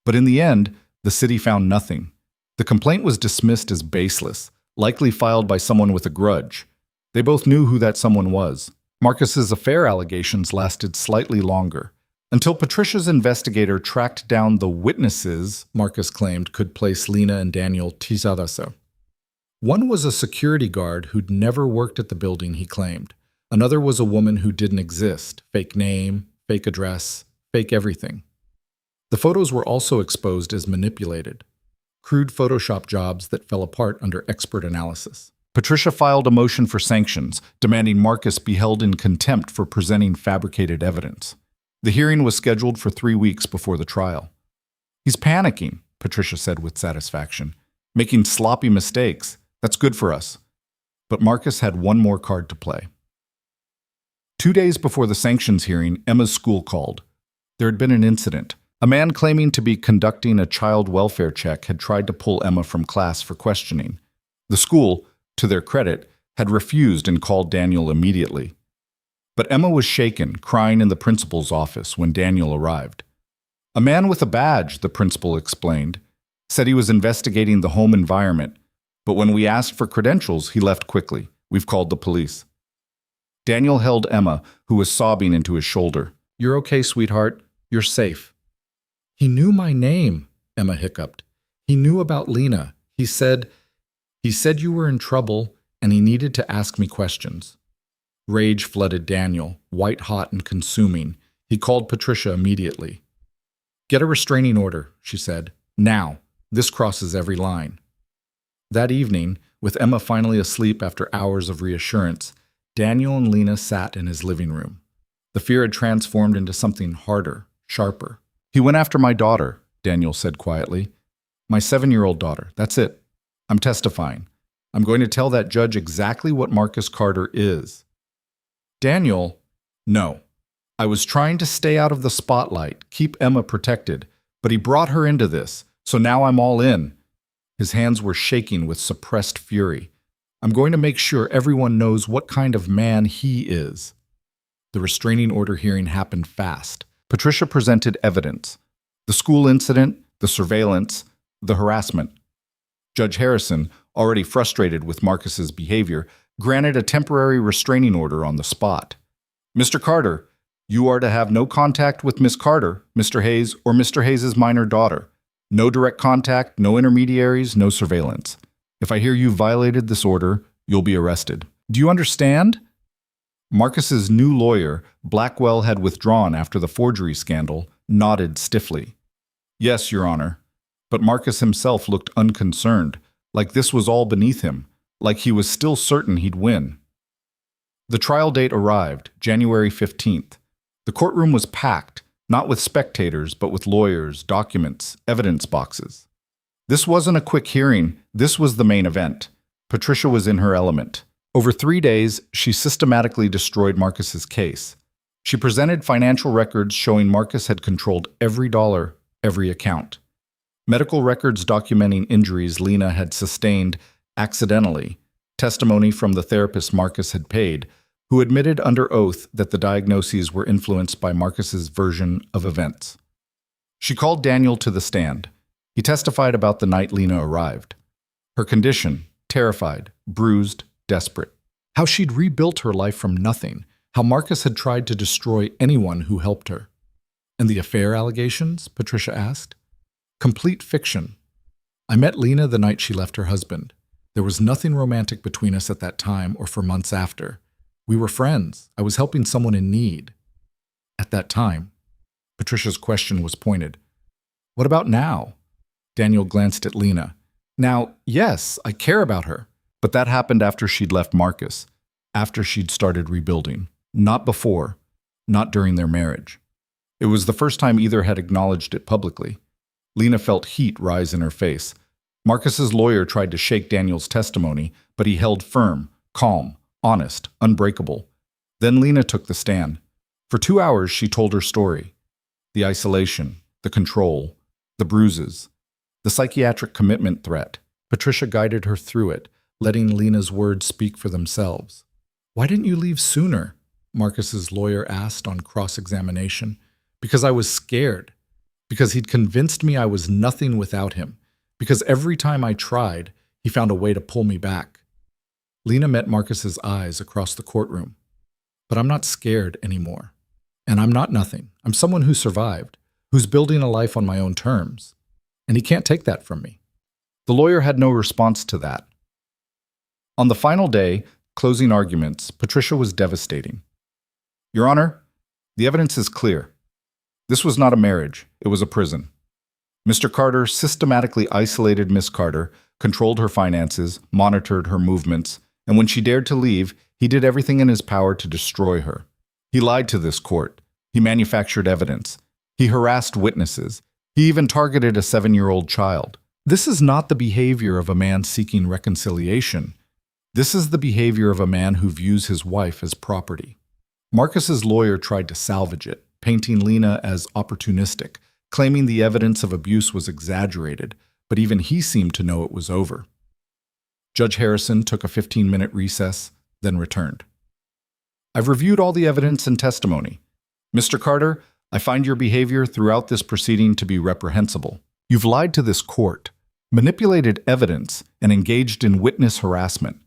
But in the end, the city found nothing. The complaint was dismissed as baseless, likely filed by someone with a grudge. They both knew who that someone was. Marcus's affair allegations lasted slightly longer, until Patricia's investigator tracked down the witnesses Marcus claimed could place Lena and Daniel Tizadaso. One was a security guard who'd never worked at the building, he claimed. Another was a woman who didn't exist, fake name, fake address, fake everything. The photos were also exposed as manipulated. Crude Photoshop jobs that fell apart under expert analysis. Patricia filed a motion for sanctions, demanding Marcus be held in contempt for presenting fabricated evidence. The hearing was scheduled for 3 weeks before the trial. He's panicking, Patricia said with satisfaction. Making sloppy mistakes. That's good for us. But Marcus had one more card to play. 2 days before the sanctions hearing, Emma's school called. There had been an incident. A man claiming to be conducting a child welfare check had tried to pull Emma from class for questioning. The school, to their credit, had refused and called Daniel immediately. But Emma was shaken, crying in the principal's office when Daniel arrived. A man with a badge, the principal explained, said he was investigating the home environment, but when we asked for credentials, he left quickly. We've called the police. Daniel held Emma, who was sobbing, into his shoulder. You're okay, sweetheart. You're safe. He knew my name, Emma hiccuped. He knew about Lena. He said you were in trouble and he needed to ask me questions. Rage flooded Daniel, white-hot and consuming. He called Patricia immediately. Get a restraining order, she said. Now. This crosses every line. That evening, with Emma finally asleep after hours of reassurance, Daniel and Lena sat in his living room. The fear had transformed into something harder, sharper. He went after my daughter, Daniel said quietly. My 7-year-old daughter. That's it. I'm testifying. I'm going to tell that judge exactly what Marcus Carter is. Daniel, no. I was trying to stay out of the spotlight, keep Emma protected, but he brought her into this, so now I'm all in. His hands were shaking with suppressed fury. I'm going to make sure everyone knows what kind of man he is. The restraining order hearing happened fast. Patricia presented evidence. The school incident, the surveillance, the harassment. Judge Harrison, already frustrated with Marcus's behavior, granted a temporary restraining order on the spot. Mr. Carter, you are to have no contact with Miss Carter, Mr. Hayes, or Mr. Hayes's minor daughter. No direct contact, no intermediaries, no surveillance. If I hear you violated this order, you'll be arrested. Do you understand? Marcus's new lawyer, Blackwell, had withdrawn after the forgery scandal, nodded stiffly. Yes, Your Honor. But Marcus himself looked unconcerned, like this was all beneath him, like he was still certain he'd win. The trial date arrived, January 15th. The courtroom was packed, not with spectators, but with lawyers, documents, evidence boxes. This wasn't a quick hearing, this was the main event. Patricia was in her element. Over 3 days, she systematically destroyed Marcus's case. She presented financial records showing Marcus had controlled every dollar, every account. Medical records documenting injuries Lena had sustained accidentally, testimony from the therapist Marcus had paid, who admitted under oath that the diagnoses were influenced by Marcus's version of events. She called Daniel to the stand. He testified about the night Lena arrived. Her condition, terrified, bruised, desperate. How she'd rebuilt her life from nothing. How Marcus had tried to destroy anyone who helped her. And the affair allegations? Patricia asked. Complete fiction. I met Lena the night she left her husband. There was nothing romantic between us at that time or for months after. We were friends. I was helping someone in need. At that time. Patricia's question was pointed. What about now? Daniel glanced at Lena. Now, yes, I care about her. But that happened after she'd left Marcus, after she'd started rebuilding. Not before, not during their marriage. It was the first time either had acknowledged it publicly. Lena felt heat rise in her face. Marcus's lawyer tried to shake Daniel's testimony, but he held firm, calm, honest, unbreakable. Then Lena took the stand. For 2 hours, she told her story. The isolation, the control, the bruises, the psychiatric commitment threat. Patricia guided her through it, letting Lena's words speak for themselves. Why didn't you leave sooner? Marcus's lawyer asked on cross-examination. Because I was scared. Because he'd convinced me I was nothing without him. Because every time I tried, he found a way to pull me back. Lena met Marcus's eyes across the courtroom. But I'm not scared anymore. And I'm not nothing. I'm someone who survived, who's building a life on my own terms. And he can't take that from me. The lawyer had no response to that. On the final day, closing arguments, Patricia was devastating. Your Honor, the evidence is clear. This was not a marriage, it was a prison. Mr. Carter systematically isolated Miss Carter, controlled her finances, monitored her movements, and when she dared to leave, he did everything in his power to destroy her. He lied to this court. He manufactured evidence. He harassed witnesses. He even targeted a 7-year-old child. This is not the behavior of a man seeking reconciliation. This is the behavior of a man who views his wife as property. Marcus's lawyer tried to salvage it, painting Lena as opportunistic, claiming the evidence of abuse was exaggerated, but even he seemed to know it was over. Judge Harrison took a 15-minute recess, then returned. I've reviewed all the evidence and testimony. Mr. Carter, I find your behavior throughout this proceeding to be reprehensible. You've lied to this court, manipulated evidence, and engaged in witness harassment.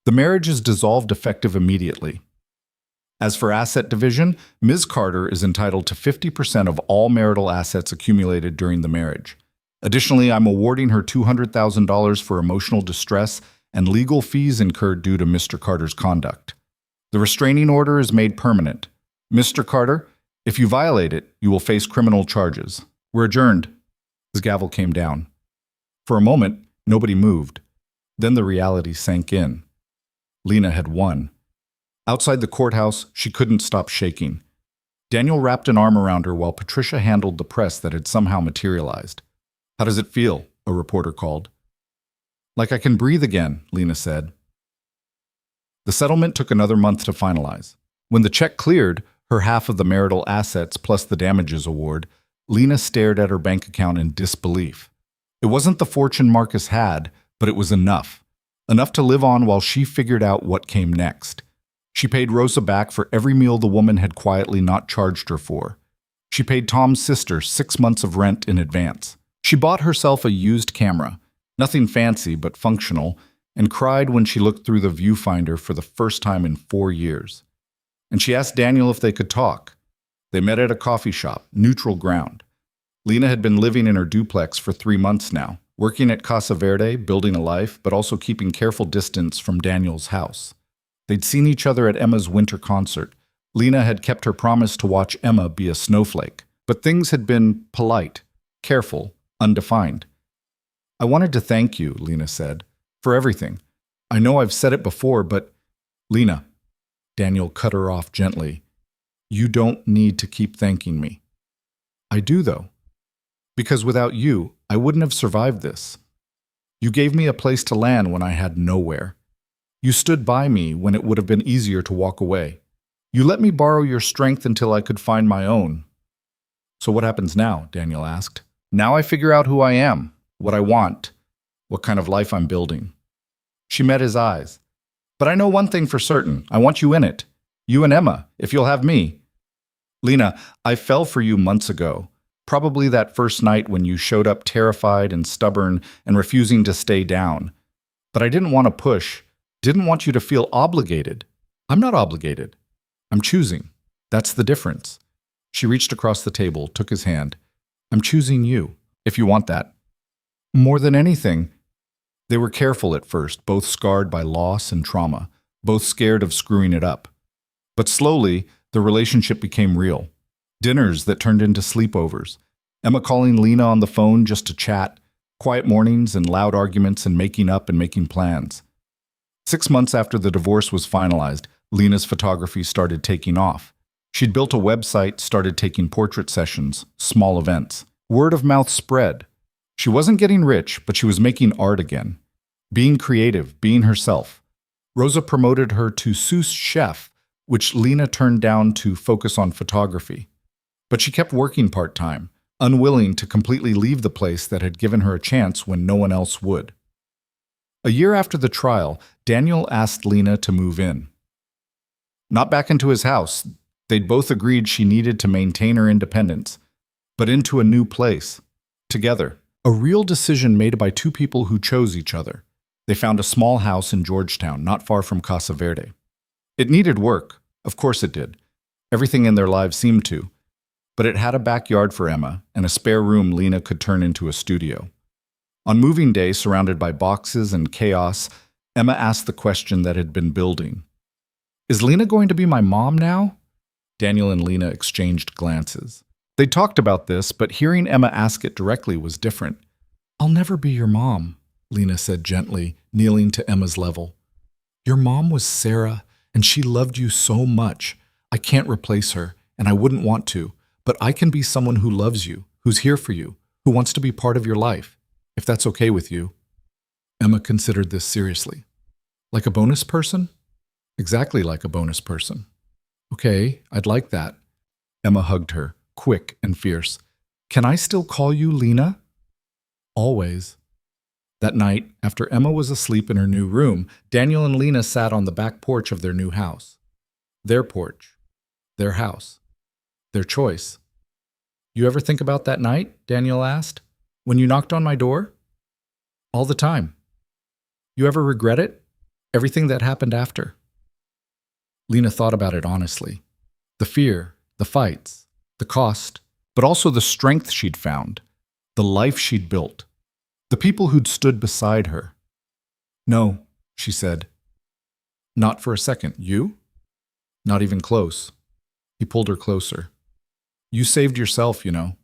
The marriage is dissolved effective immediately. As for asset division, Ms. Carter is entitled to 50% of all marital assets accumulated during the marriage. Additionally, I'm awarding her $200,000 for emotional distress and legal fees incurred due to Mr. Carter's conduct. The restraining order is made permanent. Mr. Carter, if you violate it, you will face criminal charges. We're adjourned. His gavel came down. For a moment, nobody moved. Then the reality sank in. Lena had won. Outside the courthouse, she couldn't stop shaking. Daniel wrapped an arm around her while Patricia handled the press that had somehow materialized. How does it feel? A reporter called. Like I can breathe again, Lena said. The settlement took another month to finalize. When the check cleared, her half of the marital assets plus the damages award, Lena stared at her bank account in disbelief. It wasn't the fortune Marcus had, but it was enough. Enough to live on while she figured out what came next. She paid Rosa back for every meal the woman had quietly not charged her for. She paid Tom's sister 6 months of rent in advance. She bought herself a used camera, nothing fancy but functional, and cried when she looked through the viewfinder for the first time in 4 years. And she asked Daniel if they could talk. They met at a coffee shop, neutral ground. Lena had been living in her duplex for 3 months now, working at Casa Verde, building a life, but also keeping careful distance from Daniel's house. They'd seen each other at Emma's winter concert. Lena had kept her promise to watch Emma be a snowflake, but things had been polite, careful, undefined. I wanted to thank you, Lena said, for everything. I know I've said it before, but Lena, Daniel cut her off gently. You don't need to keep thanking me. I do, though. Because without you, I wouldn't have survived this. You gave me a place to land when I had nowhere. You stood by me when it would have been easier to walk away. You let me borrow your strength until I could find my own. So what happens now? Daniel asked. Now I figure out who I am, what I want, what kind of life I'm building. She met his eyes. But I know one thing for certain. I want you in it. You and Emma, if you'll have me. Lena, I fell for you months ago. Probably that first night when you showed up terrified and stubborn and refusing to stay down. But I didn't want to push. Didn't want you to feel obligated. I'm not obligated. I'm choosing. That's the difference. She reached across the table, took his hand. I'm choosing you, if you want that. More than anything, they were careful at first, both scarred by loss and trauma, both scared of screwing it up. But slowly, the relationship became real. Dinners that turned into sleepovers, Emma calling Lena on the phone just to chat, quiet mornings and loud arguments and making up and making plans. 6 months after the divorce was finalized, Lena's photography started taking off. She'd built a website, started taking portrait sessions, small events. Word of mouth spread. She wasn't getting rich, but she was making art again. Being creative, being herself. Rosa promoted her to sous chef, which Lena turned down to focus on photography. But she kept working part-time, unwilling to completely leave the place that had given her a chance when no one else would. A year after the trial, Daniel asked Lena to move in. Not back into his house. They'd both agreed she needed to maintain her independence, but into a new place, together. A real decision made by two people who chose each other. They found a small house in Georgetown, not far from Casa Verde. It needed work. Of course it did. Everything in their lives seemed to. But it had a backyard for Emma and a spare room Lena could turn into a studio. On moving day, surrounded by boxes and chaos, Emma asked the question that had been building. Is Lena going to be my mom now? Daniel and Lena exchanged glances. They talked about this, but hearing Emma ask it directly was different. I'll never be your mom, Lena said gently, kneeling to Emma's level. Your mom was Sarah, and she loved you so much. I can't replace her, and I wouldn't want to, but I can be someone who loves you, who's here for you, who wants to be part of your life, if that's okay with you. Emma considered this seriously. Like a bonus person? Exactly like a bonus person. Okay, I'd like that. Emma hugged her, quick and fierce. Can I still call you Lena? Always. That night, after Emma was asleep in her new room, Daniel and Lena sat on the back porch of their new house. Their porch. Their house. Their choice. You ever think about that night? Daniel asked. When you knocked on my door? All the time. You ever regret it? Everything that happened after? Lena thought about it honestly. The fear, the fights, the cost, but also the strength she'd found, the life she'd built, the people who'd stood beside her. No, she said. Not for a second. You? Not even close. He pulled her closer. You saved yourself, you know.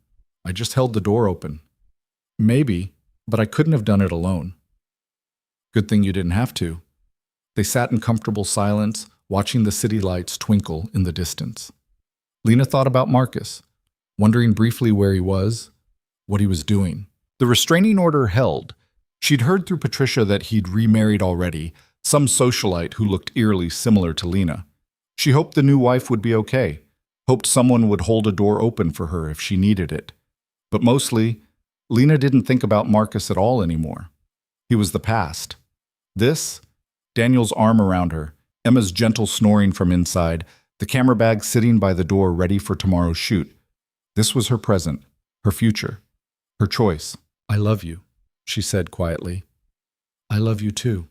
I just held the door open. Maybe, but I couldn't have done it alone. Good thing you didn't have to. They sat in comfortable silence, watching the city lights twinkle in the distance. Lena thought about Marcus, wondering briefly where he was, what he was doing. The restraining order held. She'd heard through Patricia that he'd remarried already, some socialite who looked eerily similar to Lena. She hoped the new wife would be okay, hoped someone would hold a door open for her if she needed it. But mostly, Lena didn't think about Marcus at all anymore. He was the past. This, Daniel's arm around her, Emma's gentle snoring from inside, the camera bag sitting by the door ready for tomorrow's shoot. This was her present, her future, her choice. I love you, she said quietly. I love you too.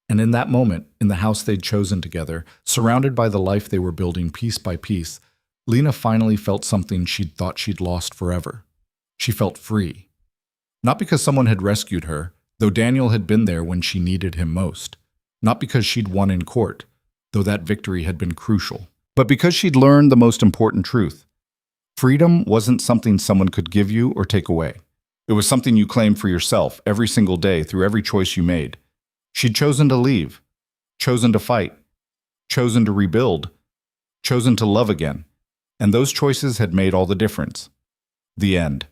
And in that moment, in the house they'd chosen together, surrounded by the life they were building piece by piece, Lena finally felt something she'd thought she'd lost forever. She felt free. Not because someone had rescued her, though Daniel had been there when she needed him most. Not because she'd won in court, though that victory had been crucial. But because she'd learned the most important truth. Freedom wasn't something someone could give you or take away. It was something you claimed for yourself every single day through every choice you made. She'd chosen to leave, chosen to fight, chosen to rebuild, chosen to love again. And those choices had made all the difference. The end.